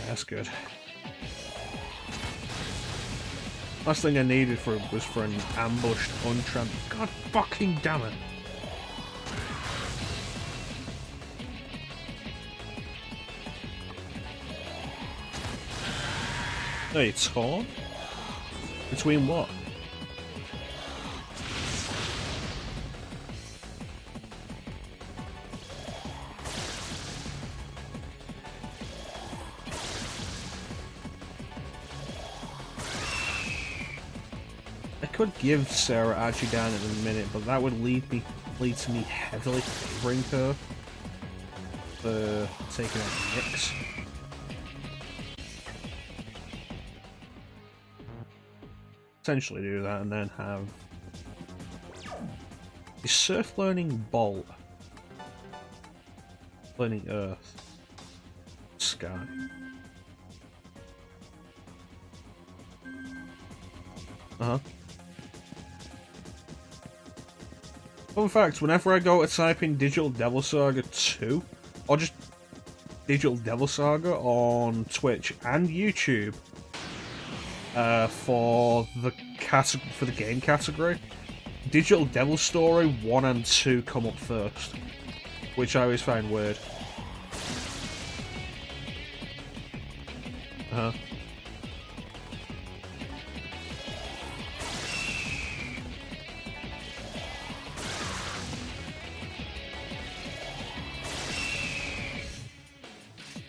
That's good. Last thing I needed was for an ambushed untramp. God fucking damn it! No, you torn? Between what? I could give Sarah Ajidyne in a minute, but that would lead to me heavily favouring her for taking out Nyx. Essentially do that and then have is Surf learning Bolt, learning Earth, Sky. Fun fact, whenever I go to type in Digital Devil Saga 2, or just Digital Devil Saga on Twitch and YouTube, for the game category, Digital Devil Story 1 and 2 come up first, which I always find weird.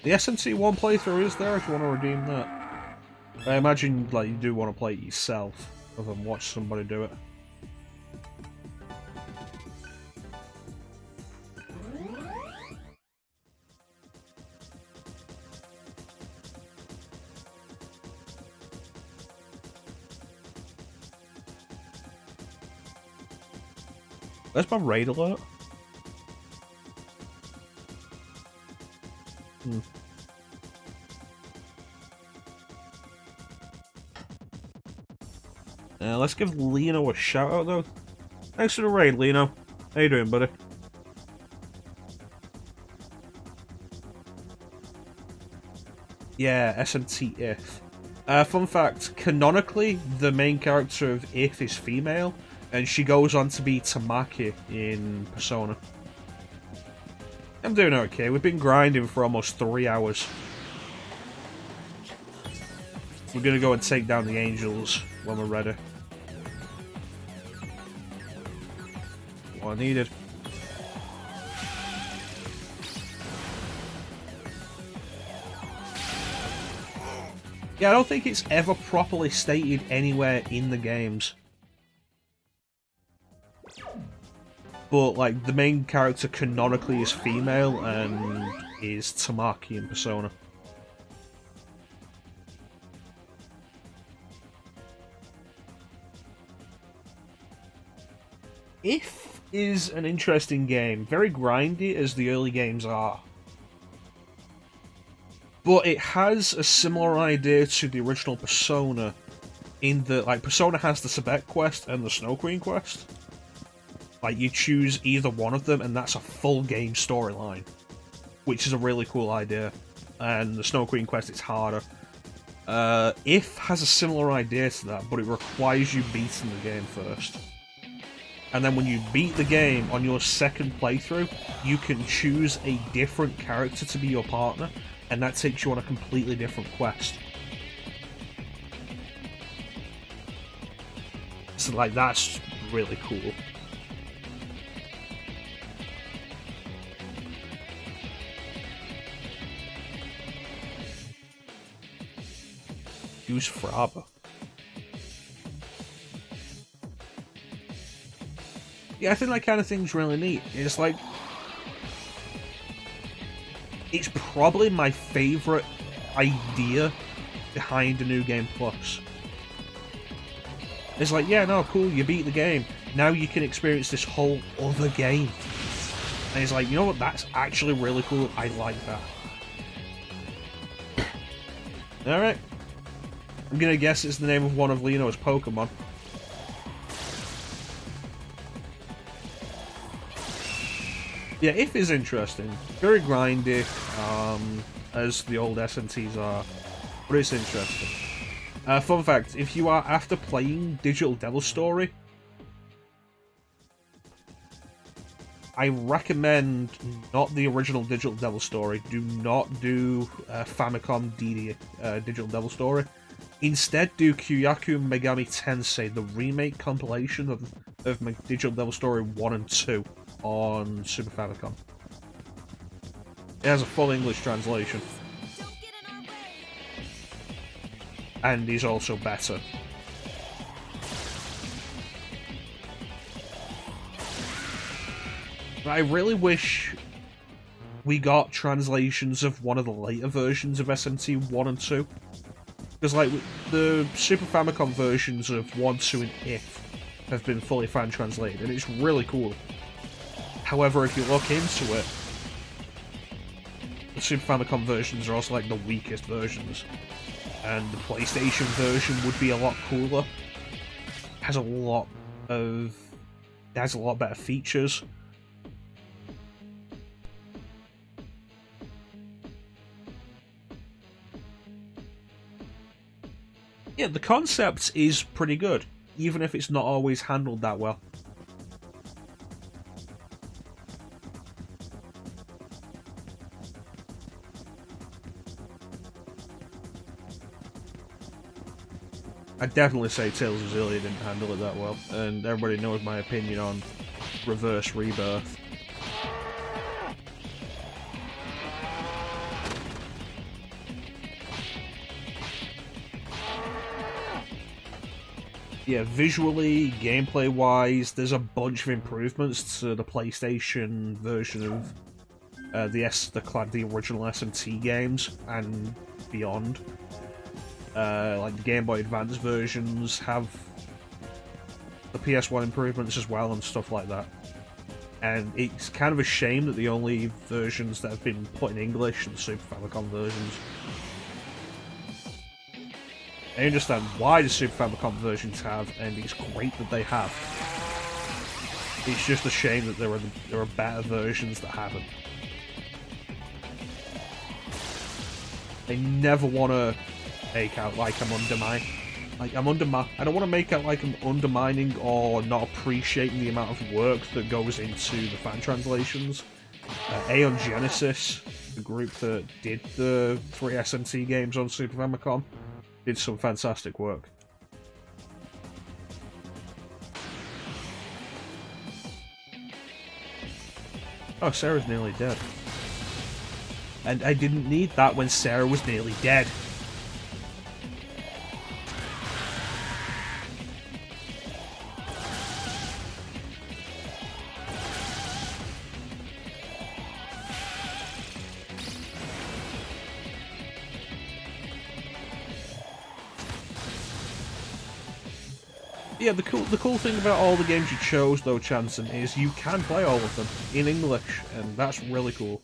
The SNC1 playthrough is there if you want to redeem that. I imagine like you do want to play it yourself, rather than watch somebody do it. Where's my raid alert? Let's give Lino a shout out though. Thanks for the raid, Lino. How you doing, buddy? Yeah, SMT If. Fun fact, canonically, the main character of If is female, and she goes on to be Tamaki in Persona. I'm doing okay. We've been grinding for almost 3 hours. We're gonna go and take down the angels when we're ready. What I needed. Yeah, I don't think it's ever properly stated anywhere in the games. But, like, the main character canonically is female and is Tamaki in Persona. If is an interesting game, very grindy as the early games are. But it has a similar idea to the original Persona in the, like, Persona has the Sebek quest and the Snow Queen quest. Like, you choose either one of them, and that's a full game storyline, which is a really cool idea. And the Snow Queen quest, it's harder. If has a similar idea to that, but it requires you beating the game first. And then when you beat the game on your second playthrough, you can choose a different character to be your partner, and that takes you on a completely different quest. So, like, that's really cool. Use Fraba. Yeah, I think that kind of thing's really neat. It's like, it's probably my favourite idea behind a New Game Plus. It's like, yeah, no, cool, you beat the game. Now you can experience this whole other game. And it's like, you know what, that's actually really cool. I like that. Alright. I'm gonna guess it's the name of one of Lino's Pokemon. Yeah, If is interesting. Very grindy, as the old SNTs are, but it's interesting. Fun fact, if you are after playing Digital Devil Story, I recommend not the original Digital Devil Story. Do not do Famicom Digital Devil Story. Instead, do Kyoyaku Megami Tensei, the remake compilation of Digital Devil Story 1 and 2 on Super Famicom. It has a full English translation. And is also better. I really wish we got translations of one of the later versions of SMT 1 and 2. Because, like, the Super Famicom versions of 1, 2, and If have been fully fan-translated, and it's really cool. However, if you look into it, the Super Famicom versions are also, like, the weakest versions. And the PlayStation version would be a lot cooler. It has a lot better features. Yeah, the concept is pretty good, even if it's not always handled that well. I'd definitely say Tales of Xillia didn't handle it that well, and everybody knows my opinion on Reverse Rebirth. Yeah, visually, gameplay-wise, there's a bunch of improvements to the PlayStation version of the original SMT games and beyond. Like the Game Boy Advance versions have the PS1 improvements as well and stuff like that. And it's kind of a shame that the only versions that have been put in English are the Super Famicom versions. I understand why the Super Famicom versions have, and it's great that they have. It's just a shame that there are better versions that haven't. I never want to make out like I'm undermining. I don't want to make out like I'm undermining or not appreciating the amount of work that goes into the fan translations. Aeon Genesis, the group that did the 3 SMT games on Super Famicom, did some fantastic work. Oh, Sarah's nearly dead. And I didn't need that when Sarah was nearly dead. Yeah, the cool thing about all the games you chose, though, Chanson, is you can play all of them in English, and that's really cool.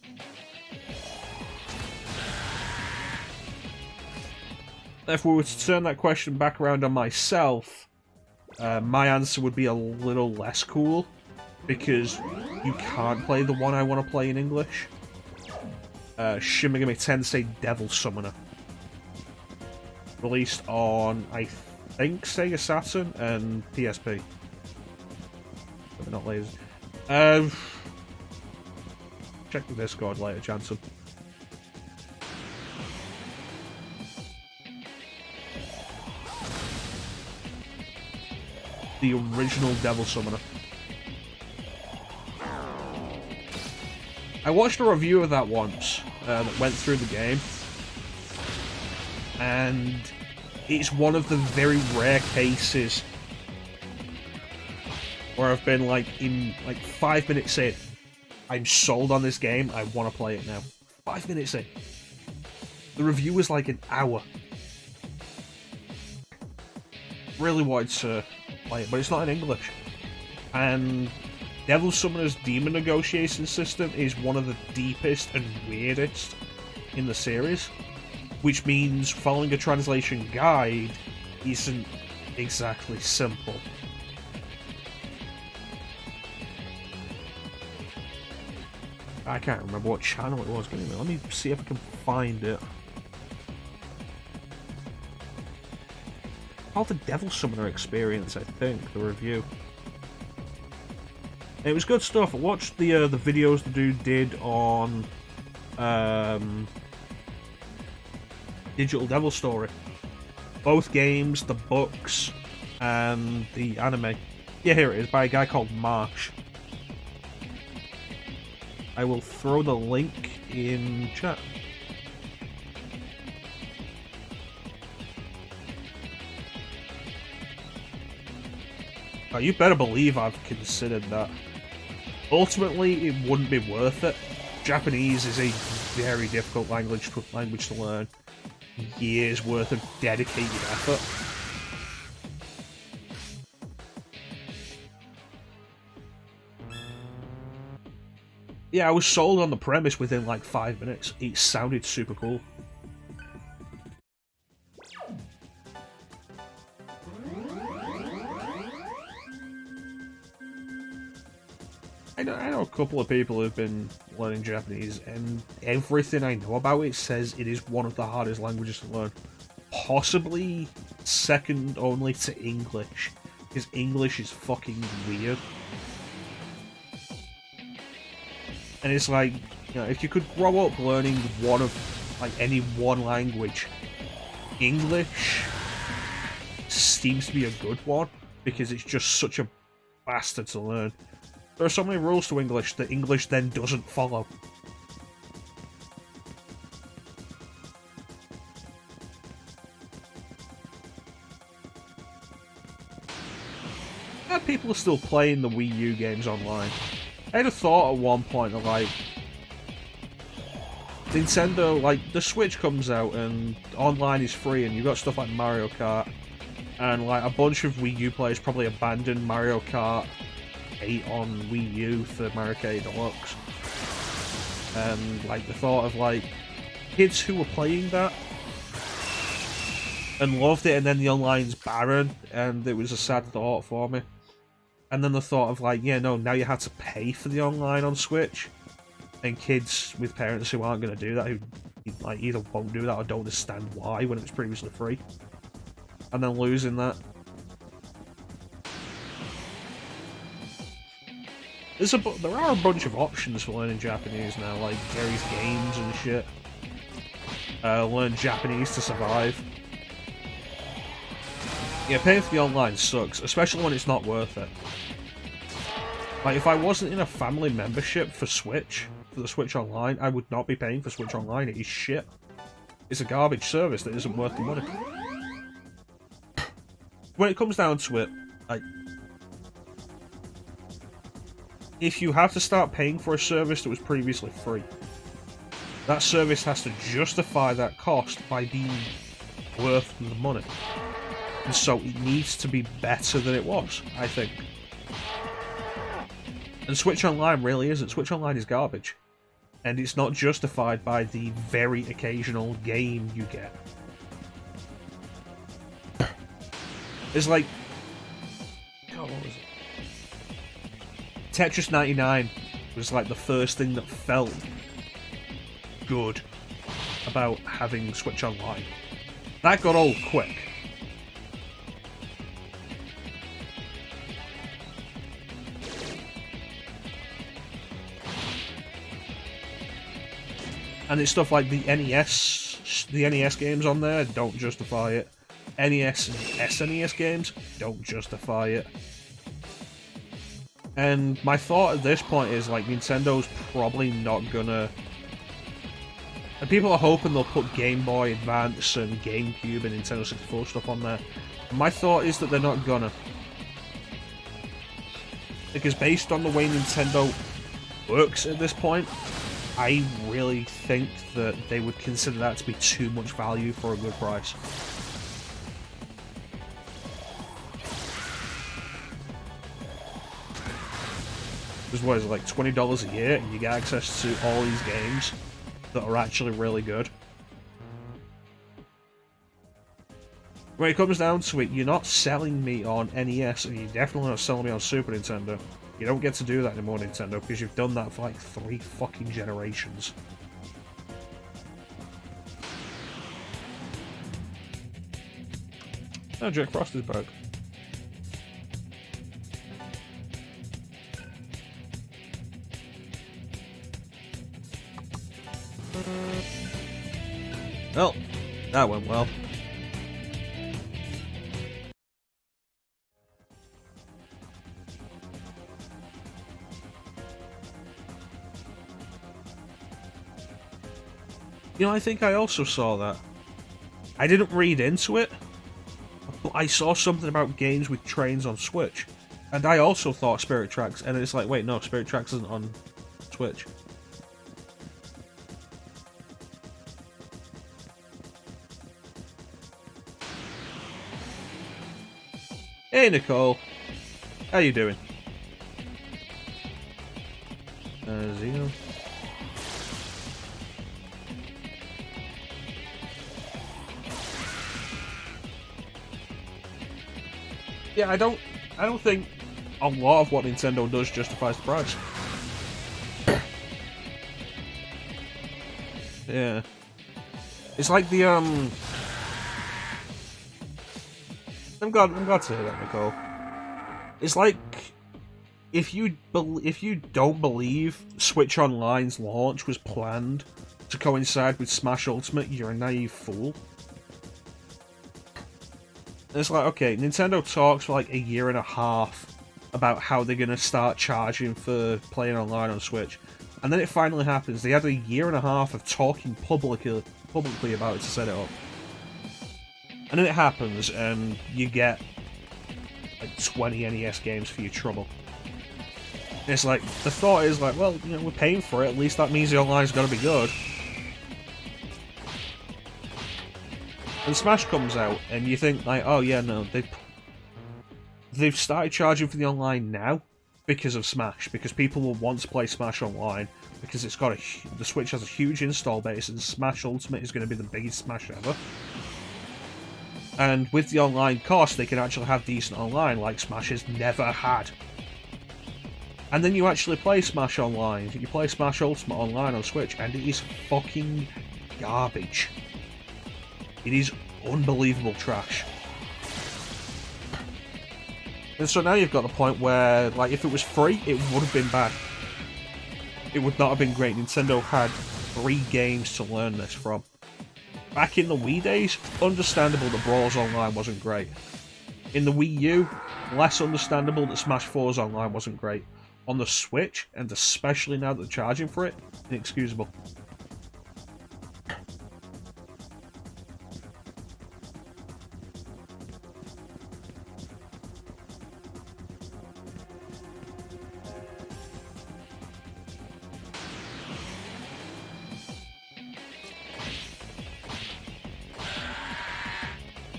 If we were to turn that question back around on myself, my answer would be a little less cool, because you can't play the one I want to play in English. Shin Megami Tensei Devil Summoner. Released on, I think, Sega Saturn and PSP. But not lasers. Check the Discord later, Jansen. The original Devil Summoner. I watched a review of that once, that went through the game, and it's one of the very rare cases where I've been like, in like 5 minutes in, I'm sold on this game, I want to play it now. 5 minutes in. The review was like an hour. Really wanted to play it, but it's not in English. And Devil Summoner's Demon Negotiation system is one of the deepest and weirdest in the series, which means following a translation guide isn't exactly simple. I can't remember what channel it was, but anyway, let me see if I can find it. Called the Devil Summoner Experience, I think, the review. It was good stuff. I watched the videos the dude did on Digital Devil Story. Both games, the books, and the anime. Yeah, here it is, by a guy called Marsh. I will throw the link in chat. Oh, you better believe I've considered that. Ultimately, it wouldn't be worth it. Japanese is a very difficult language to learn. Years worth of dedicated effort. Yeah, I was sold on the premise within like 5 minutes. It sounded super cool. I know a couple of people who've been learning Japanese, and everything I know about it says it is one of the hardest languages to learn. Possibly second only to English, because English is fucking weird. And it's like, you know, if you could grow up learning one of, like, any one language, English seems to be a good one, because it's just such a bastard to learn. There are so many rules to English that English then doesn't follow. And people are still playing the Wii U games online. I had a thought at one point of, like, Nintendo, like, the Switch comes out and online is free and you've got stuff like Mario Kart, and, like, a bunch of Wii U players probably abandoned Mario Kart 8 on Wii U for Mario Kart Deluxe. And, like, the thought of, like, kids who were playing that and loved it, and then the online's barren, and it was a sad thought for me. And then the thought of, like, yeah, no, now you had to pay for the online on Switch, and kids with parents who aren't going to do that, who, like, either won't do that or don't understand why when it was previously free, and then losing that. There are a bunch of options for learning Japanese now, like Gary's Games and shit. Learn Japanese to survive. Yeah, paying for the online sucks, especially when it's not worth it. Like, if I wasn't in a family membership for Switch, for the Switch Online, I would not be paying for Switch Online. It is shit. It's a garbage service that isn't worth the money. When it comes down to it, like, if you have to start paying for a service that was previously free, that service has to justify that cost by being worth the money. And so it needs to be better than it was, I think. And Switch Online really isn't. Switch Online is garbage. And it's not justified by the very occasional game you get. It's like, God, what was it? Tetris 99 was like the first thing that felt good about having Switch Online. That got old quick. And it's stuff like the NES games on there don't justify it. NES and SNES games don't justify it. And my thought at this point is, like, Nintendo's probably not gonna... And people are hoping they'll put Game Boy Advance and GameCube and Nintendo 64 stuff on there. And my thought is that they're not gonna. Because based on the way Nintendo works at this point, I really think that they would consider that to be too much value for a good price. Because what is it, like $20 a year, and you get access to all these games that are actually really good. When it comes down to it, you're not selling me on NES, and you're definitely not selling me on Super Nintendo. You don't get to do that anymore, Nintendo, because you've done that for like 3 fucking generations. Oh, Jack Frost is back. Well, that went well. You know, I think I also saw that. I didn't read into it, but I saw something about games with trains on Switch. And I also thought Spirit Tracks, and it's like, wait, no, Spirit Tracks isn't on Switch. Hey, Nicole. How you doing? Zeno. Yeah, I don't think a lot of what Nintendo does justifies the price. Yeah. It's like the I'm glad to hear that, Nicole. It's like if you don't believe Switch Online's launch was planned to coincide with Smash Ultimate, you're a naive fool. And it's like, okay, Nintendo talks for like a year and a half about how they're gonna start charging for playing online on Switch, and then it finally happens. They had a year and a half of talking publicly about it to set it up. And then it happens, and you get like 20 NES games for your trouble. And it's like, the thought is like, well, you know, we're paying for it, at least that means the online's gotta be good. And Smash comes out, and you think like, oh yeah, no, they've started charging for the online now because of Smash, because people will want to play Smash online, because it's got the Switch has a huge install base, and Smash Ultimate is going to be the biggest Smash ever. And with the online cost, they can actually have decent online, like Smash has never had. And then you actually play Smash Online, you play Smash Ultimate online on Switch, and it is fucking garbage. It is unbelievable trash. And so now you've got the point where, like, if it was free, it would have been bad. It would not have been great. Nintendo had 3 games to learn this from. Back in the Wii days, understandable that Brawl's Online wasn't great. In the Wii U, less understandable that Smash 4's Online wasn't great. On the Switch, and especially now that they're charging for it, inexcusable.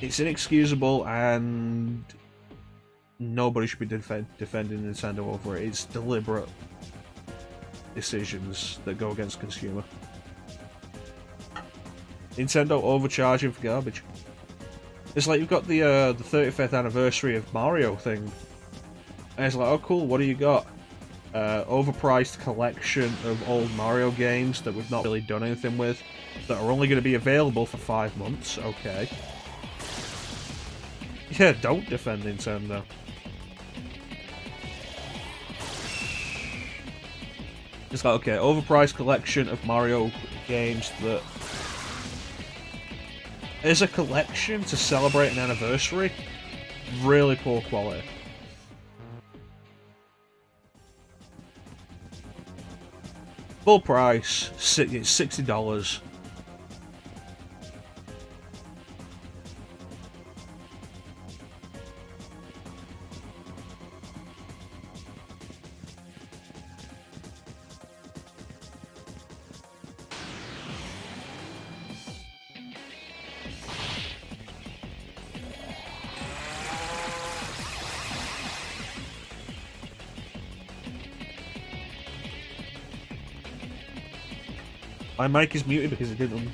It's inexcusable, and nobody should be defending Nintendo over it. It's deliberate decisions that go against consumer. Nintendo overcharging for garbage. It's like you've got the 35th anniversary of Mario thing, and it's like, oh cool, what do you got? Overpriced collection of old Mario games that we've not really done anything with, that are only going to be available for 5 months. Okay. Yeah, don't defend Nintendo. It's like, okay, overpriced collection of Mario games that is a collection to celebrate an anniversary. Really poor quality. Full price, it's $60. My mic is muted because it didn't.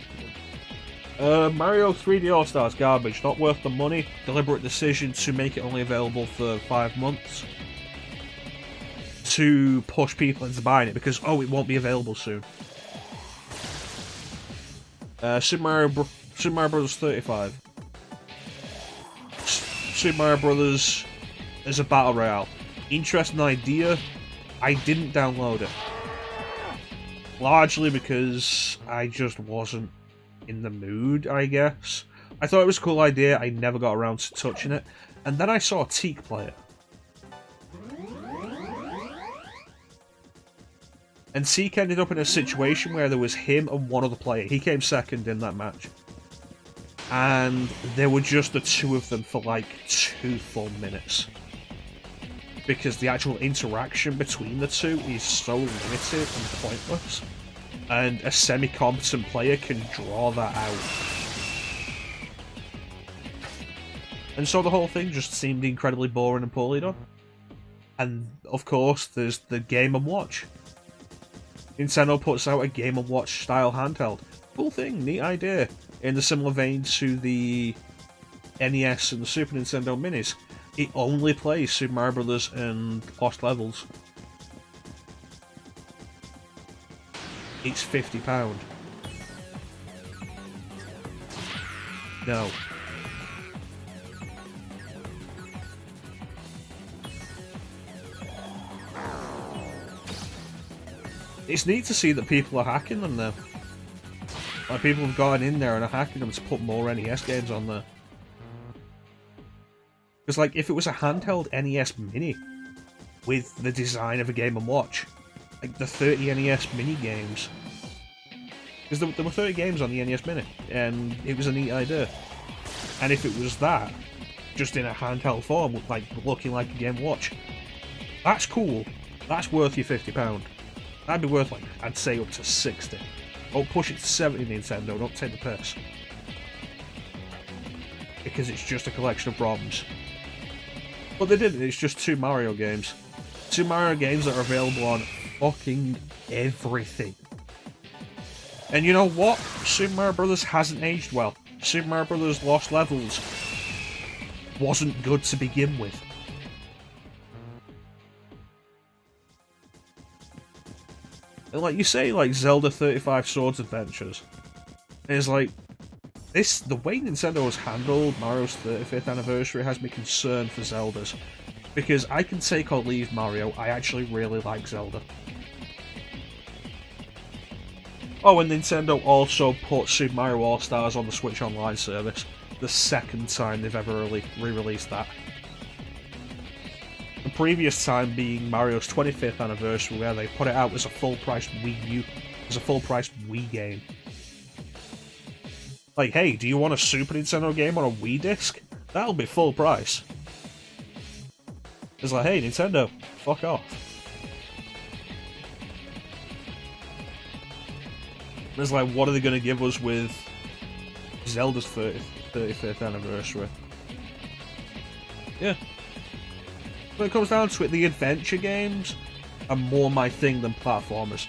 Mario 3D All-Stars garbage, not worth the money. Deliberate decision to make it only available for 5 months. To push people into buying it because, oh, it won't be available soon. Super Mario Bros. 35. Super Mario Bros. Is a battle royale. Interesting idea. I didn't download it. Largely because I just wasn't in the mood, I guess. I thought it was a cool idea, I never got around to touching it. And then I saw Teak play it. And Teak ended up in a situation where there was him and one other player. He came second in that match. And there were just the two of them for like 2 full minutes. Because the actual interaction between the two is so limited and pointless, and a semi-competent player can draw that out. And so the whole thing just seemed incredibly boring and poorly done. And of course, there's the Game & Watch. Nintendo puts out a Game & Watch style handheld. Cool thing, neat idea. In the similar vein to the NES and the Super Nintendo Minis. It only plays Super Mario Bros. And Lost Levels. It's £50. No. It's neat to see that people are hacking them now. Like, people have gone in there and are hacking them to put more NES games on there. Because, like, if it was a handheld NES Mini with the design of a Game & Watch, like the 30 NES Mini games, because there were 30 games on the NES Mini, and it was a neat idea. And if it was that, just in a handheld form, like looking like a Game & Watch, that's cool. That's worth your £50. That'd be worth, like, I'd say up to 60. Don't push it to 70, Nintendo. Don't take the piss. Because it's just a collection of ROMs. But they didn't, it's just 2 Mario games. 2 Mario games that are available on fucking everything. And you know what? Super Mario Bros. Hasn't aged well. Super Mario Bros. Lost Levels wasn't good to begin with. And like you say, like Zelda 35 Swords Adventures, is like, the way Nintendo has handled Mario's 35th anniversary has me concerned for Zelda's. Because I can take or leave Mario, I actually really like Zelda. Oh, and Nintendo also put Super Mario All-Stars on the Switch Online service. The second time they've ever re-released that. The previous time being Mario's 25th anniversary, where they put it out as a full-priced Wii U, as a full-priced Wii game. Like, hey, do you want a Super Nintendo game on a Wii disc? That'll be full price. It's like, hey, Nintendo, fuck off. It's like, what are they going to give us with Zelda's 35th anniversary? Yeah. When it comes down to it, the adventure games are more my thing than platformers.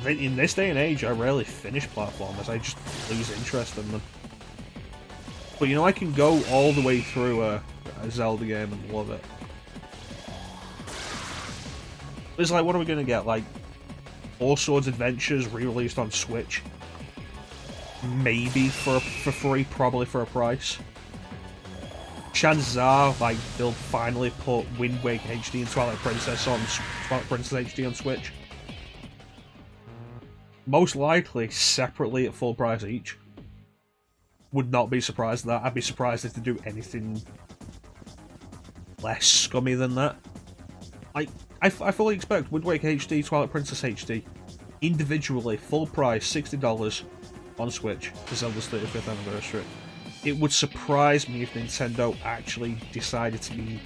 In this day and age, I rarely finish platformers, I just lose interest in them. But you know, I can go all the way through a Zelda game and love it. It's like, what are we gonna get? Like, All Swords Adventures re-released on Switch? Maybe for free, probably for a price. Chances are, like, they'll finally put Wind Waker HD and Twilight Princess HD on Switch. Most likely, separately at full price each. Would not be surprised at that. I'd be surprised if they do anything less scummy than that. I fully expect Wind Waker HD, Twilight Princess HD, individually, full price, $60 on Switch for Zelda's 35th anniversary. It would surprise me if Nintendo actually decided to be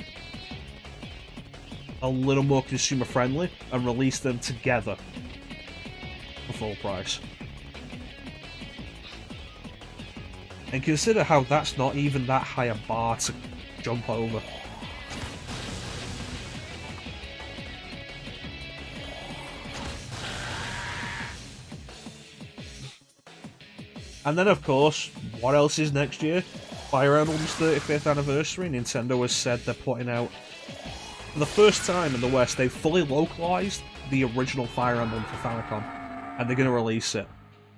a little more consumer friendly and release them together for full price. And consider how that's not even that high a bar to jump over. And then, of course, what else is next year? Fire Emblem's 35th anniversary. Nintendo has said they're putting out, for the first time in the West, they've fully localized the original Fire Emblem for Famicom, and they're going to release it.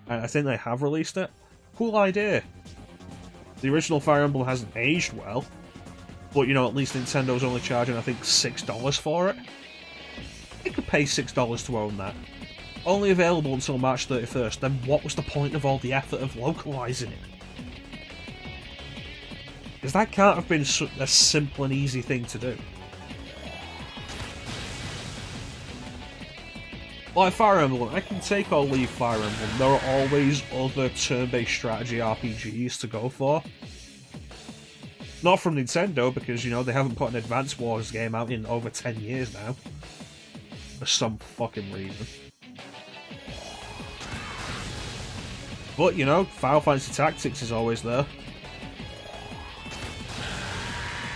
And I think they have released it. Cool idea. The original Fire Emblem hasn't aged well, but, you know, at least Nintendo's only charging, I think, $6 for it. You could pay $6 to own that. Only available until March 31st, then what was the point of all the effort of localising it? Because that can't have been a simple and easy thing to do. Like Fire Emblem, I can take or leave Fire Emblem. There are always other turn-based strategy RPGs to go for. Not from Nintendo, because, you know, they haven't put an Advance Wars game out in over 10 years now. For some fucking reason. But, you know, Final Fantasy Tactics is always there.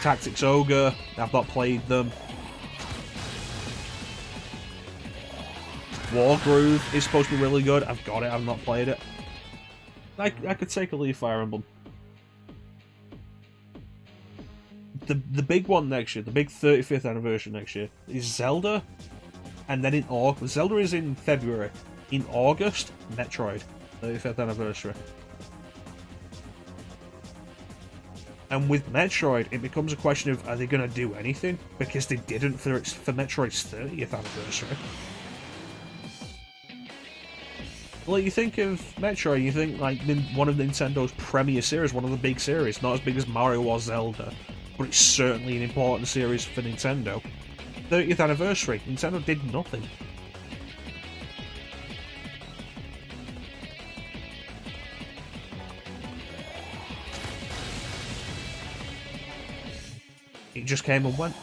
Tactics Ogre, I've not played them. Wargroove is supposed to be really good, I've got it, I've not played it. I could take a leave Fire Emblem. The big one next year, the big 35th anniversary next year, is Zelda. And then in August, Zelda is in February. In August, Metroid. 35th anniversary. And with Metroid, it becomes a question of, are they going to do anything? Because they didn't for Metroid's 30th anniversary. Like, you think of Metroid, you think, like, one of Nintendo's premier series, one of the big series. Not as big as Mario or Zelda, but it's certainly an important series for Nintendo. 30th anniversary, Nintendo did nothing. It just came and went.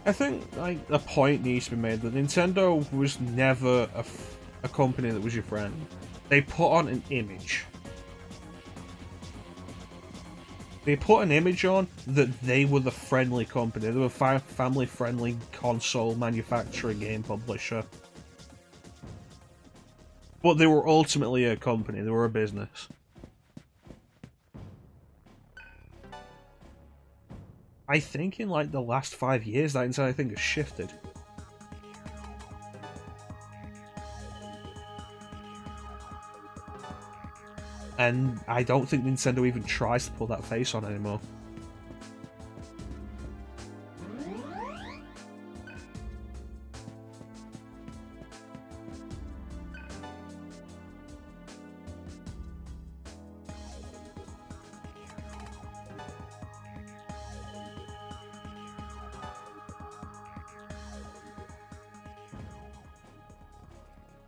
I think, like, a point needs to be made that Nintendo was never a company that was your friend. They put on an image. They put an image on that they were the friendly company. They were a family-friendly console manufacturer, game publisher. But they were ultimately a company. They were a business. I think in, like, the last 5 years, that entire thing has shifted. And I don't think Nintendo even tries to put that face on anymore.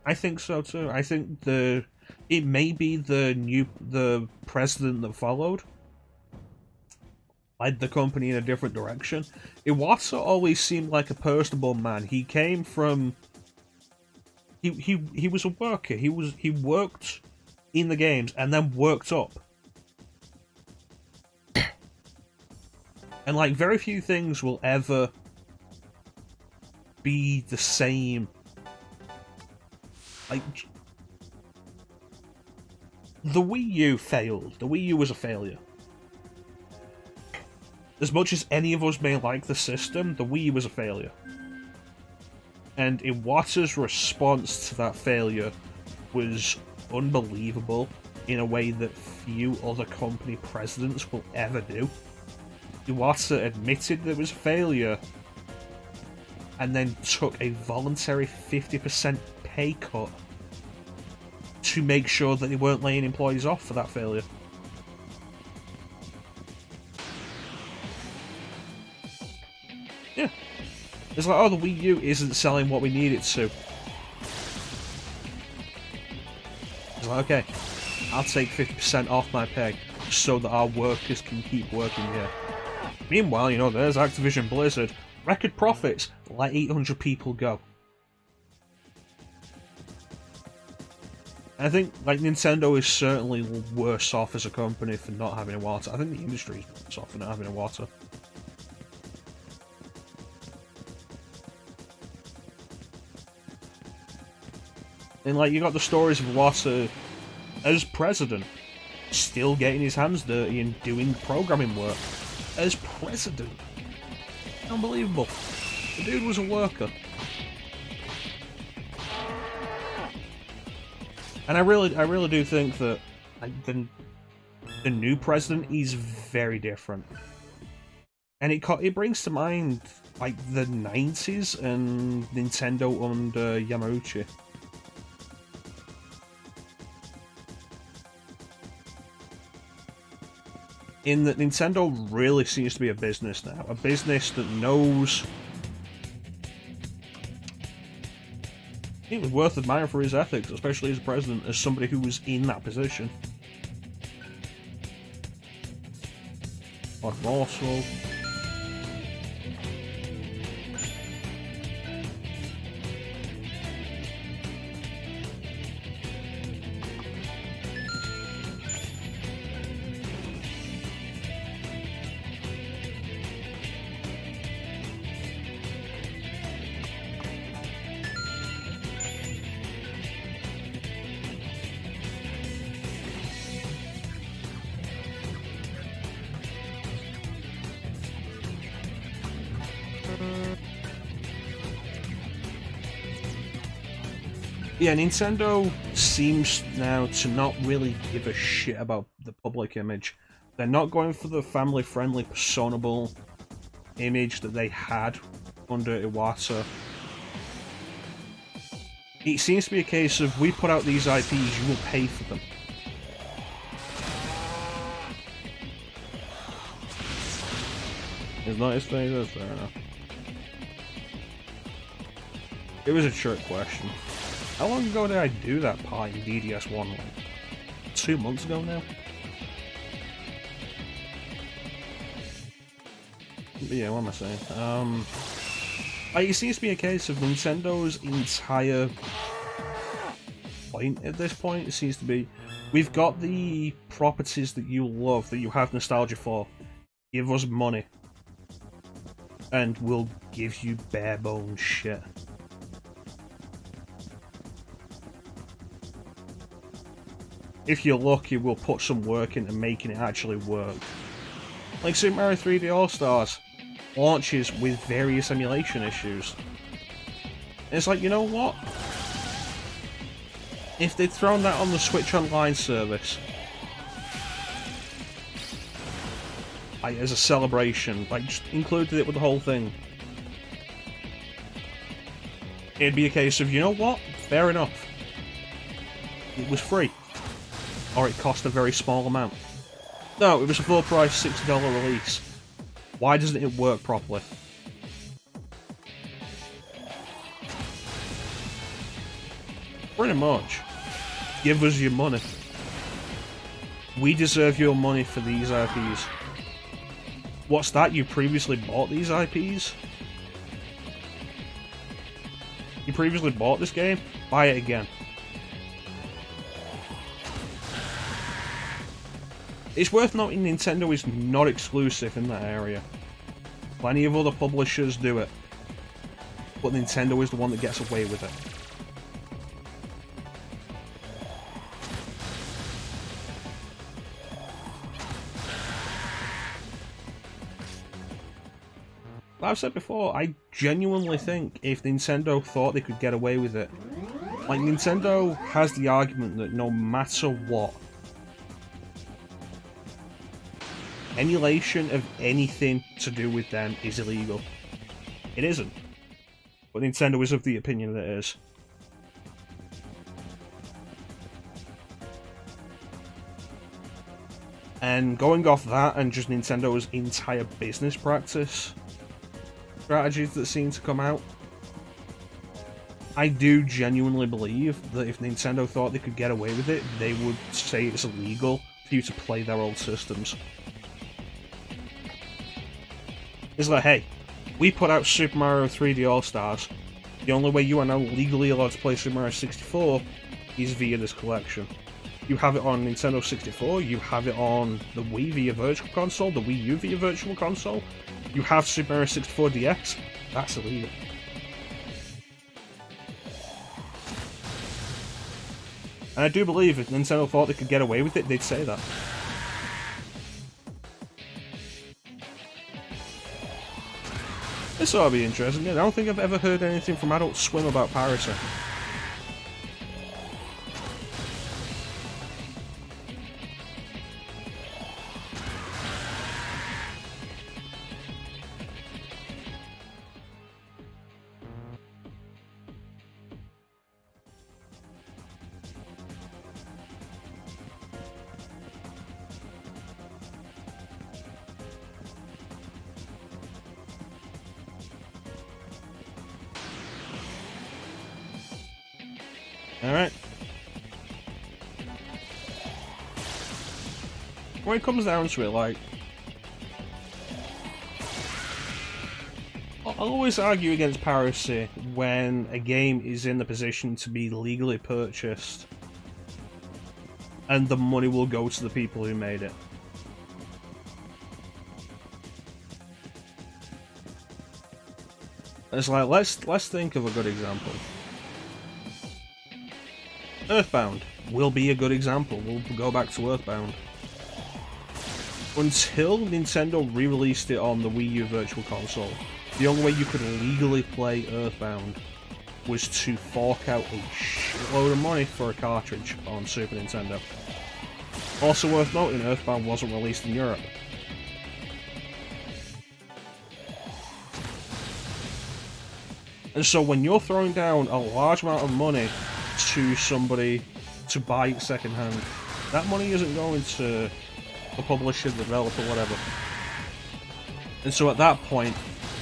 I think so too. I think it may be the president that followed. led the company in a different direction. Iwata always seemed like a personable man. He came from... He was a worker. He worked in the games and then worked up. And like, very few things will ever be the same. Like, the Wii U failed. The Wii U was a failure. As much as any of us may like the system, the Wii U was a failure. And Iwata's response to that failure was unbelievable in a way that few other company presidents will ever do. Iwata admitted there was a failure and then took a voluntary 50% pay cut to make sure that they weren't laying employees off for that failure. Yeah. It's like, oh, the Wii U isn't selling what we need it to. It's like, okay, I'll take 50% off my pay so that our workers can keep working here. Meanwhile, you know, there's Activision Blizzard. Record profits, let 800 people go. I think, like, Nintendo is certainly worse off as a company for not having Iwata. I think the industry is worse off for not having Iwata. And, like, you got the stories of Iwata as president, still getting his hands dirty and doing programming work. As president. Unbelievable. The dude was a worker. And I really do think that, like, the new president is very different. And it brings to mind, like, the 90s and Nintendo under Yamauchi. In that Nintendo really seems to be a business now. A business that knows... He was worth admiring for his ethics, especially as president, as somebody who was in that position. Like Morsel. Yeah, Nintendo seems now to not really give a shit about the public image. They're not going for the family-friendly, personable image that they had under Iwata. It seems to be a case of, we put out these IPs, you will pay for them. It's not his face, that's fair enough. It was a trick question. How long ago did I do that part in DDS1? Like 2 months ago now? But yeah, what am I saying? Like, it seems to be a case of Nintendo's entire point at this point. It seems to be, we've got the properties that you love, that you have nostalgia for. Give us money. And we'll give you bare bones shit. If you're lucky, we'll put some work into making it actually work. Like Super Mario 3D All-Stars launches with various emulation issues. And it's like, you know what? If they'd thrown that on the Switch Online service, like, as a celebration, like, just included it with the whole thing, it'd be a case of, you know what? Fair enough. It was free. Or it cost a very small amount. No, it was a full price $60 release. Why doesn't it work properly? Pretty much. Give us your money. We deserve your money for these IPs. What's that? You previously bought these IPs? You previously bought this game? Buy it again. It's worth noting Nintendo is not exclusive in that area. Plenty of other publishers do it, but Nintendo is the one that gets away with it. Like I've said before, I genuinely think if Nintendo thought they could get away with it, like Nintendo has the argument that no matter what, emulation of anything to do with them is illegal. It isn't. But Nintendo is of the opinion that it is. And going off that and just Nintendo's entire business practice strategies that seem to come out, I do genuinely believe that if Nintendo thought they could get away with it, they would say it's illegal for you to play their old systems. It's like, hey, we put out Super Mario 3D All-Stars. The only way you are now legally allowed to play Super Mario 64 is via this collection. You have it on Nintendo 64, you have it on the Wii via Virtual Console, the Wii U via Virtual Console, you have Super Mario 64 DX, that's illegal. And I do believe if Nintendo thought they could get away with it, they'd say that. This ought to be interesting. I don't think I've ever heard anything from Adult Swim about piracy. Alright. When it comes down to it, like, I'll always argue against piracy when a game is in the position to be legally purchased and the money will go to the people who made it. It's like, let's think of a good example. Earthbound will be a good example. We'll go back to Earthbound. Until Nintendo re-released it on the Wii U Virtual Console, the only way you could legally play Earthbound was to fork out a shitload of money for a cartridge on Super Nintendo. Also worth noting, Earthbound wasn't released in Europe. And so when you're throwing down a large amount of money to somebody to buy it secondhand, that money isn't going to the publisher, the developer, whatever. And so at that point,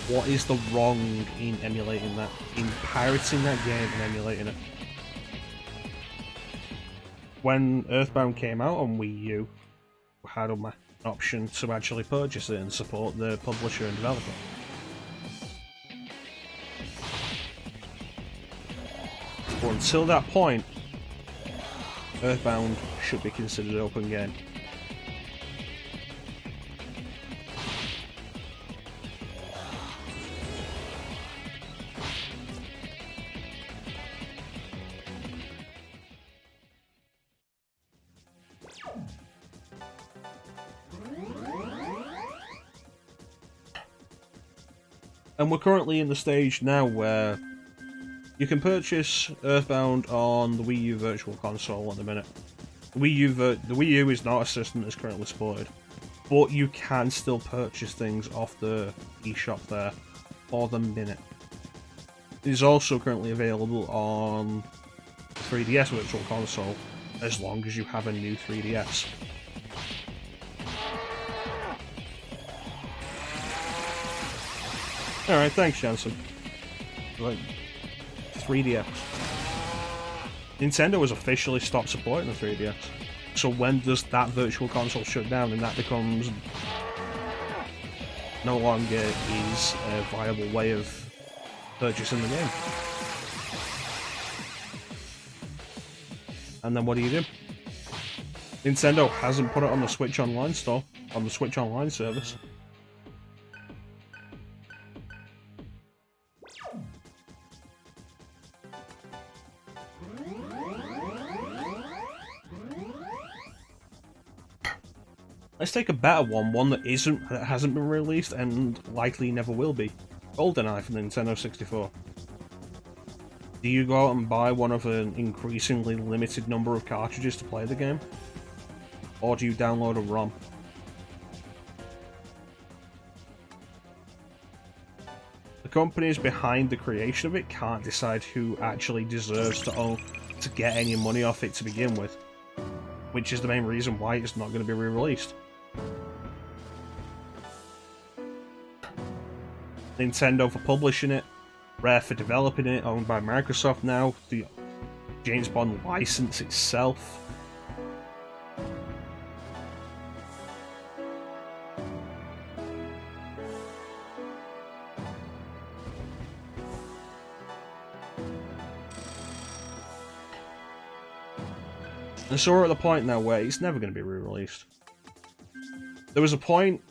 what is the wrong in emulating that? In pirating that game and emulating it? When Earthbound came out on Wii U, we had an option to actually purchase it and support the publisher and developer. But until that point, Earthbound should be considered an open game. And we're currently in the stage now where you can purchase Earthbound on the Wii U Virtual Console at the minute. The Wii U is not a system that's currently supported, but you can still purchase things off the eShop there for the minute. It is also currently available on the 3DS Virtual Console, as long as you have a new 3DS. Alright, thanks, Jansen. Right. 3DS. Nintendo has officially stopped supporting the 3DS. So when does that Virtual Console shut down and that becomes no longer is a viable way of purchasing the game. And then what do? Nintendo hasn't put it on the Switch Online store, on the Switch Online service. Let's take a better one that hasn't been released and likely never will be. GoldenEye for the Nintendo 64. Do you go out and buy one of an increasingly limited number of cartridges to play the game? Or do you download a ROM? The companies behind the creation of it can't decide who actually deserves to get any money off it to begin with, which is the main reason why it's not going to be re-released. Nintendo for publishing it, Rare for developing it, owned by Microsoft now, the James Bond license itself. And so we're at the point now where it's never going to be re-released. There was a point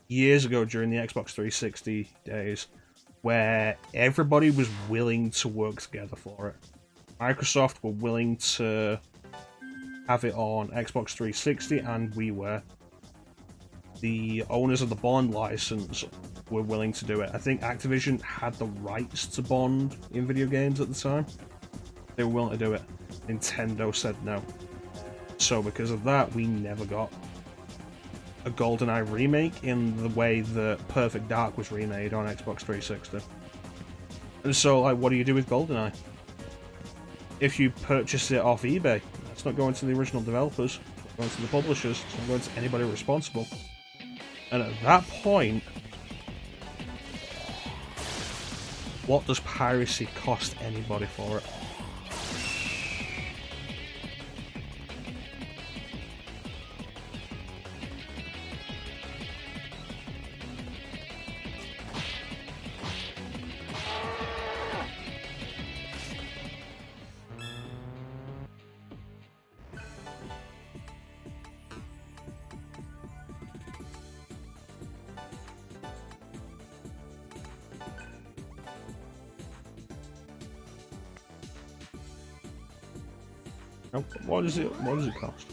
years ago during the Xbox 360 days where everybody was willing to work together for it. Microsoft were willing to have it on Xbox 360, and we were. The owners of the Bond license were willing to do it. I think Activision had the rights to Bond in video games at the time. They were willing to do it. Nintendo said no. So because of that, we never got a GoldenEye remake in the way that Perfect Dark was remade on Xbox 360. And so, like, what do you do with GoldenEye? If you purchase it off eBay, it's not going to the original developers, it's not going to the publishers, it's not going to anybody responsible. And at that point, what does piracy cost anybody for it? What does it cost?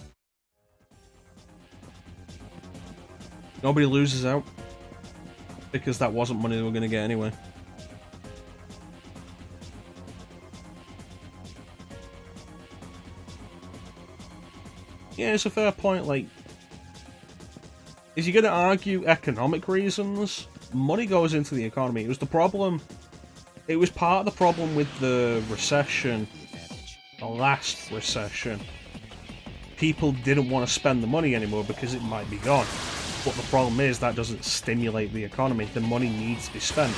Nobody loses out, because that wasn't money they were going to get anyway. Yeah, it's a fair point. Like, if you're going to argue economic reasons, money goes into the economy. It was the problem. It was part of the problem with the recession. The last recession, people didn't want to spend the money anymore because it might be gone. But the problem is that doesn't stimulate the economy. The money needs to be spent,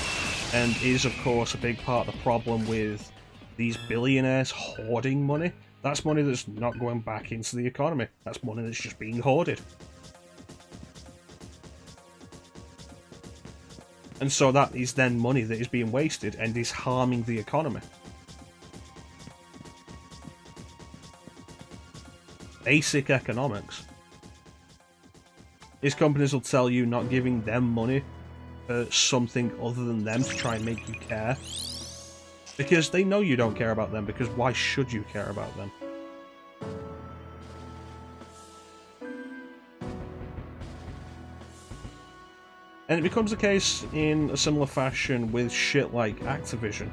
and is of course a big part of the problem with these billionaires hoarding money. That's money that's not going back into the economy. That's money that's just being hoarded. And so that is then money that is being wasted and is harming the economy. Basic economics. These companies will tell you not giving them money for something other than them to try and make you care. Because they know you don't care about them, because why should you care about them? And it becomes a case in a similar fashion with shit like Activision.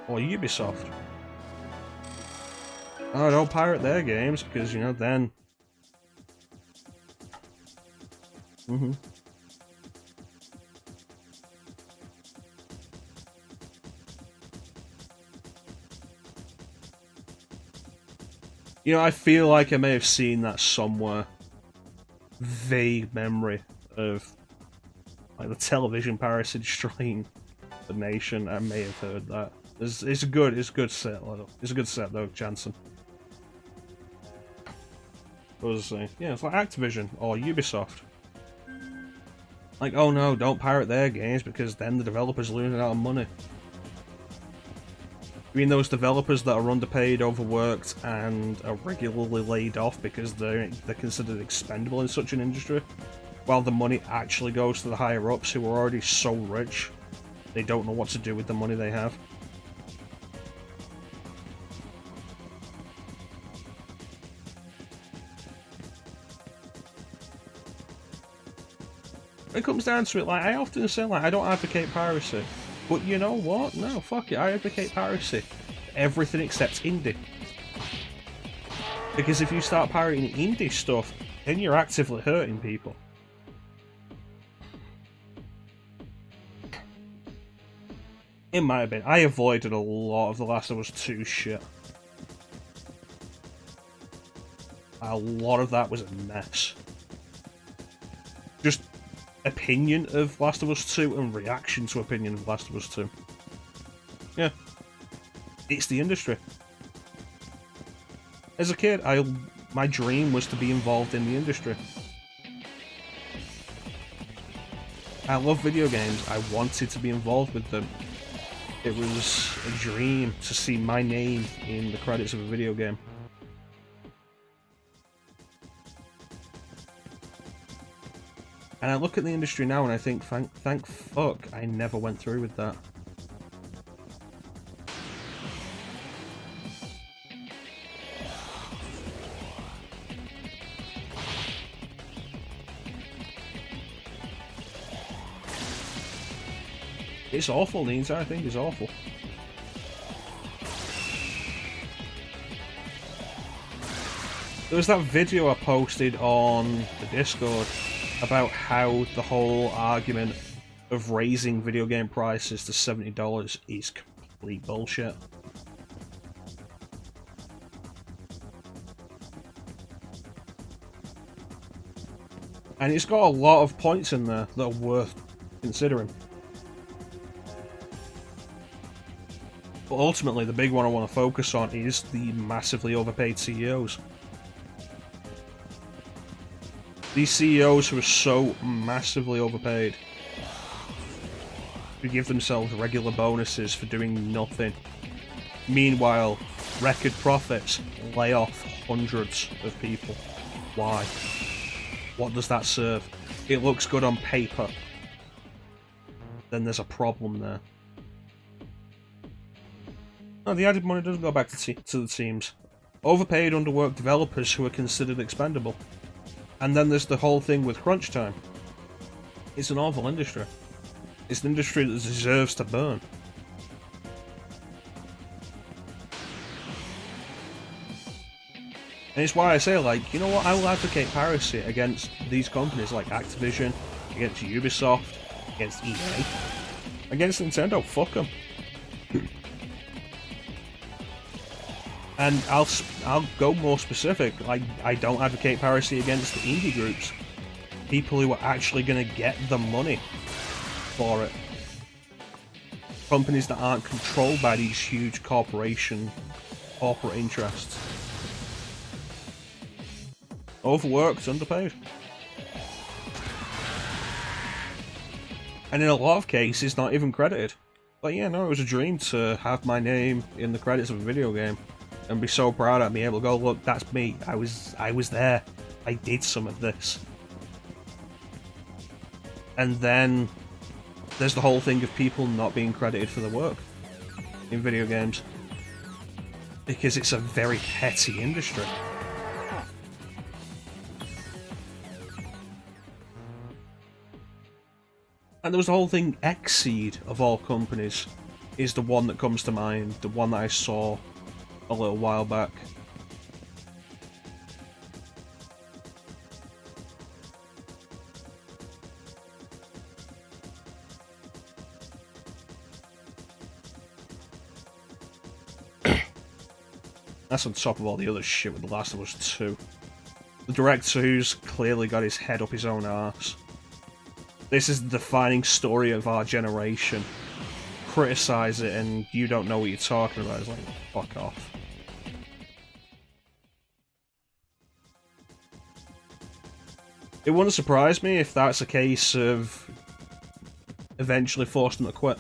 Or Ubisoft. Oh, don't pirate their games, because, you know, then... You know, I feel like I may have seen that somewhere. Vague memory of, like, the television piracy destroying the nation. I may have heard that. It's a good set, though. It's a good set, though, Jansen. What was I saying? Yeah, it's like Activision or Ubisoft. Like, oh no, don't pirate their games because then the developers are losing out on money. You mean those developers that are underpaid, overworked, and are regularly laid off because they're considered expendable in such an industry? While the money actually goes to the higher-ups who are already so rich, they don't know what to do with the money they have. When it comes down to it, like, I often say, like, I don't advocate piracy. But you know what? No, fuck it, I advocate piracy. Everything except indie. Because if you start pirating indie stuff, then you're actively hurting people. In my opinion, I avoided a lot of The Last of Us 2 shit. A lot of that was a mess. Just opinion of Last of Us 2 and reaction to opinion of Last of Us 2. Yeah. It's the industry. As a kid, my dream was to be involved in the industry. I love video games. I wanted to be involved with them. It was a dream to see my name in the credits of a video game. And I look at the industry now and I think, thank fuck I never went through with that. It's awful, the entire thing is awful. There was that video I posted on the Discord about how the whole argument of raising video game prices to $70 is complete bullshit. And it's got a lot of points in there that are worth considering. But ultimately, the big one I want to focus on is the massively overpaid CEOs. These CEOs who are so massively overpaid, who give themselves regular bonuses for doing nothing. Meanwhile, record profits lay off hundreds of people. Why? What does that serve? It looks good on paper. Then there's a problem there. No, the added money doesn't go back to the teams. Overpaid, underworked developers who are considered expendable. And then there's the whole thing with crunch time. It's an awful industry. It's an industry that deserves to burn. And it's why I say, like, you know what, I will advocate piracy against these companies like Activision, against Ubisoft, against EA, against Nintendo, fuck them. And I'll go more specific. Like, I don't advocate piracy against the indie groups. People who are actually going to get the money for it. Companies that aren't controlled by these huge corporate interests. Overworked, underpaid. And in a lot of cases, not even credited. But yeah, no, it was a dream to have my name in the credits of a video game. And be so proud of me, able to go, look, that's me. I was there. I did some of this. And then there's the whole thing of people not being credited for their work in video games. Because it's a very petty industry. And there was the whole thing, Xseed, of all companies, is the one that comes to mind, the one that I saw a little while back. That's on top of all the other shit with The Last of Us 2. The director who's clearly got his head up his own arse. This is the defining story of our generation. Criticise it and you don't know what you're talking about. It's like, fuck off. It wouldn't surprise me if that's a case of eventually force them to quit.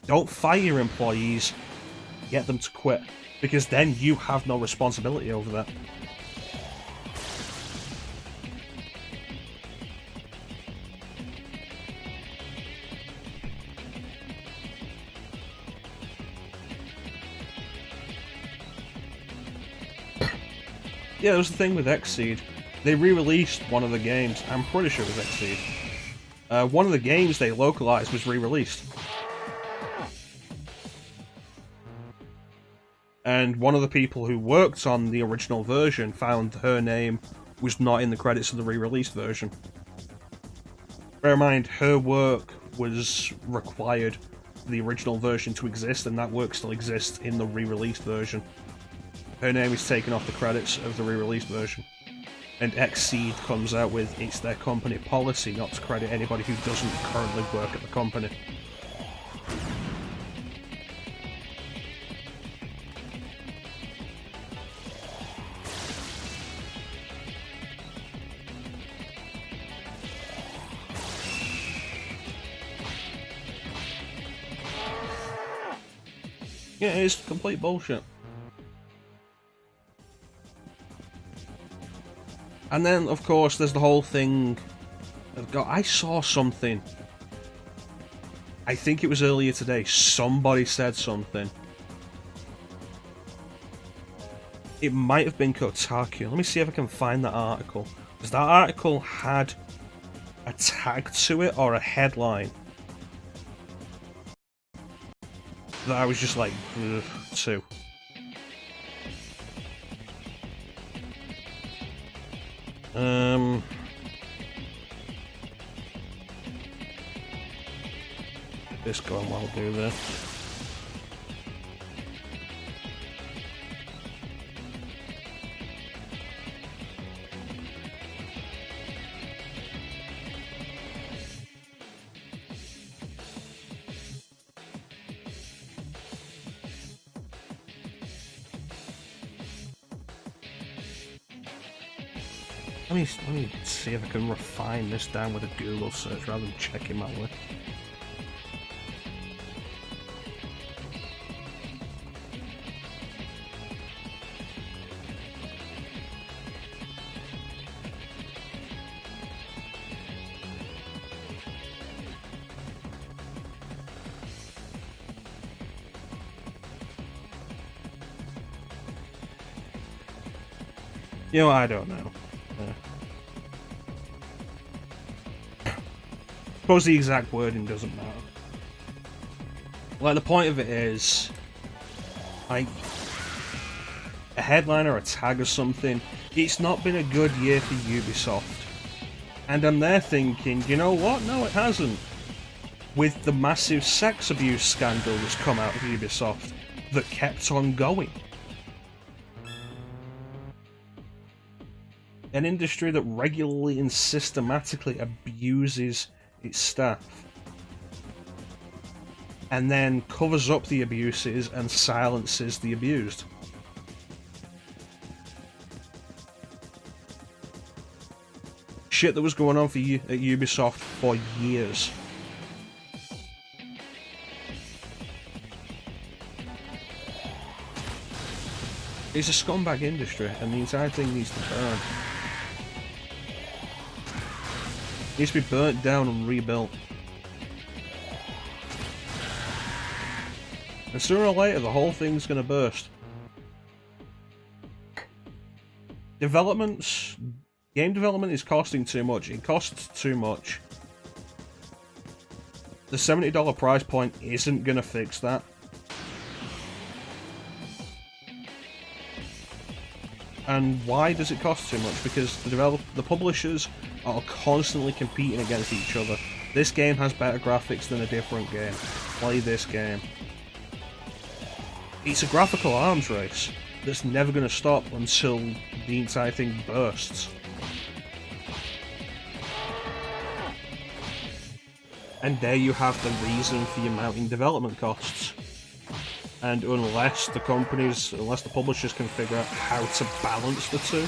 Don't fire your employees, get them to quit, because then you have no responsibility over that. Yeah, that was the thing with Xseed. They re-released one of the games. I'm pretty sure it was Xseed. One of the games they localized was re-released. And one of the people who worked on the original version found her name was not in the credits of the re-released version. Bear in mind, her work was required for the original version to exist, and that work still exists in the re-released version. Her name is taken off the credits of the re-released version. And Xseed comes out with, it's their company policy not to credit anybody who doesn't currently work at the company. Yeah, it's complete bullshit. And then, of course, there's the whole thing of, God, I saw something. I think it was earlier today. Somebody said something. It might have been Kotaku. Let me see if I can find that article. Because that article had a tag to it, or a headline, that I was just like, ugh, too. This going while I'll do this. Let me see if I can refine this down with a Google search rather than checking my list. You know, I don't know. Suppose the exact wording doesn't matter. Like, the point of it is, like, a headline or a tag or something, it's not been a good year for Ubisoft. And I'm there thinking, you know what? No, it hasn't. With the massive sex abuse scandal that's come out of Ubisoft that kept on going. An industry that regularly and systematically abuses its staff, and then covers up the abuses and silences the abused. Shit that was going on for at Ubisoft for years. It's a scumbag industry, and the entire thing needs to burn. It needs to be burnt down and rebuilt. And sooner or later, the whole thing's gonna burst. Game development is costing too much. It costs too much. The $70 price point isn't gonna fix that. And why does it cost too much? Because the publishers are constantly competing against each other. This game has better graphics than a different game. Play this game. It's a graphical arms race that's never going to stop until the entire thing bursts. And there you have the reason for your mounting development costs. And unless the publishers can figure out how to balance the two,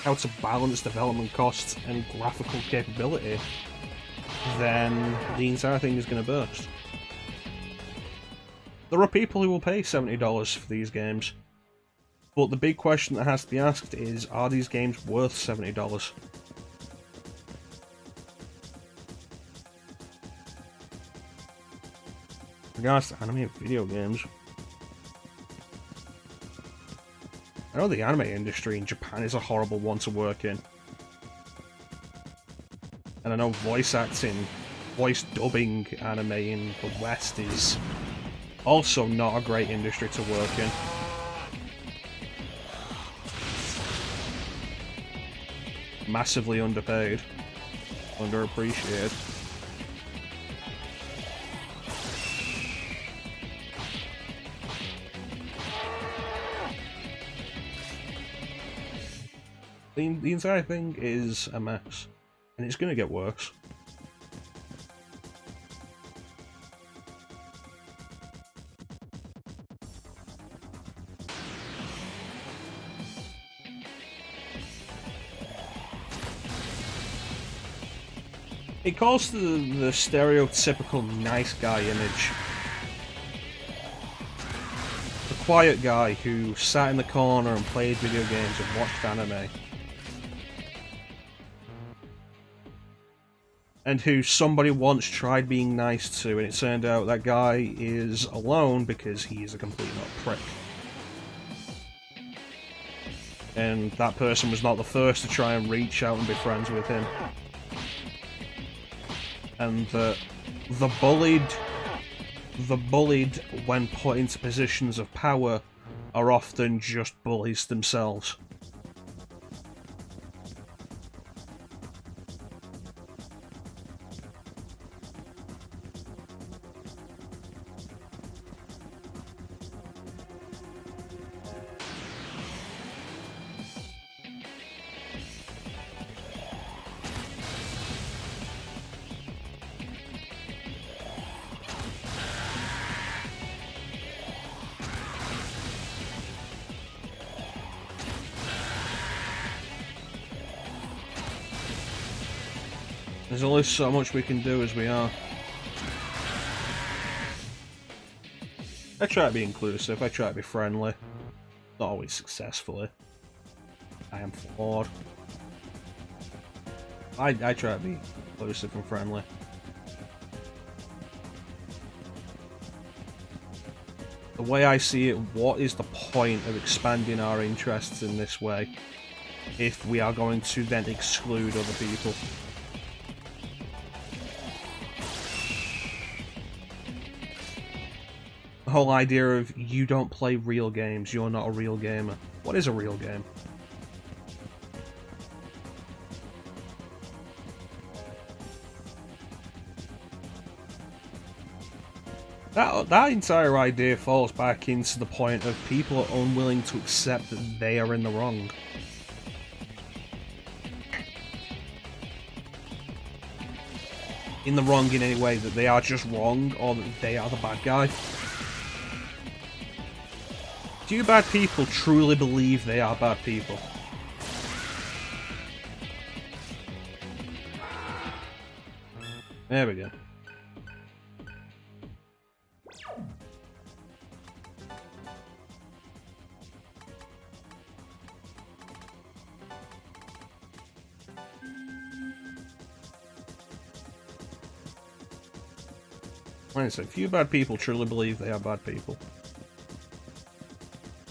how to balance development costs and graphical capability, then the entire thing is going to burst. There are people who will pay $70 for these games, but the big question that has to be asked is, are these games worth $70? In regards to anime and video games, I know the anime industry in Japan is a horrible one to work in. And I know voice acting, voice dubbing anime in the West is also not a great industry to work in. Massively underpaid, underappreciated. The entire thing is a mess, and it's going to get worse. It calls to the stereotypical nice guy image. The quiet guy who sat in the corner and played video games and watched anime. And who somebody once tried being nice to, and it turned out that guy is alone because he is a complete prick. And that person was not the first to try and reach out and be friends with him. And the bullied, when put into positions of power, are often just bullies themselves. There's only so much we can do as we are. I try to be inclusive, I try to be friendly. Not always successfully. I am flawed. I try to be inclusive and friendly. The way I see it, what is the point of expanding our interests in this way if we are going to then exclude other people? The whole idea of, you don't play real games, you're not a real gamer. What is a real game? That entire idea falls back into the point of people are unwilling to accept that they are in the wrong. In the wrong in any way, that they are just wrong, or that they are the bad guy. Do you bad people truly believe they are bad people? There we go. Like I said, few bad people truly believe they are bad people.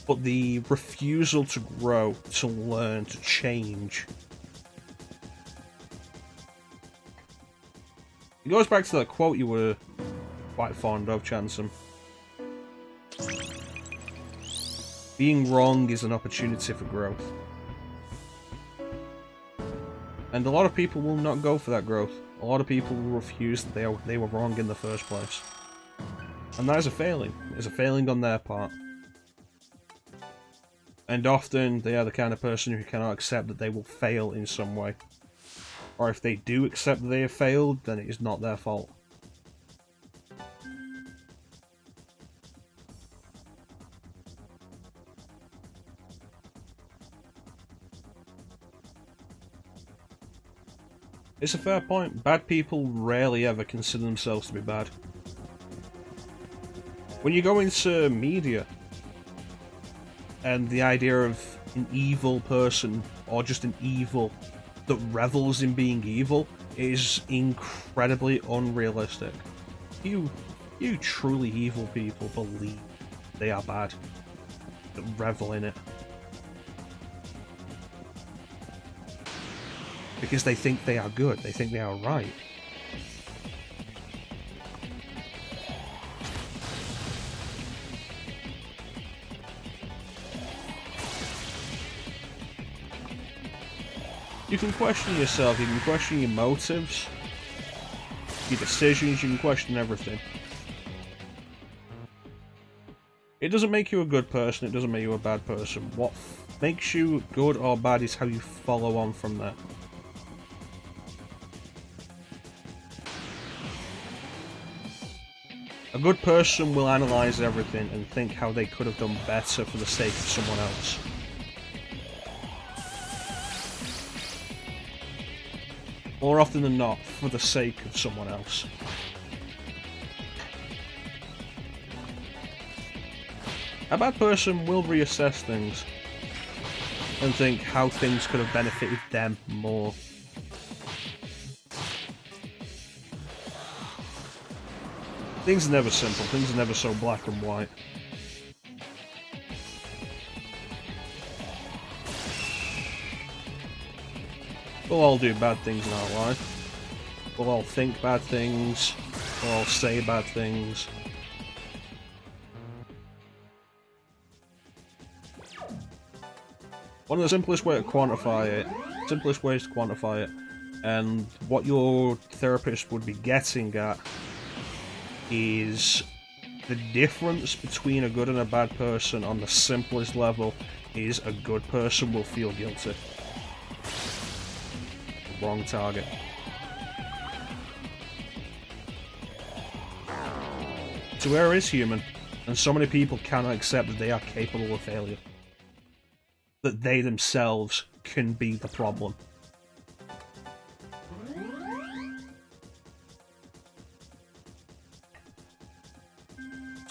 But the refusal to grow, to learn, to change. It goes back to that quote you were quite fond of, Chansum. Being wrong is an opportunity for growth. And a lot of people will not go for that growth. A lot of people will refuse that they were wrong in the first place. And that is a failing. It's a failing on their part. And often, they are the kind of person who cannot accept that they will fail in some way. Or if they do accept that they have failed, then it is not their fault. It's a fair point. Bad people rarely ever consider themselves to be bad. When you go into media, and the idea of an evil person, or just an evil that revels in being evil, is incredibly unrealistic. You truly evil people believe they are bad, that revel in it. Because they think they are good, they think they are right. You can question yourself, you can question your motives, your decisions, you can question everything. It doesn't make you a good person, it doesn't make you a bad person. What makes you good or bad is how you follow on from that. A good person will analyse everything and think how they could have done better for the sake of someone else. More often than not, for the sake of someone else. A bad person will reassess things and think how things could have benefited them more. Things are never simple, things are never so black and white. We'll all do bad things in our life. We'll all think bad things. We'll all say bad things. One of the simplest ways to quantify it, and what your therapist would be getting at, is the difference between a good and a bad person on the simplest level is a good person will feel guilty. Wrong target. To err is human, and so many people cannot accept that they are capable of failure. That they themselves can be the problem.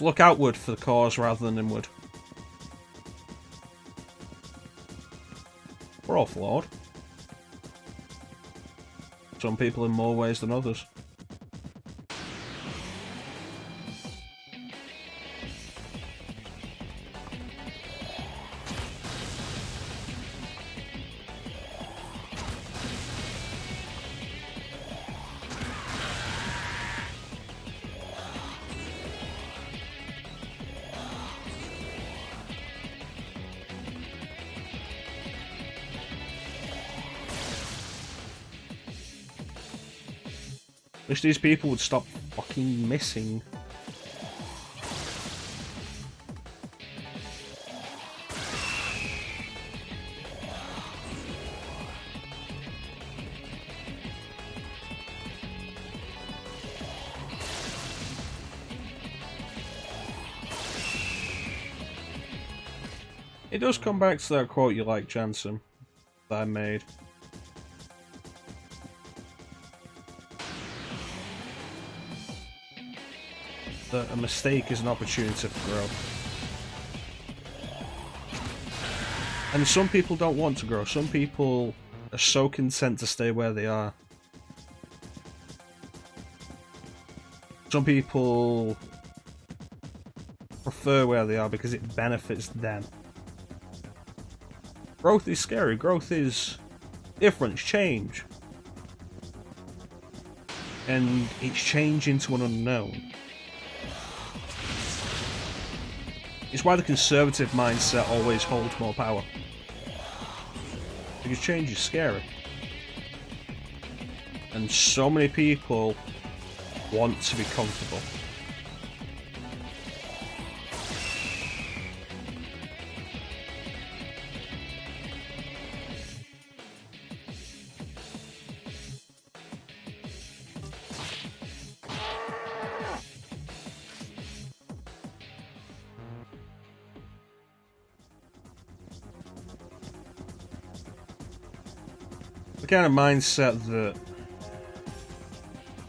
Look outward for the cause rather than inward. We're all flawed. Some people in more ways than others. Wish these people would stop fucking missing. It does come back to that quote you like, Jansen, that I made. That a mistake is an opportunity for growth. And some people don't want to grow. Some people are so content to stay where they are. Some people prefer where they are because it benefits them. Growth is scary. Growth is different. It's change. And it's change into an unknown. It's why the conservative mindset always holds more power. Because change is scary. And so many people want to be comfortable. The kind of mindset that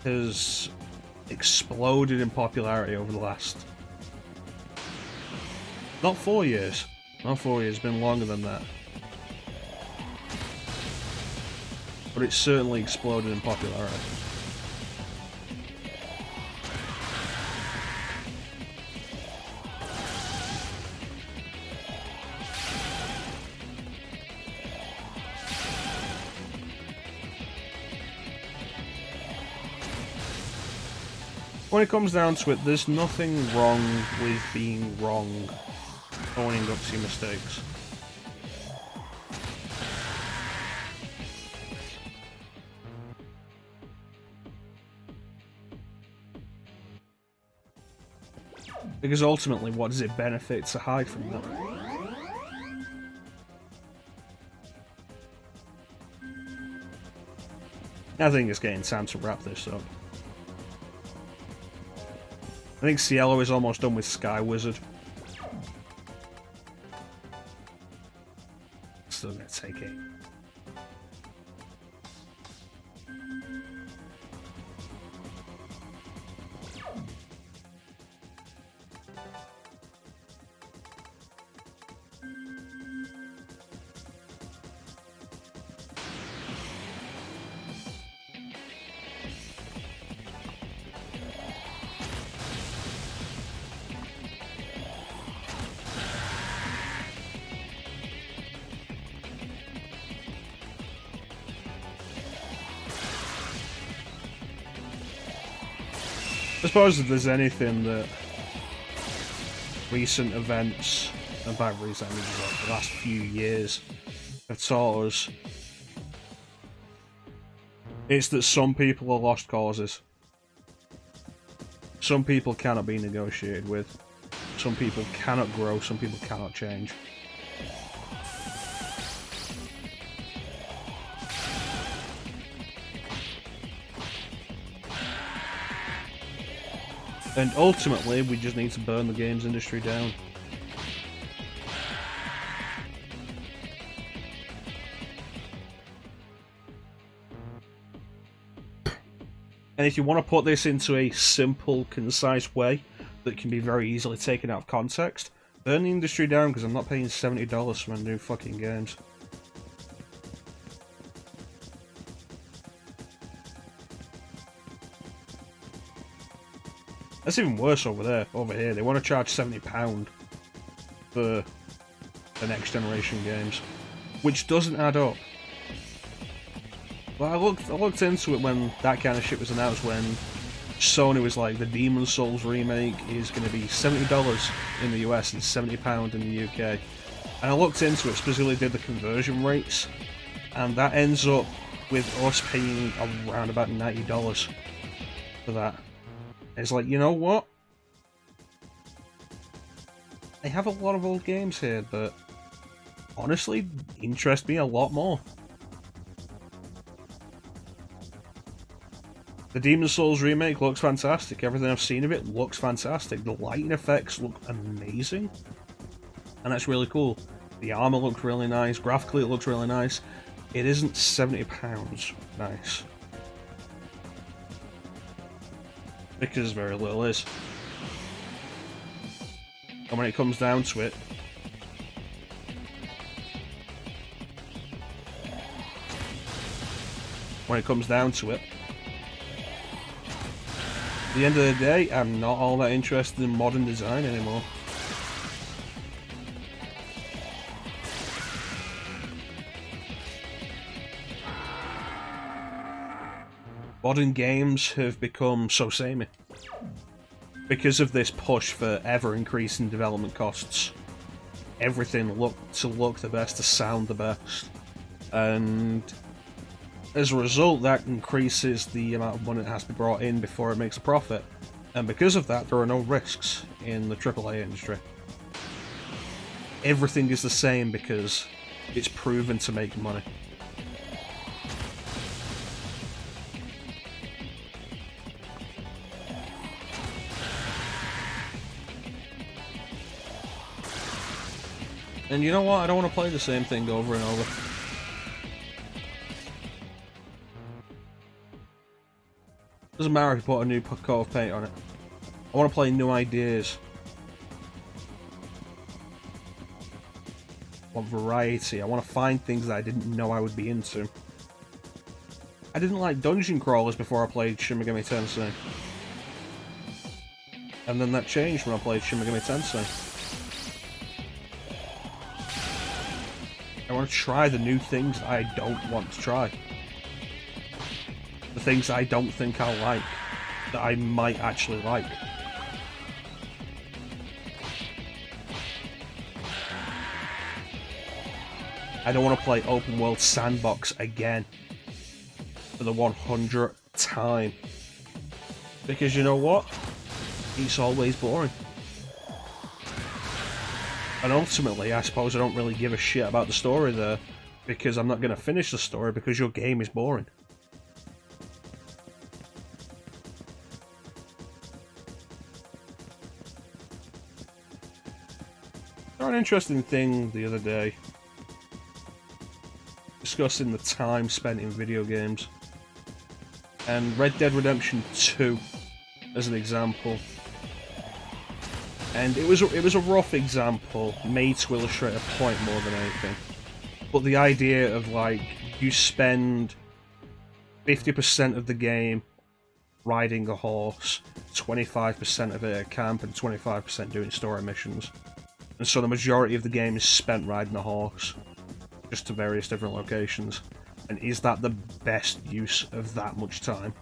has exploded in popularity over the last... Not 4 years. Not 4 years, it's been longer than that. But it's certainly exploded in popularity. When it comes down to it, there's nothing wrong with being wrong, owning up to your mistakes. Because ultimately, what does it benefit to hide from that? I think it's getting time to wrap this up. I think Cielo is almost done with Sky Wizard. Still gonna take it. I suppose if there's anything that recent events, and by recent I mean like the last few years, have taught us, it's that some people are lost causes. Some people cannot be negotiated with. Some people cannot grow, some people cannot change. And ultimately, we just need to burn the games industry down. And if you want to put this into a simple, concise way that can be very easily taken out of context, burn the industry down, because I'm not paying $70 for my new fucking games. That's even worse over there. Over here, they want to charge £70 for the next generation games, which doesn't add up. But I looked into it when that kind of shit was announced, when Sony was like, the Demon's Souls remake is going to be $70 in the US and £70 in the UK. And I looked into it, specifically did the conversion rates, and that ends up with us paying around about $90 for that. It's like, you know what? I have a lot of old games here that honestly interest me a lot more. The Demon's Souls remake looks fantastic. Everything I've seen of it looks fantastic. The lighting effects look amazing. And that's really cool. The armor looks really nice. Graphically it looks really nice. It isn't £70 nice. Because very little is. And when it comes down to it, at the end of the day, I'm not all that interested in modern design anymore. Modern games have become so samey because of this push for ever-increasing development costs. Everything to look the best, to sound the best, and as a result, that increases the amount of money that has to be brought in before it makes a profit. And because of that, there are no risks in the AAA industry. Everything is the same because it's proven to make money. And you know what? I don't want to play the same thing over and over. Doesn't matter if you put a new coat of paint on it. I want to play new ideas. I want variety. I want to find things that I didn't know I would be into. I didn't like dungeon crawlers before I played Shin Megami Tensei. And then that changed when I played Shin Megami Tensei. I want to try the new things I don't want to try. The things I don't think I'll like, that I might actually like. I don't want to play open world sandbox again for the 100th time. Because you know what? It's always boring. And ultimately, I suppose I don't really give a shit about the story there, because I'm not going to finish the story because your game is boring. I saw an interesting thing the other day, discussing the time spent in video games, and Red Dead Redemption 2 as an example. And it was a rough example, made to illustrate a point more than anything. But the idea of, like, you spend 50% of the game riding a horse, 25% of it at camp, and 25% doing story missions. And so the majority of the game is spent riding a horse, just to various different locations. And is that the best use of that much time?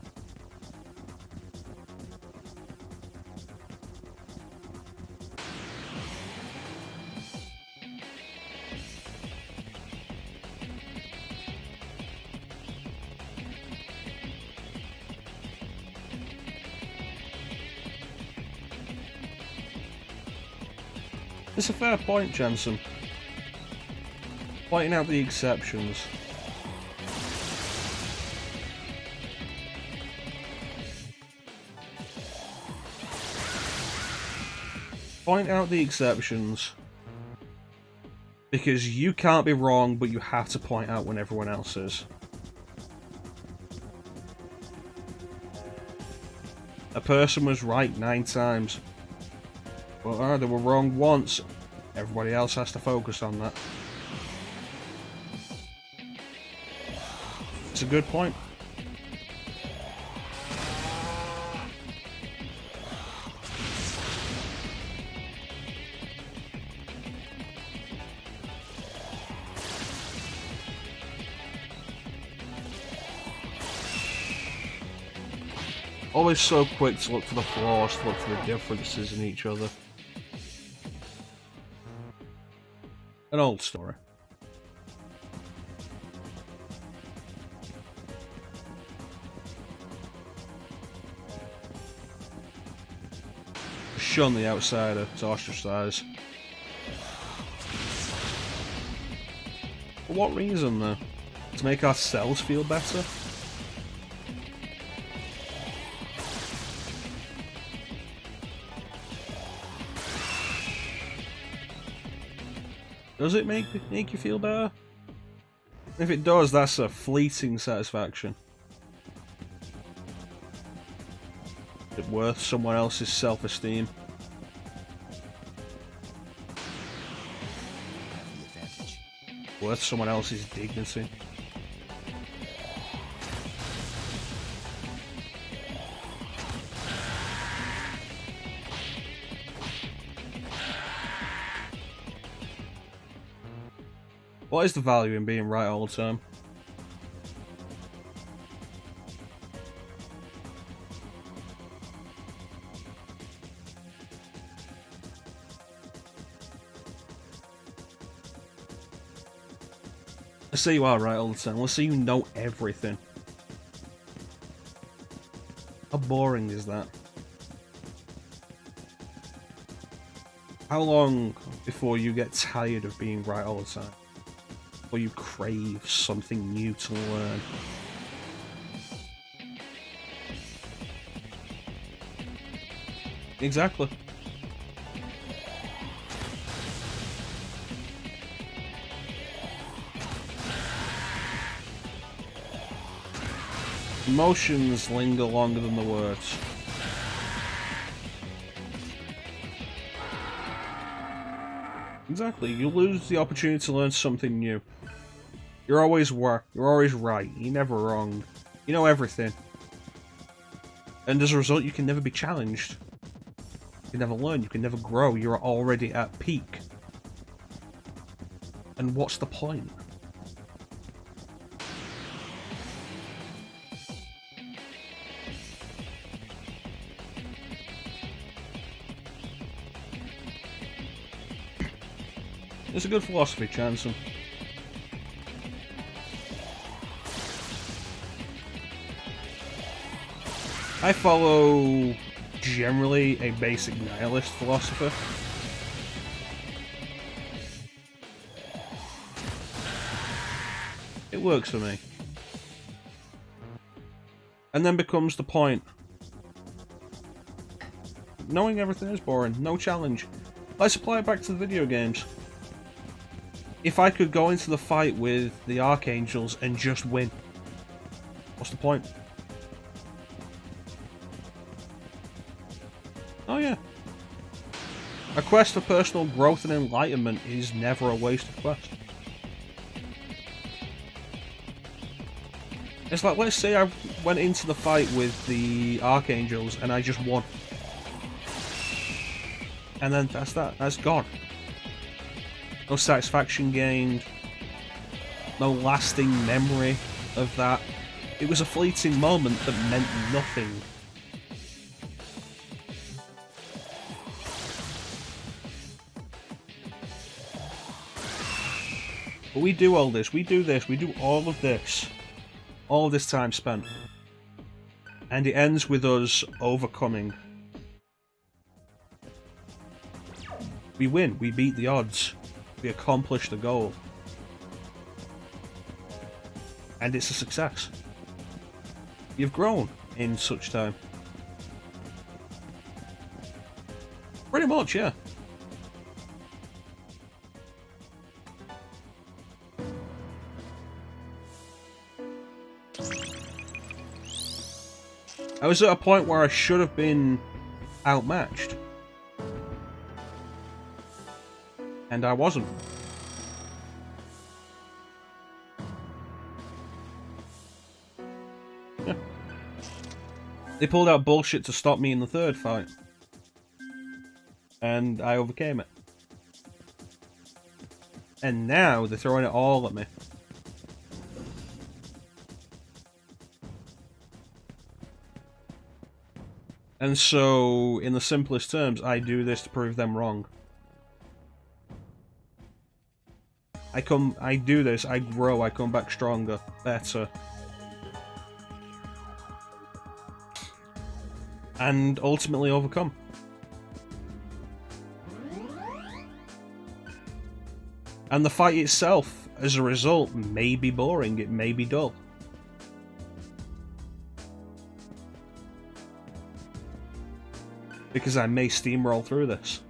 It's a fair point, Jensen. Pointing out the exceptions. Point out the exceptions. Because you can't be wrong, but you have to point out when everyone else is. A person was right 9 times. Well, they were wrong once. Everybody else has to focus on that. It's a good point. Always so quick to look for the flaws, to look for the differences in each other. An old story. Shun the outsider to ostracize. For what reason, though? To make ourselves feel better? Does it make you feel better? If it does, that's a fleeting satisfaction. Is it worth someone else's self-esteem? Worth someone else's dignity? What is the value in being right all the time? Let's say you are right all the time. Let's say you know everything. How boring is that? How long before you get tired of being right all the time? Or you crave something new to learn? Exactly. Emotions linger longer than the words. Exactly, you lose the opportunity to learn something new. You're always right, you're never wrong. You know everything. And as a result, you can never be challenged. You can never learn, you can never grow, you're already at peak. And what's the point? It's a good philosophy, Chanson. I follow, generally, a basic nihilist philosopher. It works for me. And then becomes the point. Knowing everything is boring, no challenge. Let's apply it back to the video games. If I could go into the fight with the Archangels and just win, what's the point? Oh yeah. A quest for personal growth and enlightenment is never a wasted quest. It's like, let's say I went into the fight with the Archangels and I just won. And then that's that. That's gone. No satisfaction gained. No lasting memory of that. It was a fleeting moment that meant nothing. But we do all this. We do this. We do all of this. All this time spent. And it ends with us overcoming. We win. We beat the odds. We accomplish the goal. And it's a success. You've grown in such time. Pretty much, yeah. I was at a point where I should have been outmatched. And I wasn't. Yeah. They pulled out bullshit to stop me in the third fight. And I overcame it. And now they're throwing it all at me. And so, in the simplest terms, I do this to prove them wrong. I do this, I grow, I come back stronger, better. And ultimately overcome. And the fight itself, as a result, may be boring, it may be dull. Because I may steamroll through this.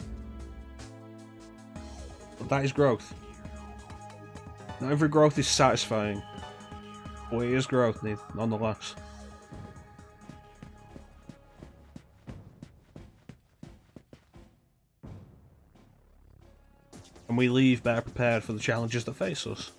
But that is growth. Not every growth is satisfying. But it is growth, nonetheless. And we leave better prepared for the challenges that face us.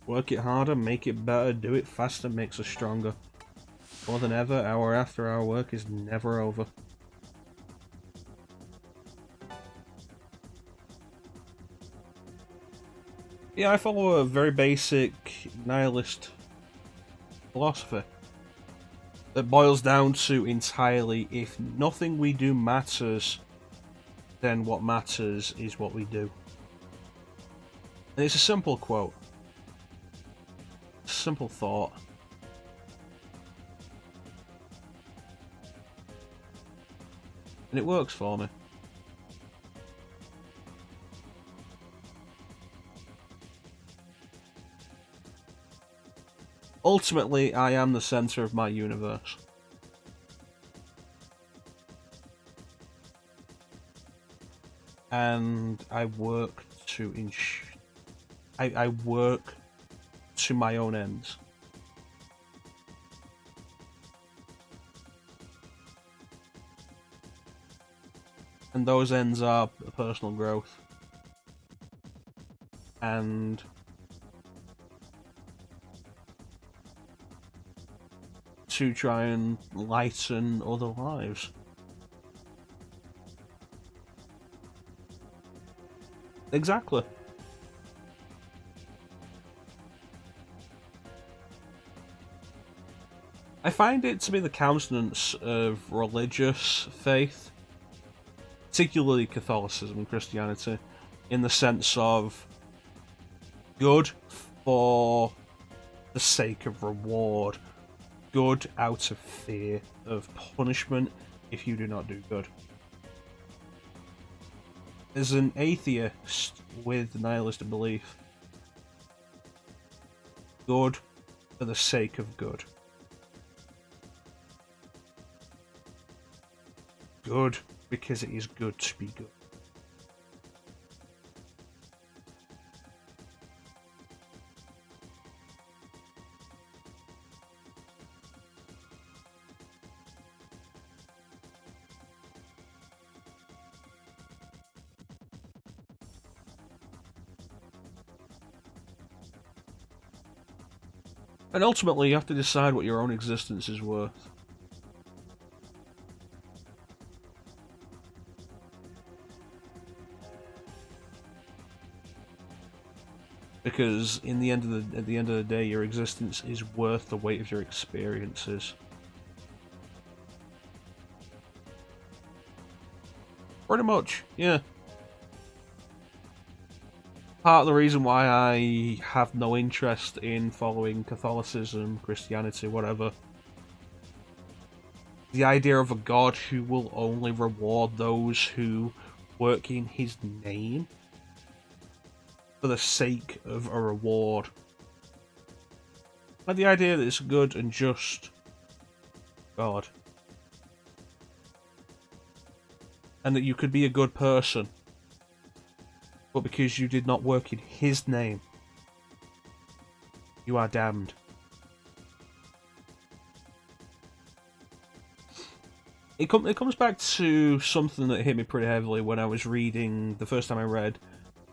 Work it harder, make it better, do it faster makes us stronger. More than ever, hour after hour work is never over. Yeah, I follow a very basic nihilist philosophy that boils down to entirely, if nothing we do matters, then what matters is what we do. And it's a simple quote. Simple thought. And it works for me. Ultimately, I am the center of my universe. and I work to I work to my own ends. And those ends are personal growth and to try and lighten other lives. Exactly. I find it to be the countenance of religious faith, particularly Catholicism and Christianity, in the sense of good for the sake of reward, good out of fear of punishment if you do not do good. As an atheist with nihilist belief, good for the sake of good. Good because it is good to be good. And ultimately, you have to decide what your own existence is worth. Because at the end of the day, your existence is worth the weight of your experiences. Pretty much, yeah. Part of the reason why I have no interest in following Catholicism, Christianity, whatever. The idea of a god who will only reward those who work in his name for the sake of a reward. Like the idea that it's good and just God. And that you could be a good person, but because you did not work in his name, you are damned. It comes back to something that hit me pretty heavily when I was reading, the first time I read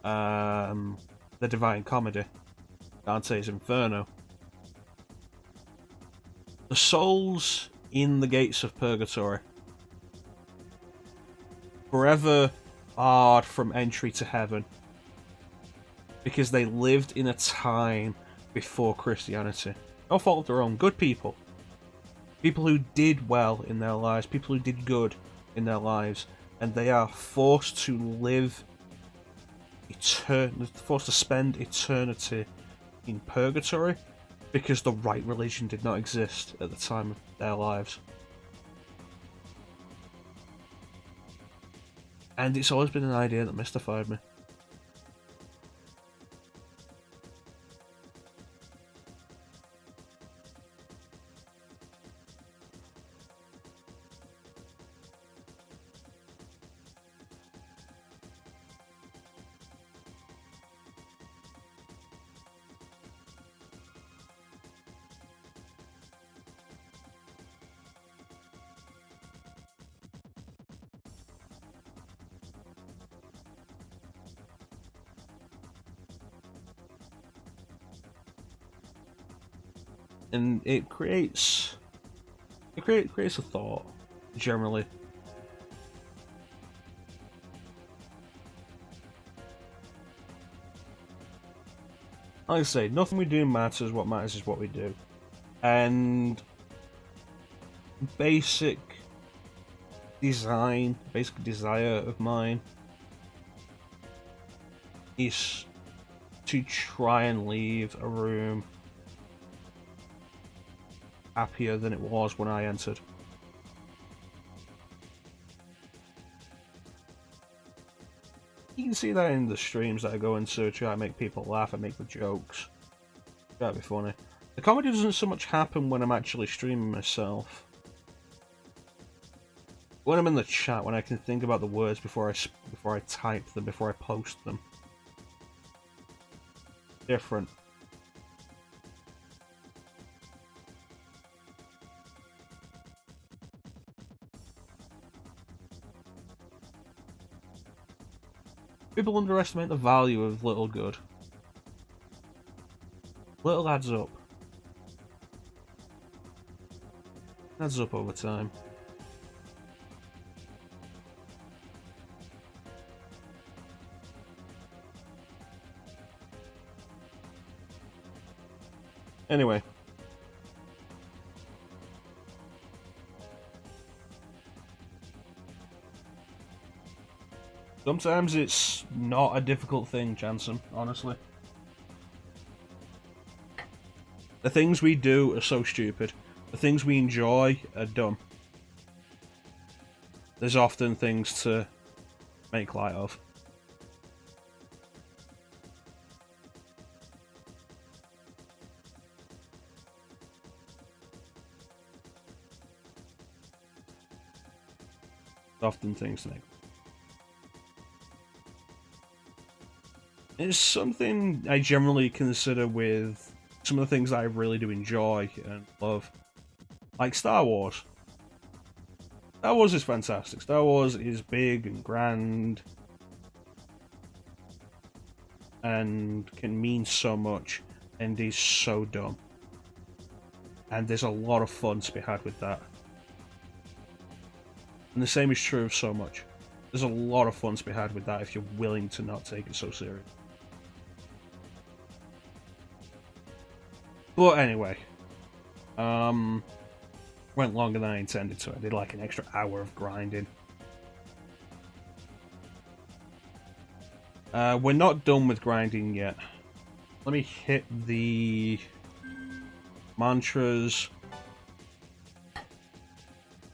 The Divine Comedy, Dante's Inferno. The souls in the gates of purgatory, forever barred from entry to heaven, because they lived in a time before Christianity. No fault of their own. Good people. People who did well in their lives, people who did good in their lives, and they are forced to live forced to spend eternity in purgatory because the right religion did not exist at the time of their lives. And it's always been an idea that mystified me. And it creates a thought, generally. Like I say, nothing we do matters, what matters is what we do. And basic desire of mine is to try and leave a room happier than it was when I entered. You can see that in the streams that I go into, try to make people laugh, I make the jokes. That'd be funny. The comedy doesn't so much happen when I'm actually streaming myself, When I'm in the chat, when I can think about the words before I type them, before I post them. Different. People underestimate the value of little good. Little adds up. Adds up over time. Anyway. Sometimes it's not a difficult thing, Jansen, honestly. The things we do are so stupid. The things we enjoy are dumb. There's often things to make light of. Often things to make. It's something I generally consider with some of the things I really do enjoy and love. Like Star Wars. Star Wars is fantastic. Star Wars is big and grand and can mean so much and is so dumb. And there's a lot of fun to be had with that. And the same is true of so much. There's a lot of fun to be had with that if you're willing to not take it so serious. But anyway, went longer than I intended to. I did like an extra hour of grinding. We're not done with grinding yet. Let me hit the mantras.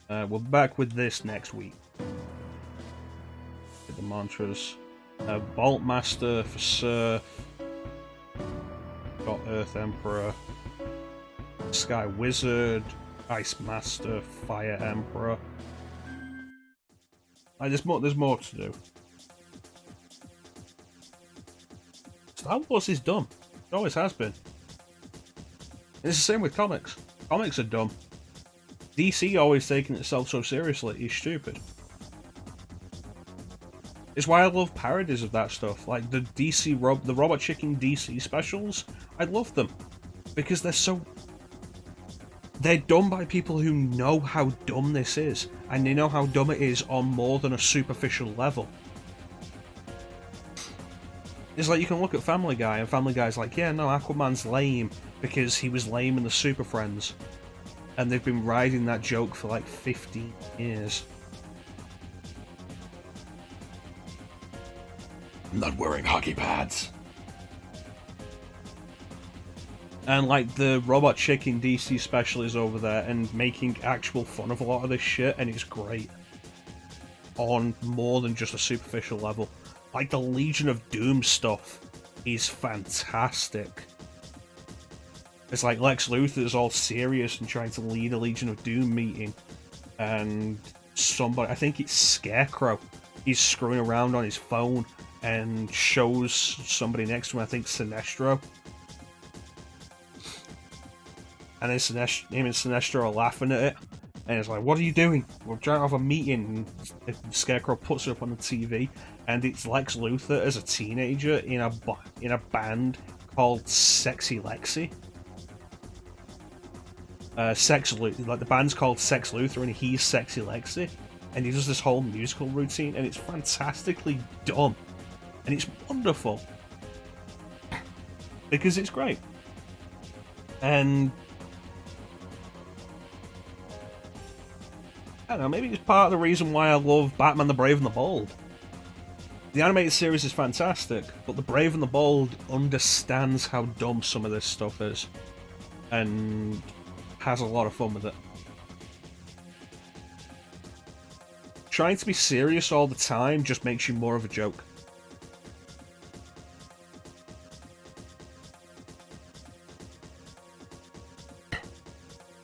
We're back with this next week. Hit the mantras. Bolt Master for Surf. Got Earth Emperor. Sky Wizard. Ice Master. Fire Emperor. There's more to do. Star Wars is dumb. It always has been. And it's the same with comics. Comics are dumb. DC always taking itself so seriously is stupid. It's why I love parodies of that stuff, like the Robot Chicken DC specials. I love them because they're done by people who know how dumb this is, and they know how dumb it is on more than a superficial level. It's like you can look at Family Guy, and Family Guy's like, yeah, no, Aquaman's lame because he was lame in the Super Friends. And they've been riding that joke for like 15 years. I'm not wearing hockey pads. And like the Robot Chicken DC special is over there and making actual fun of a lot of this shit, and it's great. On more than just a superficial level. Like the Legion of Doom stuff is fantastic. It's like Lex Luthor's all serious and trying to lead a Legion of Doom meeting, and somebody, I think it's Scarecrow, he's screwing around on his phone and shows somebody next to him, I think Sinestro. And then him and Sinestro are laughing at it, and it's like, what are you doing? We're trying to have a meeting. And Scarecrow puts it up on the TV, and it's Lex Luthor as a teenager in a band called Sexy Lexi. Like the band's called Sex Luthor, and he's Sexy Lexi, and he does this whole musical routine, and it's fantastically done, and it's wonderful because it's great. And I don't know, maybe it's part of the reason why I love Batman the Brave and the Bold. The animated series is fantastic, but the Brave and the Bold understands how dumb some of this stuff is, and has a lot of fun with it. Trying to be serious all the time just makes you more of a joke.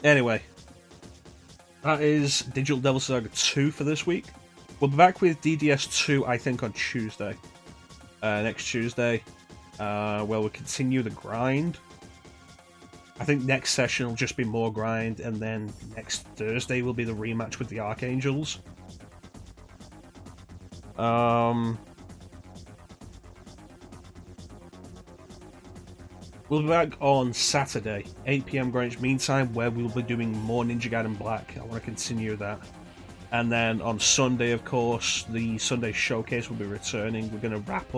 Anyway. That is Digital Devil Saga 2 for this week. We'll be back with DDS 2, I think, on Tuesday. Next Tuesday, where we'll continue the grind. I think next session will just be more grind, and then next Thursday will be the rematch with the Archangels. We'll be back on Saturday, 8 PM Greenwich Mean Time, where we'll be doing more Ninja Gaiden Black. I want to continue that. And then on Sunday, of course, the Sunday Showcase will be returning. We're going to wrap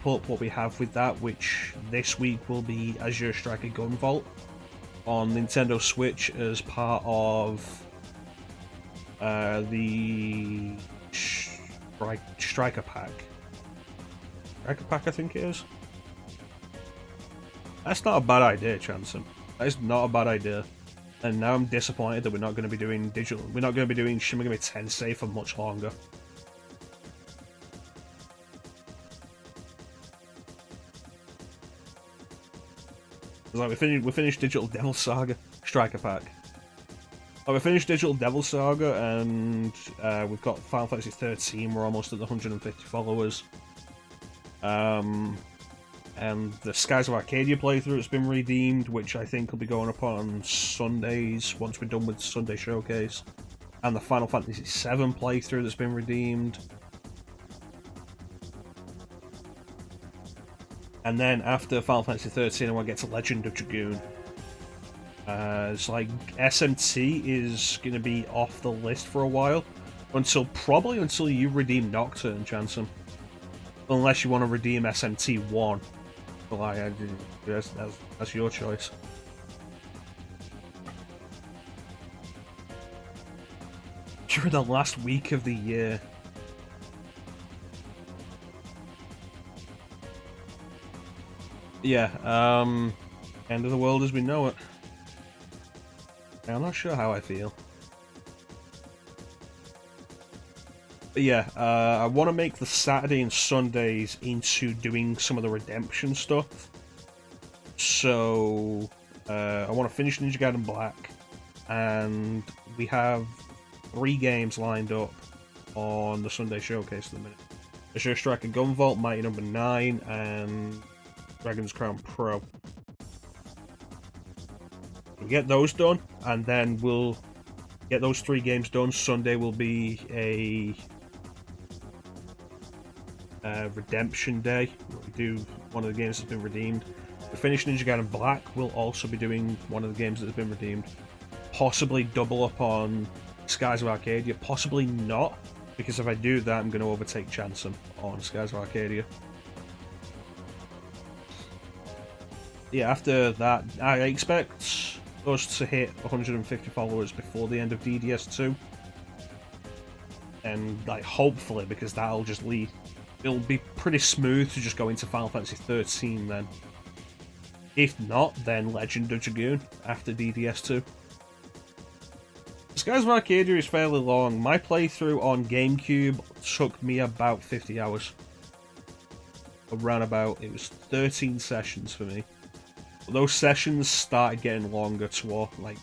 up what we have with that, which this week will be Azure Striker Gunvolt on Nintendo Switch as part of the Striker Pack. Striker Pack, I think it is. That's not a bad idea, Chanson. That is not a bad idea. And now I'm disappointed that we're not going to be doing We're not going to be doing Shin Megami Tensei for much longer. Like we finished Digital Devil Saga Striker Pack. Like we finished Digital Devil Saga, and we've got Final Fantasy 13. We're almost at the 150 followers. And the Skies of Arcadia playthrough has been redeemed, which I think will be going up on Sundays once we're done with Sunday Showcase. And the Final Fantasy 7 playthrough that's been redeemed. And then after Final Fantasy 13, I want to get to Legend of Dragoon. It's like SMT is going to be off the list for a while, probably until you redeem Nocturne, Jansen. Unless you want to redeem SMT 1. Well, that's your choice. During the last week of the year. Yeah, end of the world as we know it. I'm not sure how I feel. But yeah, I want to make the Saturday and Sundays into doing some of the redemption stuff. So, I want to finish Ninja Gaiden Black, and we have 3 games lined up on the Sunday Showcase at the minute. Azure Striker Gunvolt, Mighty Number 9, and Dragon's Crown Pro. We'll get those done, and then we'll get those 3 games done. Sunday will be a redemption day. We do one of the games that's been redeemed. We finish Ninja Gaiden Black. We'll also be doing one of the games that's been redeemed. Possibly double up on Skies of Arcadia. Possibly not, because if I do that, I'm going to overtake Chanson on Skies of Arcadia. Yeah, after that, I expect us to hit 150 followers before the end of DDS2. And, like, hopefully, because that'll just lead... It'll be pretty smooth to just go into Final Fantasy 13 then. If not, then Legend of Dragoon after DDS2. Skies of Arcadia is fairly long. My playthrough on GameCube took me about 50 hours. Around about, it was 13 sessions for me. Those sessions started getting longer toward, like,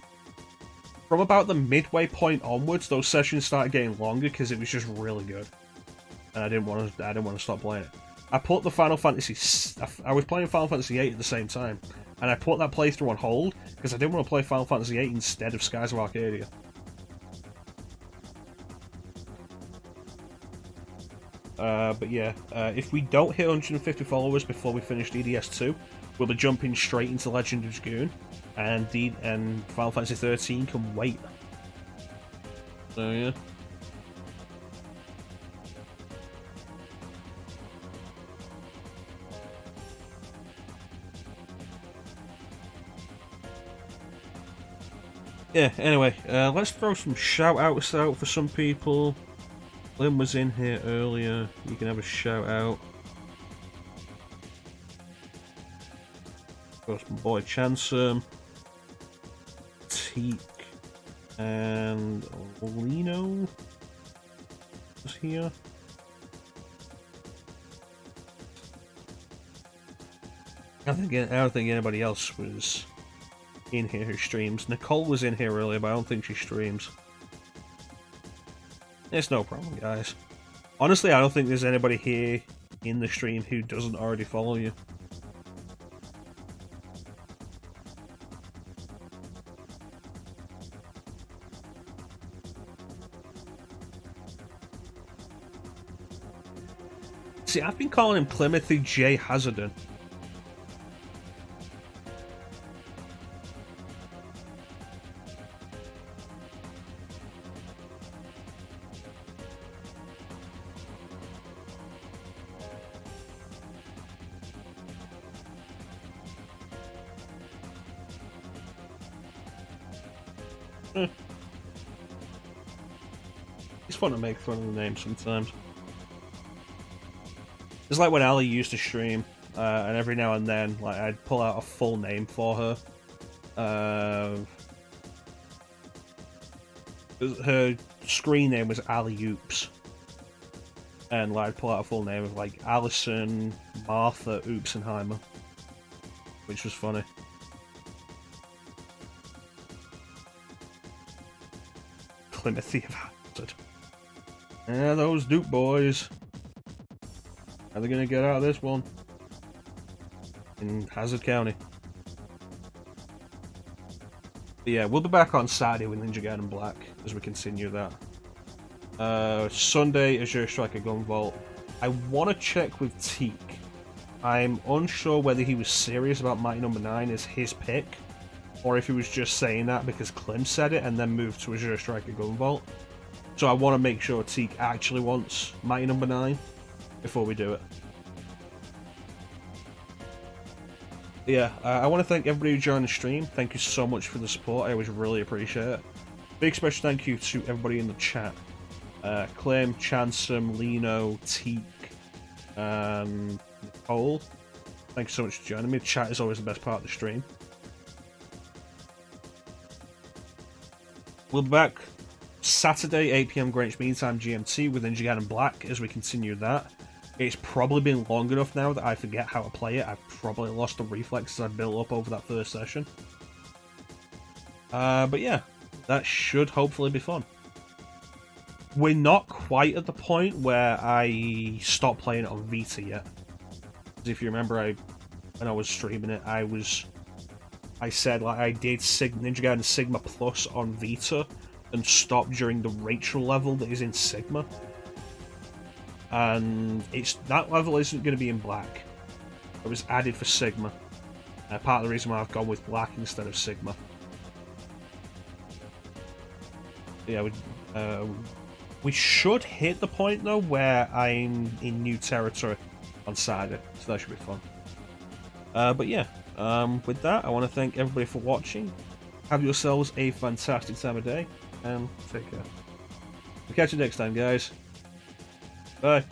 from about the midway point onwards, those sessions started getting longer because it was just really good. And I didn't want to stop playing it. I put the Final Fantasy... I was playing Final Fantasy 8 at the same time, and I put that playthrough on hold because I didn't want to play Final Fantasy 8 instead of Skies of Arcadia. But yeah, if we don't hit 150 followers before we finish DDS2, we'll be jumping straight into Legend of Dragoon, and Final Fantasy 13 can wait. So yeah. Yeah, anyway, let's throw some shout-outs out for some people. Lynn was in here earlier, you can have a shout-out. Of course, my boy Chansum, Teak, and Lino was here. I don't think anybody else was in here who streams. Nicole was in here earlier, but I don't think she streams. It's no problem, guys. Honestly, I don't think there's anybody here in the stream who doesn't already follow you. See, I've been calling him Plymothy J. Hazardon. It's fun to make fun of the name sometimes. It's like when Ali used to stream, and every now and then, like, I'd pull out a full name for her. Her screen name was Ali Oops, and like, I'd pull out a full name of like Alison Martha Oopsenheimer, which was funny. Plymothy of Hazard. Yeah, those Duke boys. How are they gonna get out of this one? In Hazard County. But yeah, we'll be back on Saturday with Ninja Gaiden Black as we continue that. Sunday, Azure Striker Gunvolt. I want to check with Teak. I'm unsure whether he was serious about Mighty Number 9 as his pick, or if he was just saying that because Clem said it and then moved to Azure Striker Gunvolt. So I want to make sure Teak actually wants Mighty Number 9 before we do it. Yeah, I want to thank everybody who joined the stream. Thank you so much for the support. I always really appreciate it. Big special thank you to everybody in the chat. Clem, Chansum, Lino, Teak, and Nicole. Thank you so much for joining me. Chat is always the best part of the stream. We'll be back Saturday, 8 PM Greenwich Mean Time GMT with Ninja Gaiden Black as we continue that. It's probably been long enough now that I forget how to play it. I've probably lost the reflexes I built up over that first session. But yeah, that should hopefully be fun. We're not quite at the point where I stopped playing it on Vita yet. Because if you remember, when I was streaming it, I said like I did Ninja Gaiden Sigma Plus on Vita and stopped during the Rachel level that is in Sigma. And that level isn't going to be in Black. It was added for Sigma. Part of the reason why I've gone with Black instead of Sigma. Yeah, we should hit the point though where I'm in new territory on Saga, so that should be fun. But yeah, with that, I want to thank everybody for watching. Have yourselves a fantastic time of day, and take care. We'll catch you next time, guys. Bye.